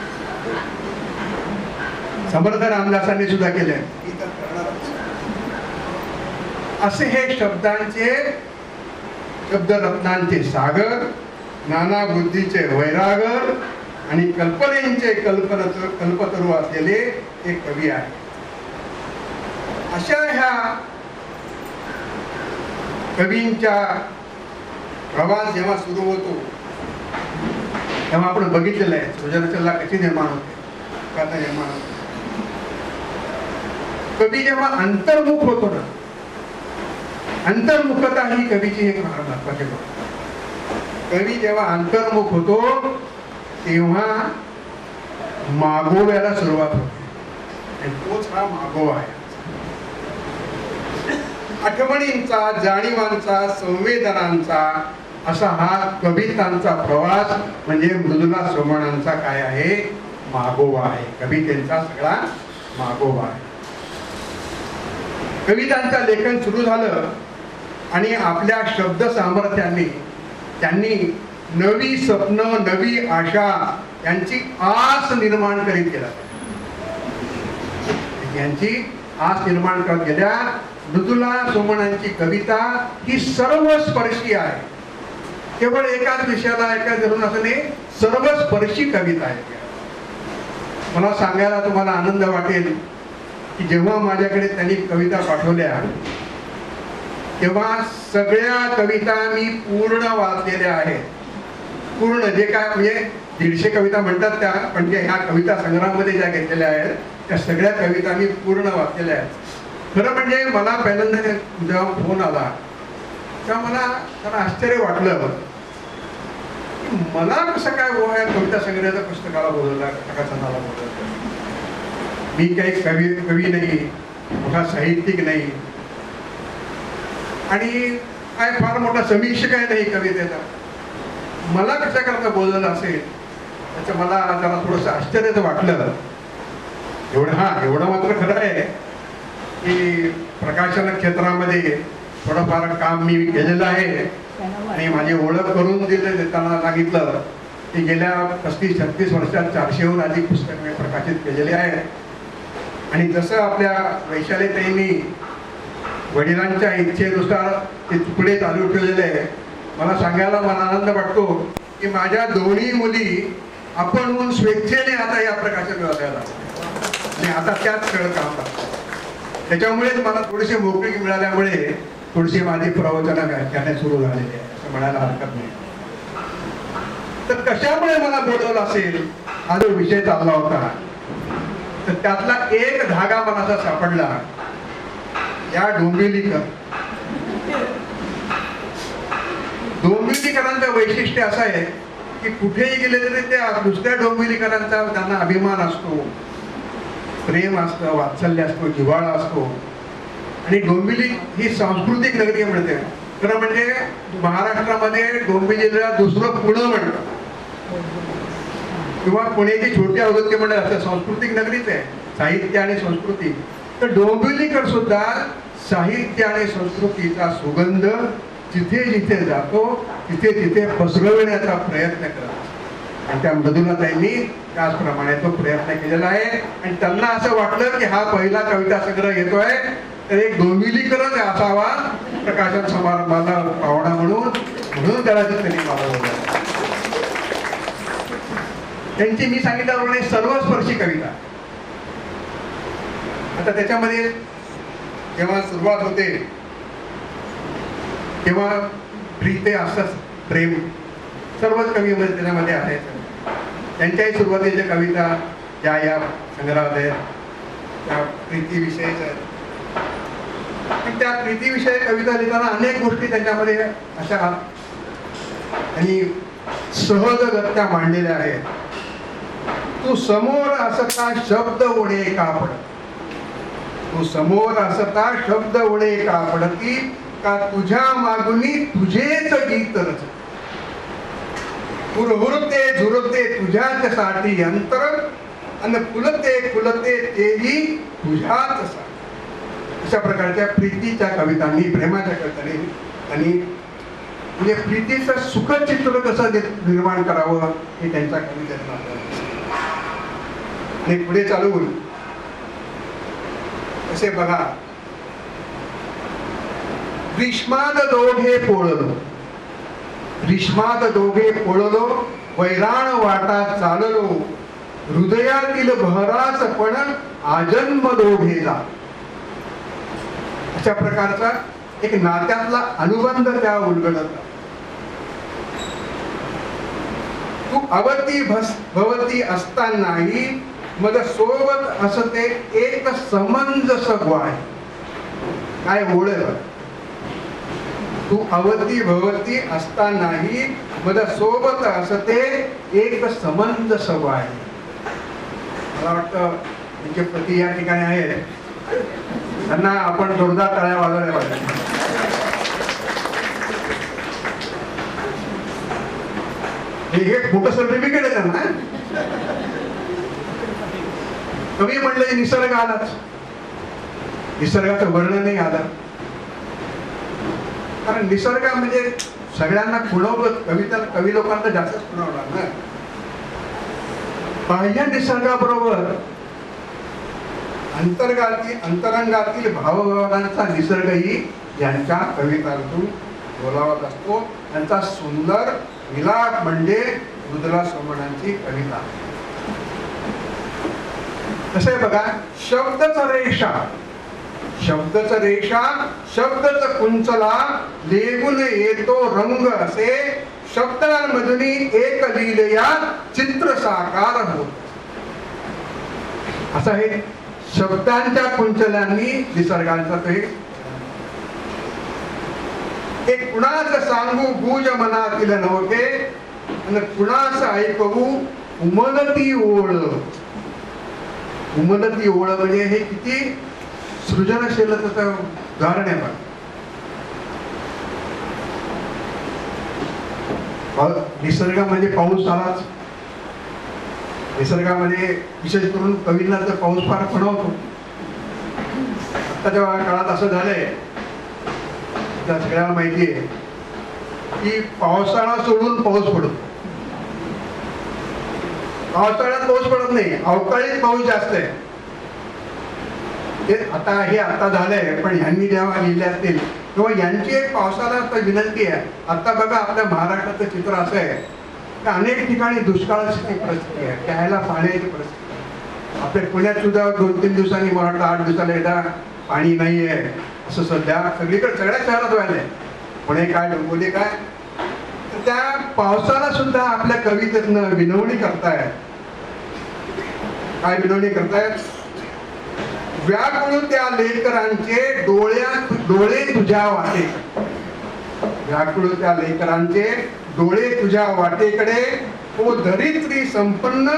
समर्थ रामदासांनी सुद्धा केले. असे हे शब्दांचे शब्दरत्नांचे सागर, नाना बुद्धीचे वैरागर आणि कल्पनेचे कल्पतरू असलेले एक कवी आहे. अशा ह्या कवींच्या प्रवास जेव्हा सुरू होतो तेव्हा आपण बघितलेलं आहे सृजनशीलता कशी निर्माण होते, कथा निर्माण होते. कवी जेव्हा अंतर्मुख होतो ना, अंतर्मुखता ही कवीची एक फार महत्वाची गोष्ट. कवी जेव्हा अंतर्मुख होतो तेव्हा मागोव्याला सुरुवात होते आणि तोच हा मागोवा आहे. आठवणींचा, जाणीवांचा, संवेदनांचा असा हा कवितांचा प्रवास म्हणजे मृदुला सोमणांचा काय आहे, मागोवा आहे. कवितेचा सगळा मागोवा आहे. कवितांचं लेखन सुरू झालं आणि आपल्या शब्द सामर्थ्याने त्यांनी नवी स्वप्न, नवी आशा यांची आस निर्माण करीत गेला. यांची आस निर्माण करत गेल्या. मृदुला सोमणांची कविता ही सर्वस्पर्शी आहे. केवळ एकाच विषयाला एका धरून असं नाही, सर्वस्पर्शी कविता आहे. मला सांगायला तुम्हाला आनंद वाटेल की जेव्हा माझ्याकडे त्यांनी कविता पाठवल्या तेव्हा सगळ्या कविता मी पूर्ण वाचलेल्या आहेत. पूर्ण जे काय म्हणजे 150 कविता म्हणतात त्या, पण ह्या कविता संग्रहामध्ये ज्या घेतलेल्या आहेत त्या सगळ्या कविता मी पूर्ण वाचलेल्या आहेत. खरं म्हणजे मला पहिल्यांदा जेव्हा फोन आला तेव्हा मला जरा आश्चर्य वाटलं की मला कसं काय या कविता संग्रहाच्या पुस्तकाला बोलवला, प्रकाशनाला बोलवलं. मी काही कवी नाही, मोठा साहित्यिक नाही आणि काय फार मोठा समीक्षक आहे नाही कवितेचा. मला कशा करता बोलवलं असेल त्याचं मला जरा थोडंसं आश्चर्यच वाटलं. एवढं मात्र खरं आहे की प्रकाशन क्षेत्रामध्ये थोडंफार काम मी केलेलं आहे आणि माझी ओळख करून देताना सांगितलं की गेल्या 35-36 वर्षात 400हून अधिक पुस्तकं मी प्रकाशित केलेली आहेत. आणि जसं आपल्या वैशालीताईंनी वडिलांच्या इच्छेनुसार ते तुकडे चालू ठेवलेले आहे, मला सांगायला मला आनंद वाटतो की माझ्या दोन्ही मुली आपण स्वेच्छेने आता या प्रकाशन व्यवसायाला आणि आता त्याच खेळ काम करतात. त्याच्यामुळेच मला थोडीशी मोकळीक मिळाल्यामुळे थोडीशी माझी प्रवचनं व्याख्याने सुरू झालेली आहे असं म्हणायला हरकत नाही. तर कशामुळे मला बोलवलं असेल हा जो विषय चालला होता, तर त्यातला एक धागा मला असा सापडला, या डोंबिवलीकरांचं वैशिष्ट्य असं आहे की कुठेही गेले तरी त्या दुसऱ्या डोंबिवलीकरांचा त्यांना अभिमान असतो, प्रेम असतं, वात्सल्य असतो, जिव्हाळा असतो. आणि डोंबिवली ही सांस्कृतिक नगरी मिळते. खरं म्हणजे महाराष्ट्रामध्ये डोंबिवलीला दुसरं पुणे म्हणतात किंवा पुण्याची छोटी आवृत्ती म्हणत असतं. सांस्कृतिक नगरीच आहे, साहित्य आणि संस्कृती. तर डोंबिवलीकर सुद्धा साहित्य आणि संस्कृतीचा सुगंध जिथे जिथे जातो तिथे तिथे पसरविण्याचा प्रयत्न करतात. आणि त्या मधुनाताईंनी त्याचप्रमाणे तो प्रयत्न केलेला आहे. आणि त्यांना असं वाटलं की हा पहिला कविता संग्रह येतोय तर एक डोंबिवलीकरच असावा प्रकाशन समारंभाला पाहुणा म्हणून त्याला त्यांनी बोलवलं. त्यांची मी सांगितल्याप्रमाणे सर्वस्पर्शी कविता. आता त्याच्यामध्ये जेव्हा सुरुवात होते तेव्हा प्रीते असंच प्रेम सर्वच कवीमध्ये त्याच्यामध्ये असायचं. त्यांच्याही सुरुवातीच्या कविता ज्या या संग्रहात आहेत त्या प्रीतीविषयीच आहेत. त्या प्रीतीविषयी कविता लिहिताना अनेक गोष्टी त्याच्यामध्ये अशा त्यांनी सहजगत्या मांडलेल्या आहेत. तू समोर असता शब्द उडे का पडत, तू समोर असता शब्द उडे का पडती, का तुझ्या मागुनी तुझेच गीत रचत, हुरहुरते झुरते तुझ्याच साठी अंतर, आणि फुलते फुलते तेही तुझ्याच साठी. अशा प्रकारच्या प्रीतीच्या कवितांनी, प्रेमाच्या कवितांनी आणि म्हणजे प्रीतीचं सुखचित्र कसं निर्माण करावं हे त्यांच्या कवितेत आपल्याला. आणि पुढे चालून असे बघा, ग्रीष्मात दोघे पोळलो, ग्रीष्मात दोघे पोळलो, वैराण वाटा चाललो, हृदयातील बहरासपण आजन्म दोघेला. अशा प्रकारचा एक नात्यातला अनुबंध त्या उलगडत. तू अवती भवती असतानाही मग सोबत असते एक समंजस ग्वाय. काय ओळख, तू अवती भवती असतानाही मग सोबत असते एक समंजस ग्वाय. मला वाटतं त्यांचे पती या ठिकाणी आहेत, त्यांना आपण जोरदार टाळ्या वाजवल्या पाहिजे. हे मोठं सर्टिफिकेट आहे त्यांना. कवी म्हणलं निसर्ग आलाच, निसर्गाचं वर्णनही आलं. कारण निसर्ग म्हणजे सगळ्यांना खुणवलं, कवी लोकांना जास्तच खुणवणार ना. बाह्य निसर्गाबरोबर अंतरंगातील भावभावनांचा निसर्गही यांच्या कवितांतून बोलावत असतो. त्यांचा सुंदर विलाप म्हणजे रुद्रा सोमणांची कविता. कसे बघा, शब्दच रेषा, शब्दच रेषा, शब्दच कुंचला, लेगुन येतो रंग असे, शब्दांमधून एक लीलया चित्र साकार होत. असं हे शब्दांच्या कुंचलांनी निसर्गांचा ते कुणाच सांगू गुज मनातील नव्हते, आणि कुणाच ऐकवू उमलती ओळ. उमलती ओळ म्हणजे हे किती सृजनशीलतेचं उदाहरण आहे. निसर्ग म्हणजे पाऊस आलाच. निसर्गामध्ये विशेष करून कवींना तर पाऊस फार खुणवतो. आत्ताच्या काळात असं झालंय, सगळ्यांना माहिती आहे की पावसाळा सोडून पाऊस पडतो. पावसाळ्यात पाऊस पडत नाही, अवकाळीत पाऊस जास्त आहे. हे आता झालंय, पण ह्यांनी जेव्हा लिहिले असतील तेव्हा यांची एक पावसाला विनंती आहे. आता बघा आपल्या महाराष्ट्राचं चित्र असं आहे की अनेक ठिकाणी दुष्काळाची परिस्थिती आहे, प्यायला पाण्याची परिस्थिती आहे. आपल्या पुण्यात सुद्धा 2-3 दिवसांनी मला वाटतं 8 दिवसाला एकदा पाणी नाही आहे असं सध्या सगळीकडे सगळ्या शहरात व्हायलंय. पुणे काय, डोंबिवली काय. तर त्या पावसाला सुद्धा आपल्या कवितेतनं विनवणी करतायत. काय विनवणी करतायत? व्याकुळ त्या लेकरांचे डोळे तुझ्या वाटे, व्याकुळ त्या लेकरांचे डोळे तुझ्या वाटेकडे, ओ धरित्री संपन्न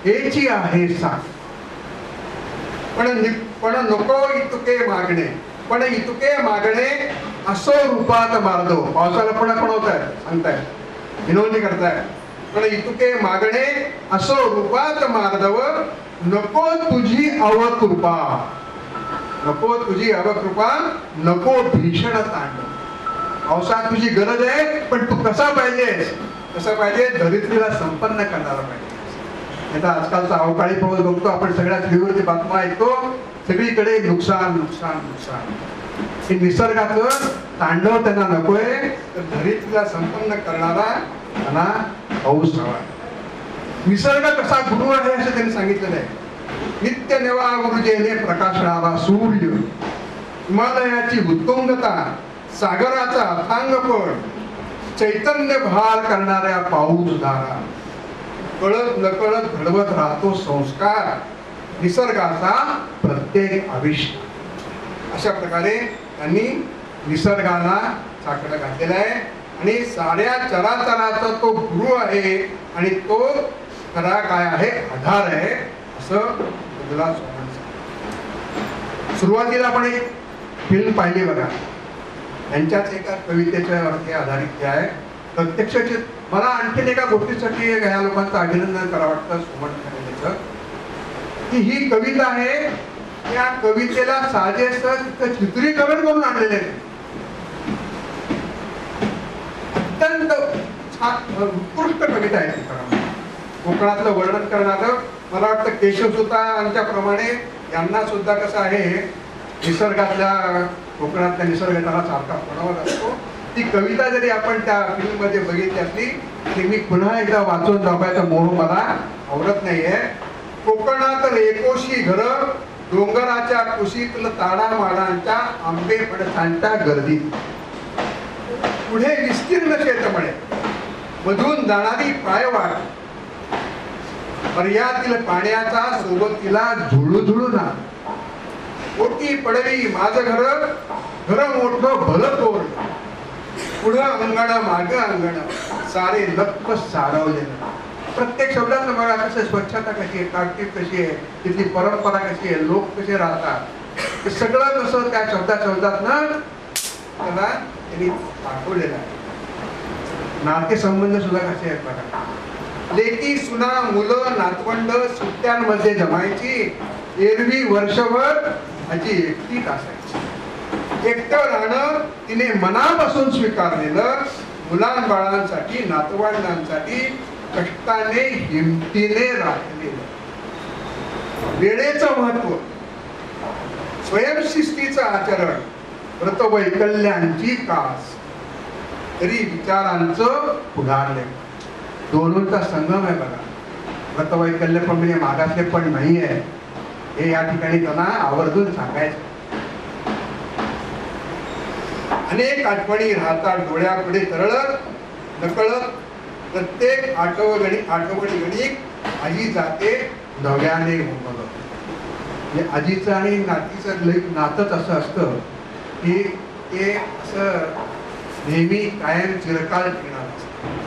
हेची आहे साथ. पण नको इतुके मागणे, पण इतुके मागणे असो रूपात मार्दव. पावसाला पुन्हा पण होत आहे, सांगताय, विनोदी करताय. पण इतुके मागणे असो रूपात मार्दव, नको तुझी अवकृपा, नको तुझी अवकृपा, नको भीषण तांडव. पावसात तुझी गरज आहे, पण तू कसा पाहिजेस? कसा पाहिजे? धरित्रीला संपन्न करणारा पाहिजे. आता आजकालचा अवकाळी पाऊस बघतो आपण, सगळ्या टीव्हीवरती बातम्या ऐकतो, सगळीकडे नुकसान नुकसान नुकसान. हे निसर्गाचं तांडव त्यांना नकोय, तर धरित्रीला संपन्न करणारा त्यांना पाऊस हवा. निसर्ग कसा गुरु आहे असं त्यांनी सांगितलेलं आहे. नित्य नेवा ऊर्जेने प्रकाशणारा सूर्य, हिमालयाची उत्तुंगता, सागराचा अथांगपण, चैतन्य भार करणाऱ्या पाऊस धारा, कळत नकळत घडवत राहतो संस्कार, निसर्गाचा प्रत्येक आविष्कार. अशा प्रकारे त्यांनी निसर्गाला साकडं घातलेलं आहे आणि साऱ्या चराचराचा तो गुरु आहे आणि तो खरा काय आहे? आधार आहे, असं बुधला सोमन सांगतात. सुरुवातीला आपण एक फिल्म पाहिली बघा, यांच्याच एका कवितेच्यावरती आधारित हे आहे. प्रत्यक्ष मला आणखीन एका गोष्टीसाठी ह्या लोकांचं अभिनंदन करावं वाटतं सोमन खरेदीचं, की ही कविता आहे, या कवितेला साजेसं चित्रीकरण करून आणलेले आहे. अत्यंत उत्कृष्ट कविता आहे ती. कोकणातलं वर्णन करणारं, मला वाटतं केशवसुतांच्या प्रमाणे यांना सुद्धा कसं आहे, निसर्गातल्या कोकणातल्या निसर्गाला सारखा बनवत असतो. ती कविता जरी आपण त्या फिल्म मध्ये बघितली असली तरी मी पुन्हा एकदा वाचून दाखवायचा मोह मला आवडत नाहीये. कोकणात एकोशी घर, डोंगराच्या कुशीतलं ताडा माडांच्या, आंबे फणसांच्या गर्दीत, पुढे विस्तीर्ण शेतमळे, मधून जाणारी पायवाट, पर्यातील पाण्याचा सोबतीला झुळू ना, ओटी पडवी माझं घर, घर मोठं भलं तोड, पुढं अंगण माग अंगण, सारे लप्प सारवलेलं. प्रत्येक शब्दात बघा कसं स्वच्छता कशी आहे, टापटीप कशी आहे, तिथली परंपरा कशी आहे, लोक कसे राहतात, हे सगळं कसं त्या शब्दात ना त्याला त्यांनी दाखवलेलं आहे. नातेसंबंध सुद्धा कसे आहेत बघा. लेकी सुना मुलं नातवंड सुट्ट्यांमध्ये जमायची, एरवी वर्षभर माझी एकटीच असायची. एकटं राहणं तिने मनापासून स्वीकारलेलं, मुलांबाळांसाठी नातवंडांसाठी कष्टाने हिमतीने राखलेलं. वेळेचं महत्व, स्वयंशिस्तीचं आचरण, व्रतवैकल्यांची कास, तरी विचारांचं पुढारले. दोनोंचा संगम आहे बघा. व्रतवैकल्य पण म्हणजे मागासले पण नाही आहे, हे या ठिकाणी त्यांना आवर्जून सांगायचं. अनेक आठवणी राहतात डोळ्यापुढे तरळत नकळत, प्रत्येक आठवणी गणिक आजी जाते नव्याने उमलत. आजीचं आणि नातीचं नातंच असं असतं की ते असं नेहमी कायम चिरकाल टिकणार असतं.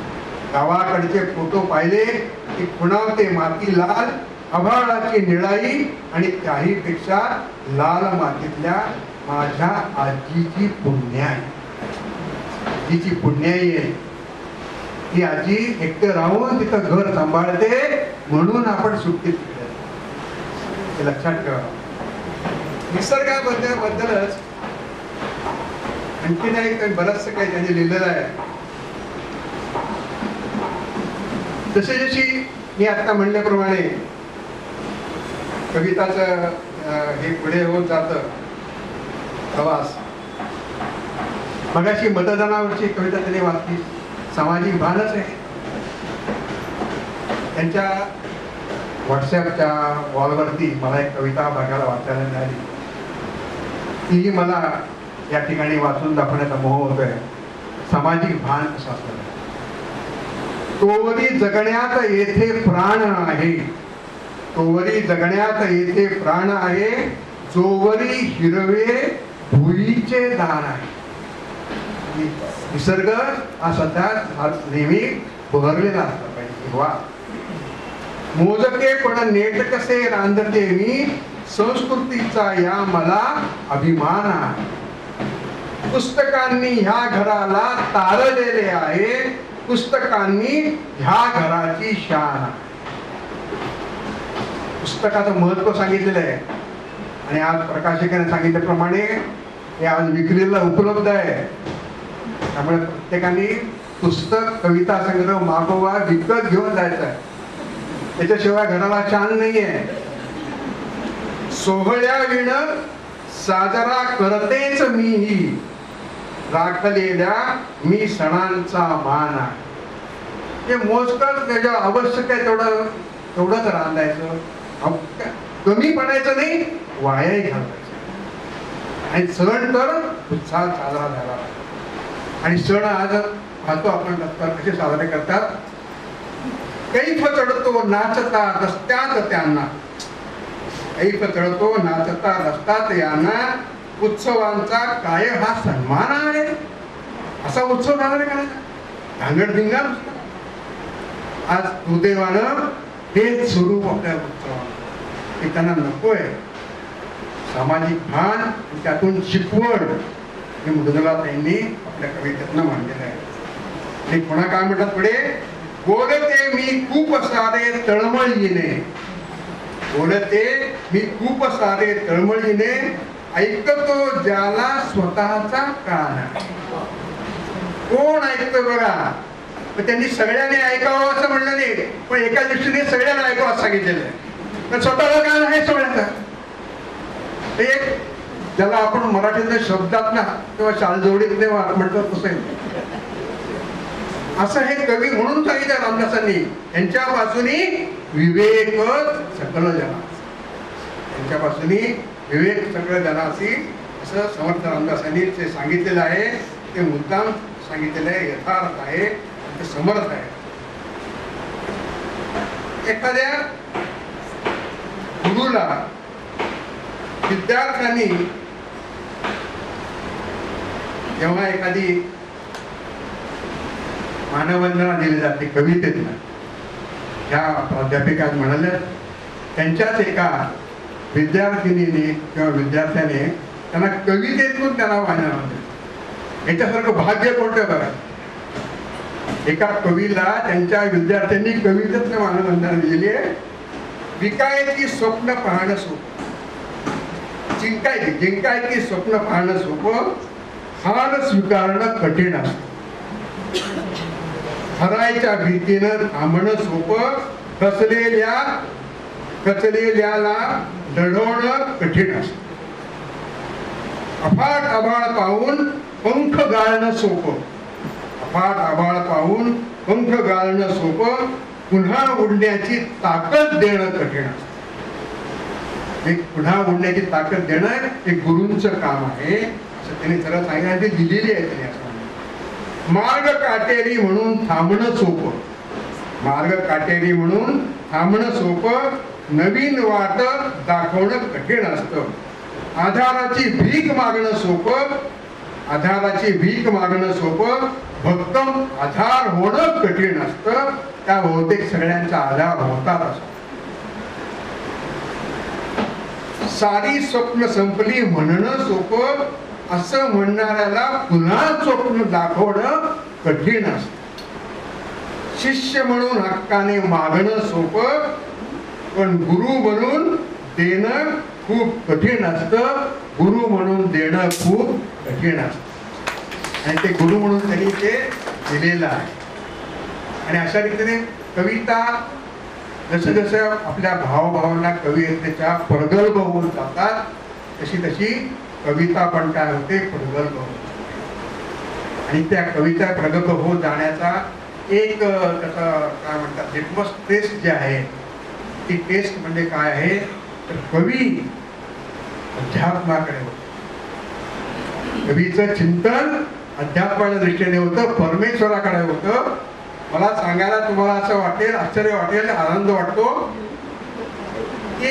गावाकडचे फोटो पाहिले की खुणावते माती लाल, आभाळाची निळाई आणि त्याहीपेक्षा लाल मातीतल्या माझ्या आजीची पुण्याई. आजीची पुण्याई आहे. ती आजी एकटे राहून तिथं घर सांभाळते, म्हणून आपण सुट्टीत गेलो. हे लक्षात ठेवा. निसर्गाबद्दलच आणखीन एक बरंचसं काही त्यांनी लिहिलेलं आहे. जसे जशी मी आता म्हणल्याप्रमाणे कविताचं हे पुढे होत जातं प्रवास. मगाशी मतदानावरची कविता त्यांनी वाचली, सामाजिक भानच आहे. त्यांच्या व्हॉट्सॲपच्या वॉलवरती मला एक कविता बघायला वाचायला मिळाली. तीही मला या ठिकाणी वाचून दाखवण्याचा मोह होतोय. सामाजिक भान कसं असतं. तोवरी जगण्यात येथे प्राण आहे, तोवरी जगण्यात येथे प्राण आहे, जोवरी हिरवे भुईचे दान आहे. निसर्ग हा सध्या नेहमी बहरलेला असला पाहिजे. हिरवा मोजके पण नेट कसे रांधते मी, संस्कृतीचा या मला अभिमान आहे. पुस्तकांनी ह्या घराला तारलेले आहे, पुस्तकांनी ह्या घराची शान आहे. पुस्तकाचं महत्व सांगितलेलं आहे आणि आज प्रकाशकाने सांगितल्याप्रमाणे हे आज विक्रीला उपलब्ध आहे. त्यामुळे प्रत्येकाने पुस्तक कविता संग्रह मागोवा, विकत घेऊन जायचं आहे. त्याच्याशिवाय घराला शान नाहीये. सोहळ्या विण साजरा करतेच मीही, राखलेल्या मी सणांचा मान आहे. हे मोजकच त्याच्या आवश्यक आहे तेवढंच रांधायचं, कमी पडायचं नाही, वायाही घालवायचं. आणि सण तर उत्साहात साजरा झाला. आणि सण आज पाहतो आपण कसे साजरे करतात. कैफ चढतो नाचता रस्त्यात त्यांना, कैफ चढतो नाचता रस्त्यात यांना, उत्सवांचा काय हा सन्मान आहे. असा उत्सव साजरा करायचा, धांगडधिंगा नुसता. आज दुर्दैवानं तेच स्वरूप आपल्या उत्सवात हे त्यांना नकोय. सामाजिक भान त्यातून शिकवण हे मृदुलाताईंनी आपल्या कवितेतनं मांडलेलं आहे. आणि पुन्हा काय म्हणतात पुढे, बोलते मी खूप सारे तळमळीने, बोलते मी खूप सारे तळमळीने, ऐकतो ज्याला स्वतःचा कान. कोण ऐकतो बघा. त्यांनी सगळ्यांनी ऐकावं असं म्हणलं नाही, पण एका दृष्टीने सगळ्यांना ऐकावं असं सांगितलेलं आहे. पण स्वतःला कान आहे सगळ्यांचा. एक ज्याला आपण मराठीतल्या शब्दात ना किंवा शालजोडीत म्हणतो तसं असं हे कवी म्हणून सांगितलं रामदासांनी. यांच्यापासून विवेकच सकल जनासी, यांच्यापासून विवेक सकल जनासी असं समर्थ रामदासांनी ते सांगितलेलं आहे. ते मुद्दाम सांगितलेलं आहे, यथार्थ आहे, ते समर्थ आहे. एखाद्या गुरुला विद्यार्थ्यांनी जेव्हा एखादी मानवंदना दिली जाते कवितेतनं, ह्या प्राध्यापिका म्हणाल्या, त्यांच्याच एका विद्यार्थिनीने किंवा विद्यार्थ्याने त्यांना कवितेतून त्यांना मानवंदना. याच्यासारखं भाग्य कोणतं बघा. एका कवीला त्यांच्या विद्यार्थ्यांनी कवितेतनं मानवंदना दिलेली आहे. विकायची स्वप्न पाहणं सोपं, जिंकायची स्वप्न पाहणं सोपं, हार स्वीकारणं कठीण असतं. हरायच्या भीतीनं थांबणं सोपं, कचलेल्याला लढवणं कठीण असतं. अफाट आभाळ पाहून पंख गाळणं सोपं, अफाट आभाळ पाहून पंख गाळणं सोपं, पुन्हा उडण्याची ताकद देणं कठीण असतं. एक पुन्हा उडण्याची ताकद देणं हे गुरूंचं काम आहे असं त्यांनी सरळ सांगितलं. ते दिलेली आहे त्यांनी. असं मार्ग काटेरी म्हणून थांबणं सोपं, मार्ग काटेरी म्हणून थांबणं सोपं, नवीन वाट दाखवणं कठीण असतं. आधाराची भीक मागणं सोपं, आधाराची भीक मागणं सोपं, भक्कम आधार होणं कठीण असतं. त्या बहुतेक सगळ्यांचा आधार होतात असतो. सारी स्वप्न संपली म्हणणं सोपं, असं म्हणणाऱ्याला पुन्हा स्वप्न दाखवणं कठीण असतं. शिष्य म्हणून हक्काने मागणं सोपं, पण गुरु म्हणून देणं खूप कठीण असतं. गुरु म्हणून देणं खूप कठीण असतं आणि ते गुरु म्हणून त्यांनी ते दिलेलं आहे. आणि अशा रीतीने कविता जसं जसं आपल्या भावभावना कवितेच्या प्रगल्भ होऊन जातात तशी तशी कविता पण काय होते, प्रगल्भ होते. आणि त्या कविता प्रगल्भ होत जाण्याचा एक त्याचा काय म्हणतात लिटमस टेस्ट जे आहे, ती टेस्ट म्हणजे काय आहे तर कवी अध्यात्माकडे होतं. कवीचं चिंतन अध्यात्माच्या दृष्टीने होतं, परमेश्वराकडे होतं. मला सांगायला तुम्हाला असं वाटेल, आश्चर्य वाटेल, आनंद वाटतो की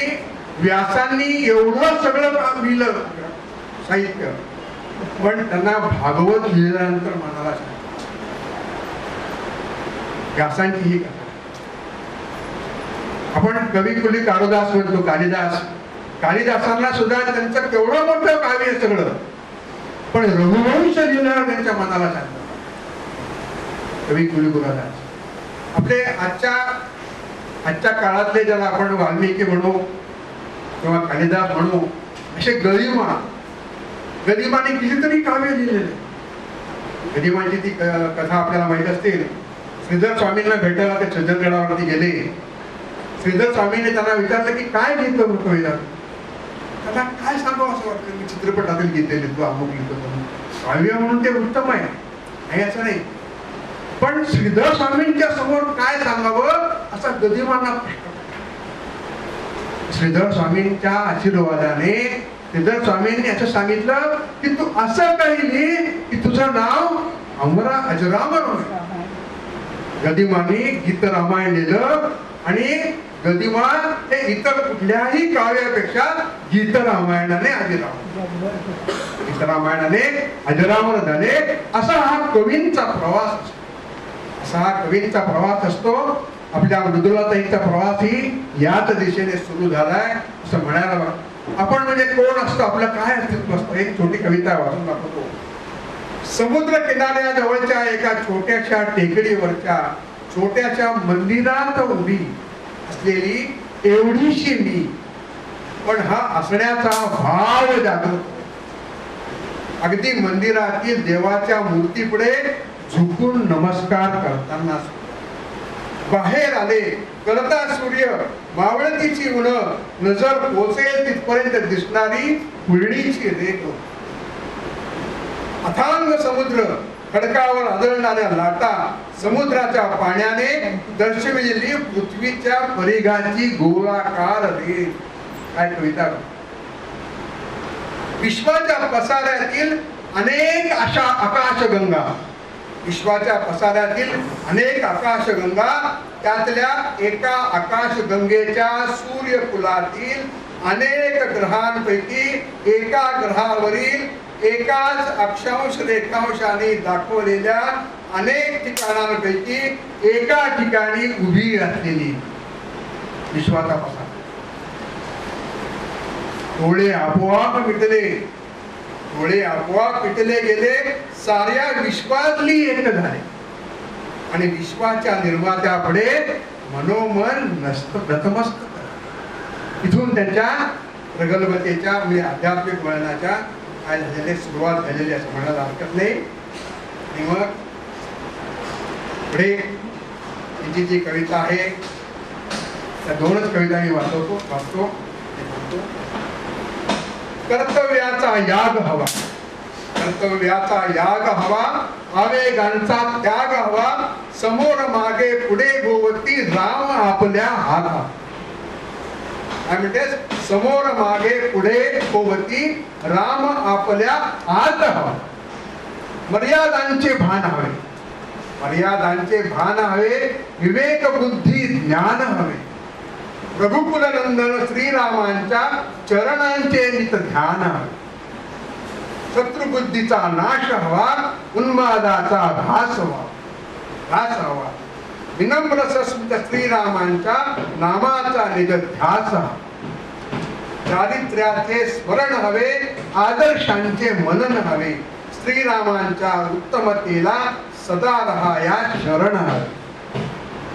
व्यासांनी एवढं सगळं काम लिहिलं साहित्य, पण त्यांना भागवत लिहिल्यानंतर मनाला व्यासांची ही कथा. आपण कविकुली कालिदास म्हणतो, कालिदासांना सुद्धा त्यांचं केवढं मोठं काव्य आहे सगळं, पण रघुवंश लिहिल्यावर त्यांच्या मनाला शांत. कवी कुलगुरुदास आपले आजच्या काळातले ज्याला आपण वाल्मिकी म्हणू किंवा कालिदास म्हणू, असे गदिमाने कितीतरी काव्य लिहिलेले. गदिमांची ती कथा आपल्याला माहित असतील. श्रीधर स्वामींना भेटायला ते सज्जनगडावरती गेले. श्रीधर स्वामींनी त्यांना विचारलं की काय लिहितो कविता, त्याला काय सांगावं असं वाटतं. मी चित्रपटातील गीते लिहितो, अमुक लिहितो. काव्य म्हणून ते उत्तम आहे असं नाही, पण श्रीधर स्वामींच्या समोर काय सांगावं असा गदिमांना प्रश्न. श्रीधर स्वामींच्या आशीर्वादाने श्रीधर स्वामींनी असं सांगितलं की तू असं काही लिही की तुझं नाव अजरामर होईल. गदिमांनी गीत रामायण लिहिलं आणि गदिमान हे इतर कुठल्याही काव्यापेक्षा गीत रामायणाने अजरामर झाले. असा हा कवींचा प्रवास असतो. आपल्या मृदुलाताईंचा प्रवास ही याच दिशेने सुरू झालाय असं म्हणायला. आपण म्हणजे कोण असतो, आपलं काय अस्तित्व असतं. एक छोटी कविता वाचून दाखवतो. समुद्र किनाऱ्याजवळच्या एका छोट्याशा टेकडीवरच्या छोट्याशा मंदिरात उभी असलेली एवढीशी मी, पण हा असण्याचा भाव जागृत. अगदी मंदिरातील देवाच्या मूर्तीपुढे झुकून नमस्कार करताना बाहेर आले. कळता सूर्य, मावळतीची उन, नजर पोचेल तिथपर्यंत दिसणारी पुळणीची रेख. अथांग समुद्र, खडकावर आदळणाऱ्या लाटा, समुद्राच्या पाण्याने दर्शविलेली पृथ्वीच्या परिघाची गोलाकार रेख. काय कविता. विश्वाच्या पसाऱ्यातील अनेक आकाशगंगा, विश्वाच्या पसाऱ्यातील अनेक आकाशगंगा, त्यातल्या एका आकाशगंगेच्या सूर्यकुलातील अनेक ग्रहांपैकी एका ग्रहावरील एकाच अक्षांश रेखांशाने दाखवलेल्या अनेक ठिकाणांपैकी एका ठिकाणी उभी असलेली विश्वाचा पसारा. डोळे आपोआप मिटले गेले. साऱ्या विश्वातली एक झाले आणि विश्वाच्या निर्मात्यापुढे मनोमन नतमस्तक. इथून त्यांच्या प्रगल्भतेच्या म्हणजे आध्यात्मिक वळणाच्या काय झालेले सुरुवात झालेली असं म्हणायला हरकत नाही. आणि मग पुढे तिची जी कविता आहे त्या दोनच कविता मी वाचतो. कर्तव्याचा याग हवा, आवेगांचा त्याग हवा, समोर मागे पुढे गोवती राम आपल्या हाता. काय म्हणते, समोर मागे पुढे गोवती राम आपल्या हात हवा. मर्यादांचे भान हवे, विवेक बुद्धी ज्ञान हवे. रघुकुलनंदन श्रीरामांच्या चरणांचे नित ध्यान हवे. शत्रुबुद्धीचा नाश हवा, उन्मादाचा ध्यास हवा. विनम्र सस्मित श्रीरामांच्या नामाचा निज ध्यास हवा. चारित्र्याचे स्मरण हवे, आदर्शांचे मनन हवे. श्रीरामांच्या उत्तमतेला सदा रहाया शरण हवे.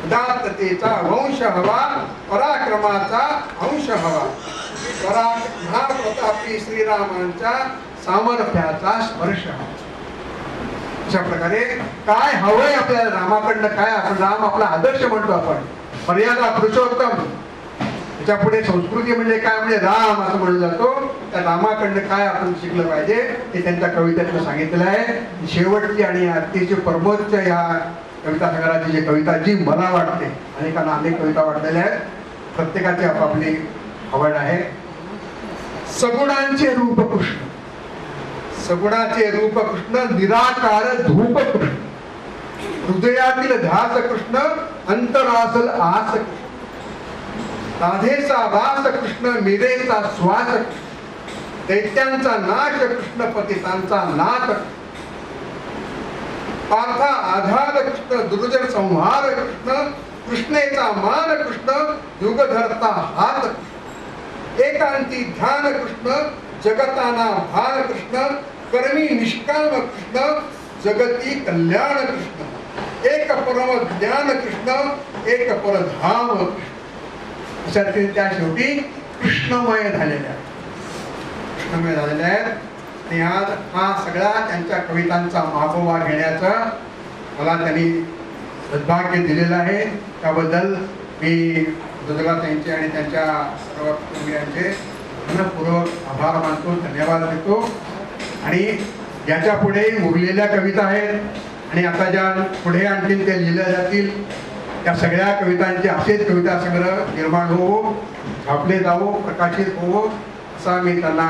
उदात्ततेचा वंश हवा, पराक्रमाचा अंश हवा. महाप्रतापी श्रीरामांच्या सामर्थ्याचा स्पर्श हवा. अशा प्रकारे काय हवंय आपल्याला रामाकडनं, काय आपण राम आपला आदर्श म्हणतो आपण, मर्यादा पुरुषोत्तम, त्याच्या पुढे संस्कृती म्हणजे काय, म्हणजे राम असं म्हणलं जातो. त्या रामाकडनं काय आपण शिकलं पाहिजे हे त्यांच्या कवितेतनं सांगितलेलं आहे. शेवटची आणि अतिशय परमोच्च या कविता संग्रहाची जी कविता, जी मला वाटते, अनेकांना अनेक कविता वाटलेल्या आहेत, प्रत्येकाची आपापली आवड आहे. सगुणांचे रूप कृष्ण, सगुणाचे रूप कृष्ण, निराकार धूप कृष्ण, हृदयातील ध्यास कृष्ण, अंतरासल आस कृष्ण, राधेचा वास कृष्ण, मीरेचा श्वास कृष्ण, दैत्यांचा नाश कृष्ण, पतितांचा नाश, पार्था आधार कृष्ण, दुर्जन संहार कृष्ण, कृष्णेचा मान कृष्ण, युगधरता हात कृष्ण, एकांती ध्यान कृष्ण, जगताना भान कृष्ण, कर्मी निष्काम कृष्ण, जगती कल्याण कृष्ण, एक परम ज्ञान कृष्ण, एक परधाम कृष्ण. अशा रीतीने त्या शेवटी कृष्णमय झालेल्या आहेत. आणि आज हा सगळा त्यांच्या कवितांचा मागोवा घेण्याचा मला त्यांनी सद्भाग्य दिलेलं आहे. त्याबद्दल मी दुर्गाताईंचे आणि त्यांच्या सर्व कुटुंबियांचे मनपूर्वक आभार मानतो, धन्यवाद देतो. आणि याच्या पुढे उरलेल्या कविता आहेत आणि आता ज्या पुढे आणखीन ते लिहिल्या जातील त्या सगळ्या कवितांचे असेच कविता संग्रह निर्माण होवो, छापले जावो, प्रकाशित होवो असा मी त्यांना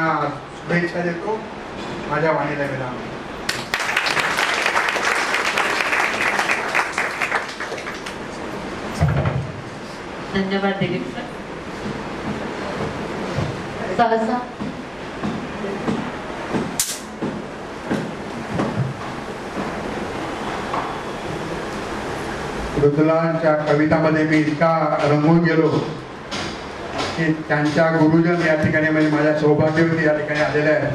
शुभेच्छा देतो. माझ्या वाणीला विराम. धन्यवाद दिलीप सर. सहसा मृदुलांच्या कवितामध्ये मी इतका रंगून गेलो की त्यांच्या गुरुजन या ठिकाणी म्हणजे माझ्या सौभाग्यवती या ठिकाणी आलेले आहेत.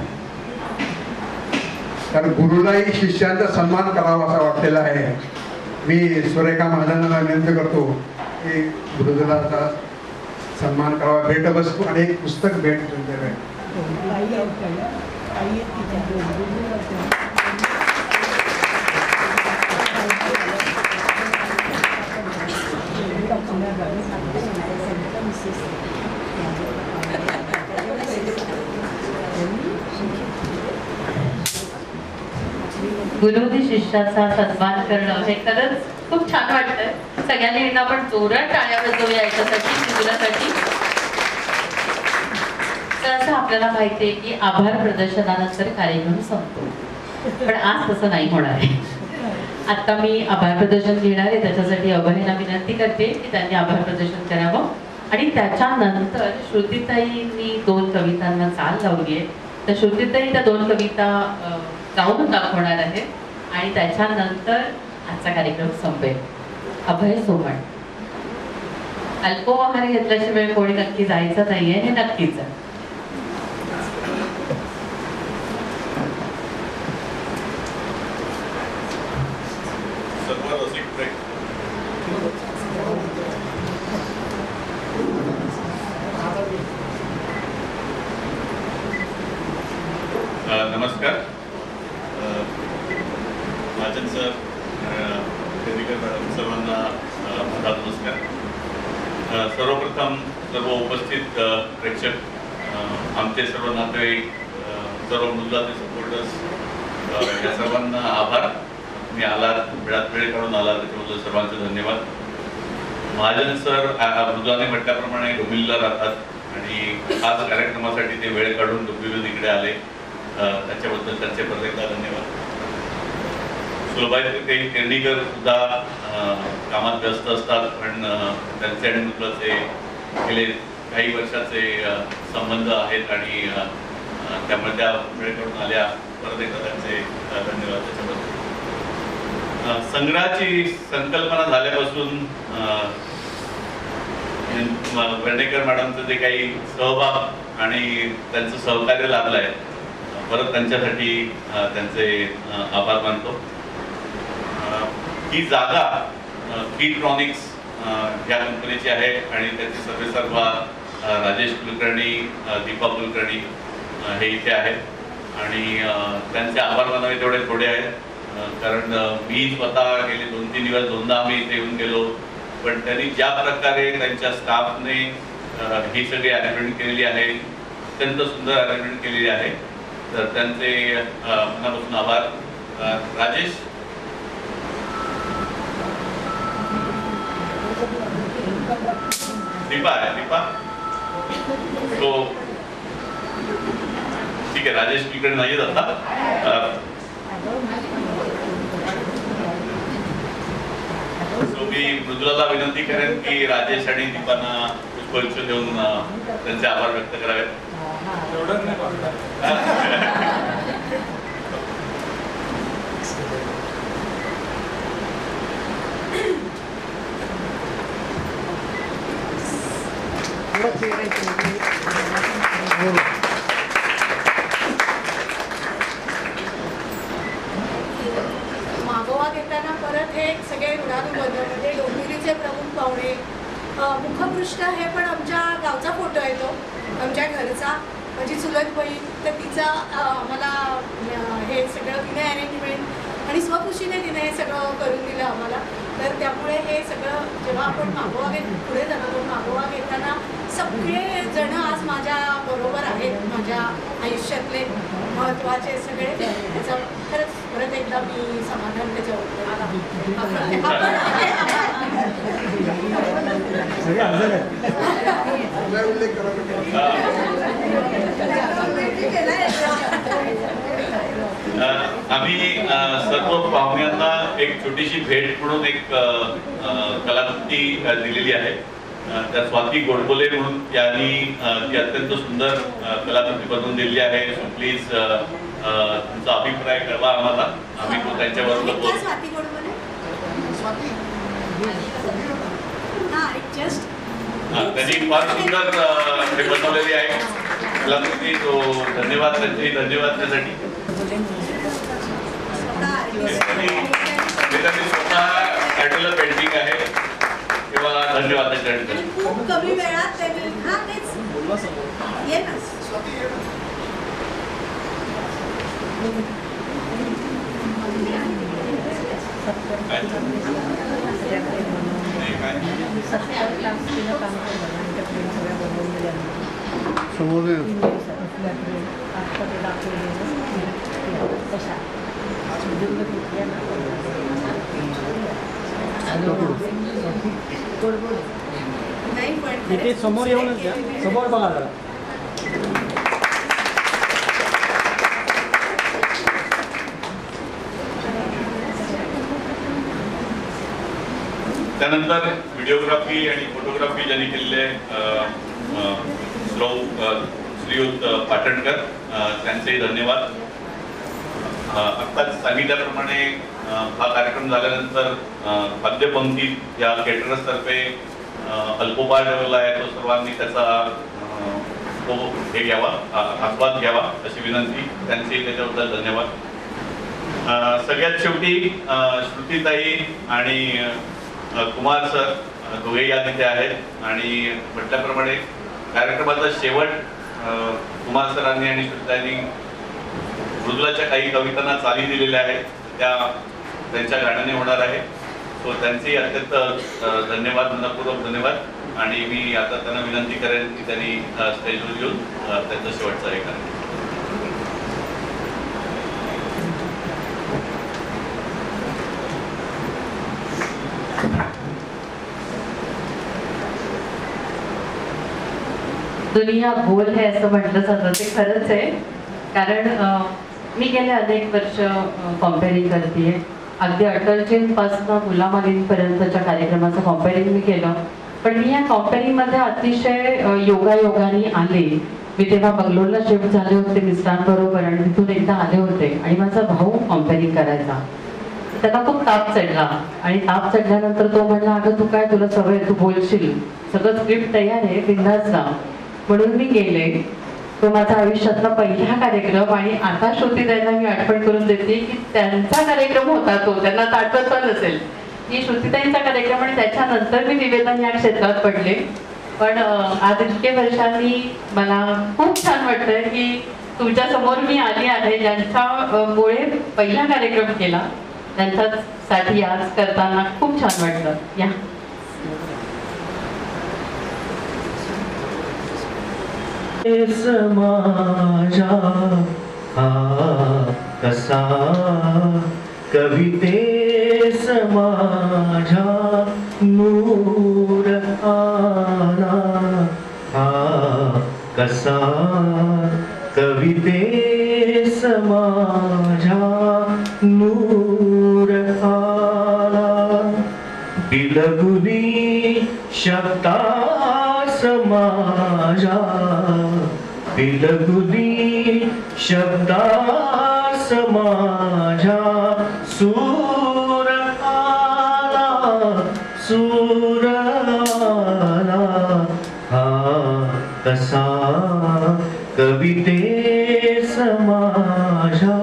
तर गुरुलाही शिष्यांचा सन्मान करावा असा वाटलेला आहे. मी सुरेखा महाजनांना विनंती करतो की मृदुलाचा सन्मान करावा. भेटवस्तू आणि एक पुस्तक भेट तुमच्याकडे. गुरुनी शिष्याचा सन्मान करणं हे खरंच खूप छान वाटतंय. सगळ्यांनी यांना आपण जोरात टाळ्या वाजवूया याच्यासाठी, गुरुसाठी. तर असं आपल्याला माहिती आहे की आभार प्रदर्शनानंतर कार्यक्रम संपतो, पण आज तसं नाही होणार आहे. आता मी आभार प्रदर्शन घेणार आहे, त्याच्यासाठी अभयना विनंती करते की त्यांनी आभार प्रदर्शन करावं. आणि त्याच्यानंतर श्रुतीताईंनी 2 कवितांना चाल लावली आहे. तर श्रुतीताई त्या 2 कविता गाऊन दाखवणार आहेत आणि त्याच्यानंतर आजचा कार्यक्रम संपेल. अभय सोमण. अल्पोपहार घेतल्याशिवाय कोणी नक्की जायचं नाहीये हे नक्कीच आहे. नमस्कार. महाजन सर, केंद्रीकर मॅडम, सर्वांना माझा नमस्कार. सर्वप्रथम सर्व उपस्थित प्रेक्षक, आमचे सर्व नातेवाईक, सर्व मृदुलाचे सपोर्टर्स, या सर्वांना आभार. मी आलात, वेळ काढून आला त्याच्याबद्दल सर्वांचे धन्यवाद. महाजन सर मृदुलाने म्हटल्याप्रमाणे डोंबिवलीला राहतात आणि आज कार्यक्रमासाठी ते वेळ काढून डोंबिवली इकडे आले. त्याच्याबद्दल त्यांचे प्रत्येकदा धन्यवाद. सुलभाई केंद्रीकर सुद्धा कामात व्यस्त असतात, पण त्यांचे आणि मृदुलाचे गेले काही वर्षाचे संबंध आहेत आणि त्यामुळे त्या वेळ काढून आल्या. परत एकदा त्यांचे धन्यवाद. त्याच्याबद्दल संग्रहाची संकल्पना झाल्यापासून वर्णेकर मॅडमचं जे काही सहभाग आणि त्यांचं सहकार्य लाभलं आहे, परत त्यांच्यासाठी त्यांचे आभार मानतो. ही जागा कीट्रॉनिक्स या कंपनीची आहे आणि त्याचे सर्वेसर्वा राजेश कुलकर्णी, दीपा कुलकर्णी हे इथे आहेत आणि त्यांचे आभार मानावे तेवढे थोडे आहेत. कारण मी स्वतः गेले 2-3 दिवस दोनदा आम्ही इथे येऊन गेलो, पण त्यांनी ज्या प्रकारे त्यांच्या स्टाफने ही सगळी अरेंजमेंट केलेली आहे, अत्यंत सुंदर अरेंजमेंट केलेली आहे, तर त्यांचे मनापासून आभार. राजेश, दीपा आहे, दीपा तो ठीक आहे. राजेश इकडे नाही आता. मी मृदुलाला विनंती करेन की राजेश आणि दीपांना पुष्पगुच्छ देऊन त्यांचे आभार व्यक्त करावेत. मागोवा घेताना परत हे सगळे म्हणजे डोंबिवलीचे प्रमुख पाहुणे, मुखपृष्ठ हे पण आमच्या गावचा फोटो आहे, तो आमच्या घरचा, माझी चुलत बहीण, तर तिचा मला हे सगळं तिने अरेंजमेंट आणि स्वखुशीने तिने हे सगळं करून दिलं आम्हाला. तर त्यामुळे हे सगळं जेव्हा आपण मागोवा पुढे जातो, मागोवा घेताना सगळे जण आज माझ्या बरोबर आहेत, माझ्या आयुष्यातले महत्त्वाचे सगळे. त्याचं खरंच परत एकदा मी समाधान आम्ही सर्व पाहुण्यांना एक छोटीशी भेट म्हणून एक कलाकृती दिलेली आहे. त्या स्वाती गोडबोले म्हणून त्यांनी ती अत्यंत सुंदर कलाकृती बनवून दिलेली आहे. सो प्लीज तुमचा अभिप्राय कळवा आम्हाला, आम्ही तो त्यांच्याबरोबर त्यांनी फार सुंदर हे बनवलेली आहे कलाकृती. तो धन्यवाद त्यांचे, धन्यवाद त्यासाठी. त्यांनी स्वतः काढलेलं पेंटिंग आहे किंवा धन्यवाद त्याच्यासाठी. खूप कमी वेळात त्यांनी ये ना इथे समोर येऊनच द्या, समोर बघा जरा. त्यानंतर व्हिडिओग्राफी आणि फोटोग्राफी ज्यांनी केलेले श्रीयुत पाटणकर, त्यांचेही धन्यवाद. आत्ताच सांगितल्याप्रमाणे हा कार्यक्रम झाल्यानंतर खाद्यपंक्ती या केटरर्स तर्फे अल्पोपाहार ठेवला आहे, तो सर्वांनी त्याचा तो हे घ्यावा, आस्वाद घ्यावा अशी विनंती. त्यांचे त्याच्याबद्दल धन्यवाद. सगळ्यात शेवटी श्रुतीताई आणि कुमार सर दोघे या तिथे आहेत आणि म्हटल्याप्रमाणे कार्यक्रमाचा शेवट कुमार सरांनी आणि श्रुतीताईंनी मृदुलाच्या काही कवितांना चाली दिलेल्या आहेत, त्या त्यांच्या गाण्याने होणार आहे. सो त्यांचे अत्यंत धन्यवाद, मनपूर्वक धन्यवाद. आणि मी आता त्यांना विनंती करेन की त्यांनी स्टेजवर येऊन त्यांचं शेवटचं हे करेन. दुनिया गोल है असं म्हटलं जातं, ते खरंच आहे. कारण मी गेले अनेक वर्ष कॉम्पेअरिंग करते. अगदी अटलजींपासून गुलाम अलींपर्यंतच्या कार्यक्रमाचं कॉम्पेअरिंग मी केलं, पण मी या कॉम्पेअरिंगमध्ये अतिशय योगायोगाने आले. मी तेव्हा बंगलोरला शिफ्ट झाले होते मिस्टरांबरोबर आणि तिथून एकदा आले होते आणि माझा भाऊ कॉम्पेअरिंग करायचा. त्याला खूप ताप चढला आणि ताप चढल्यानंतर तो म्हणला, अगं तू काय, तुला सवय, तू बोलशील, सगळं स्क्रिप्ट तयार आहे, बिंदास जा. म्हणून मी गेले. तो माझा आयुष्यातला पहिला कार्यक्रम. आणि आता श्रुतीताईंना मी आठवण करून देते की त्यांचा कार्यक्रम होता तो, त्यांना आठवत पण नसेल की श्रुतीताईंचा कार्यक्रम, आणि त्याच्यानंतर मी निवेदन या क्षेत्रात पडले. पण आज इतके वर्षांनी मला खूप छान वाटतंय की तुमच्या समोर मी आली आहे, ज्यांच्यामुळे पहिला कार्यक्रम केला त्यांच्यासाठी आज करताना खूप छान वाटलं. या समाजा हा कसा कविते समाजा नूर आला हा कसा कविते समाजा नूर आला बिलगुनी शब्दा समाजा बिलगुनी शब्दा समाजा सूर आला हा कसा कविते समाजा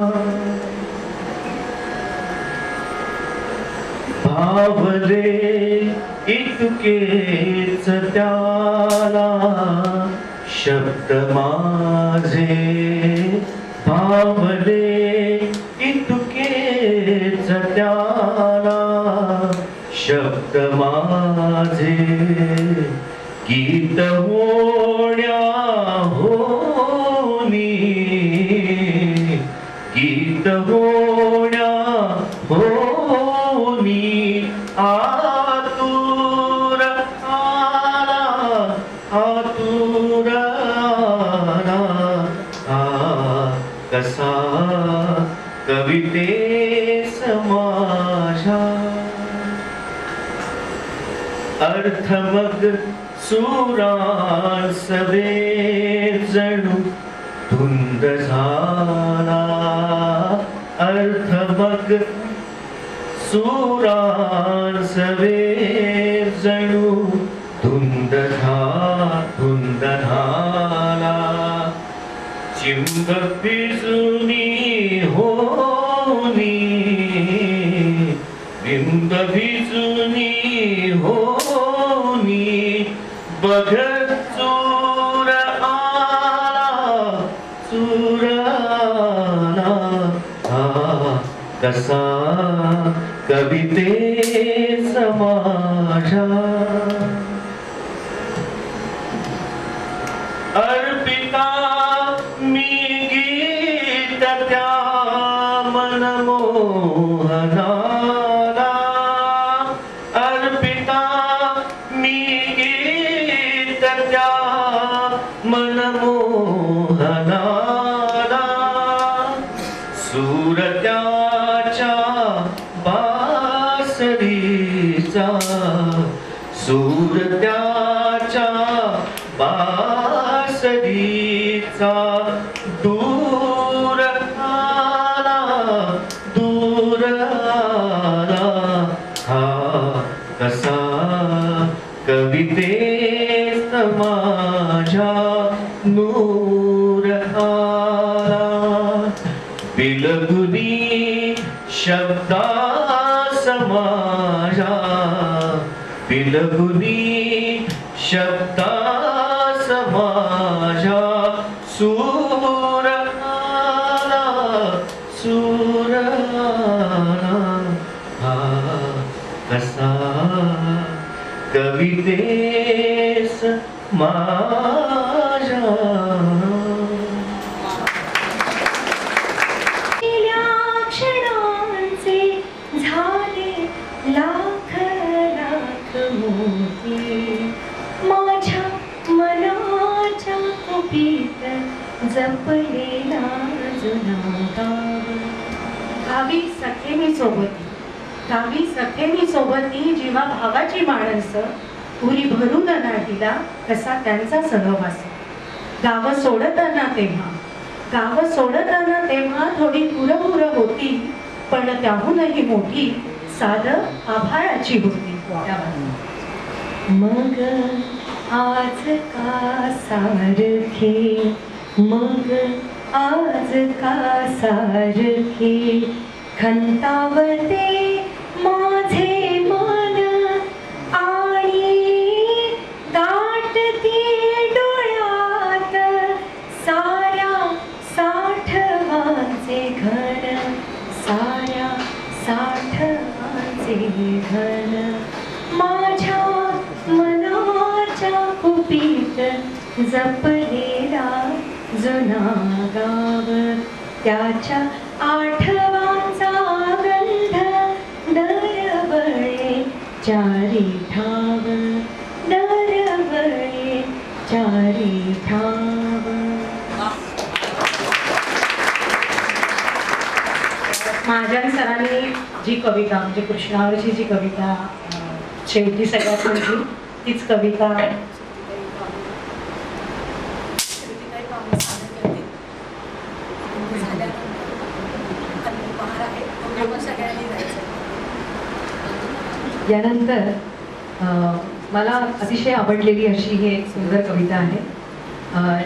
भावले इतकेच त्याला शब्द माझे भावले इतकेच त्याला शब्द माझे गीत होण्या होनी गीत होण्या होनी आतुर आला आतुर आला कसा कविते समाजा अर्थ मग सुरासवे जणू धुंद झाला अर्थ मग सुरासवे जणू धुंद झाला चिंब भिजुनी होनी बिंब भिजुनी होनी बघ चूर आला कसा कविते समाजा अर्पिता मी गीत त्या मनमोहनाला अर्पिता मी गीत त्या मनमोहनाला सूर त्याच्या बासरीचा सूर त्याच्या बासरीचा दूर आला हा कसा कविते समाजा नूर आला बिलगुनी शब्दा समाजा बिलगुनी शब्दा समाजा सूर आला हा कसा कवितेस माझ्या क्षणांचे झाले लाख लाख मोती माझ्या मनाच्या कुपीत जपलेला जुना गावी सखेनी सोबती जेव्हा भावाची माणसं पुरी भरून नाहीला कसा त्यांचा सहवास गाव सोडताना तेव्हा थोडी पुरपुर होती पण त्याहूनही मोठी साध आभाळाची होती. मग आज का सारखी मग आज का सारखी खंतावते माझे मन आणि दाटती डोळ्यात साऱ्या साठवांचे घन साऱ्या साठ जपलेला जुना गाव त्याच्या आठवांचा गंध दरवळे चारी ठाव दरवळे चारी ठाव. महाजन सरांनी जी कविता म्हणजे कृष्णावरची जी कविता शेवटी सगळ्यात म्हणजे तीच कविता यानंतर मला अतिशय आवडलेली अशी ही एक सुंदर कविता आहे,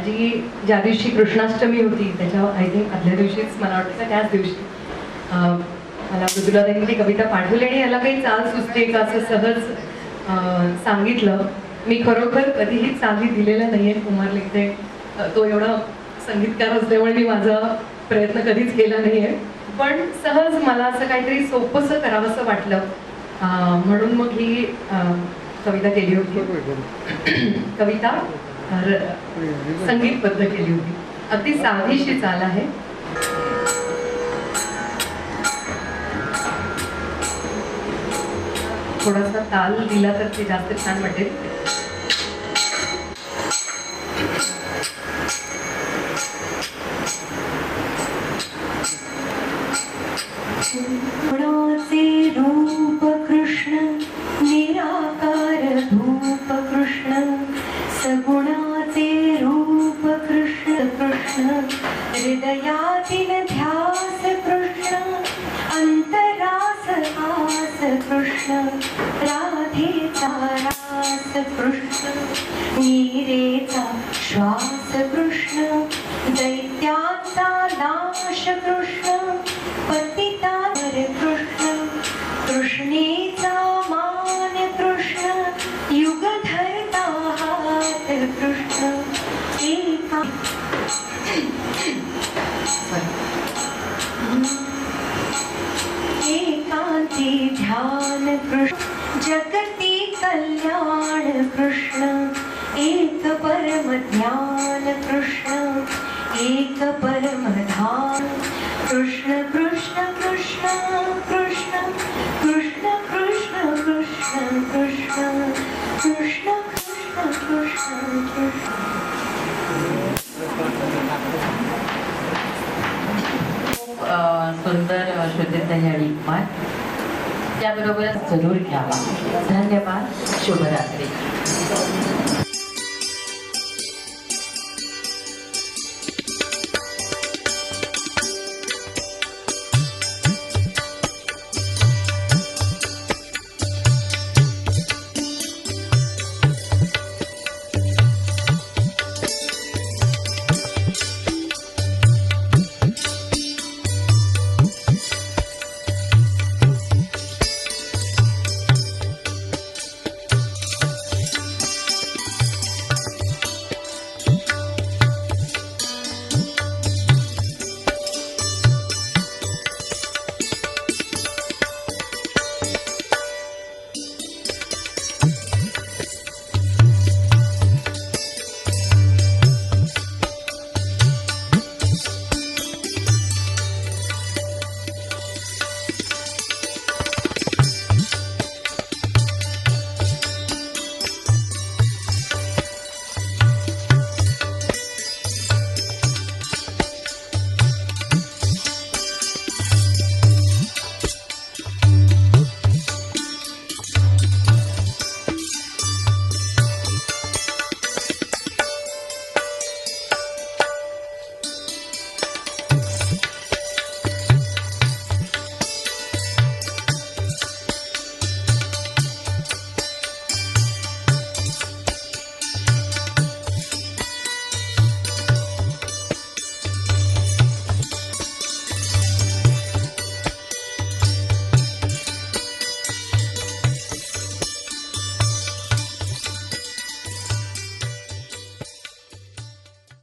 जी ज्या दिवशी कृष्णाष्टमी होती त्याच्या आय थिंक आदल्या दिवशीच मला वाटतं त्याच दिवशी मला मृदुलाताईंनी ती कविता पाठवली आणि याला काही चाल सुचते का असं सहज सांगितलं. मी खरोखर कधीही चाली दिलेल्या नाही आहे. कुमार लिखते तो एवढा संगीतकार असल्यामुळे मी माझा प्रयत्न कधीच केला नाही आहे, पण सहज मला असं काहीतरी सोपंसं करावंसं वाटलं म्हणून मग ही कविता केली होती. कविता संगीतबद्ध केली होती. अगदी साधीशी चाल आहे. थोडासा ताल दिला तर ते जास्त छान वाटेल. गुणाचे रूप कृष्ण निराकार धूप कृष्ण सगुणाचे रूप कृष्ण कृष्ण हृदयातील ध्यास कृष्ण अंतरास आस कृष्ण राधेचा रास कृष्ण नीरेचा श्वास कृष्ण दैत्याचा नाश कृष्ण पतितावर कृष्ण कृष्णेचा मान कृष्ण युग धरता हात कृष्ण एका एकांती ध्यान कृष्ण जगती कल्याण कृष्ण एक परम ज्ञान कृष्ण एक परम धाम कृष्ण कृष्ण कृष्ण कृष्ण कृष्ण कृष्ण कृष्ण कृष्ण कृष्ण कृष्ण कृष्ण सुंदर श्रोतेताई आणि कुमार त्याबरोबरच जरूर घ्यावा. धन्यवाद. शुभरात्री.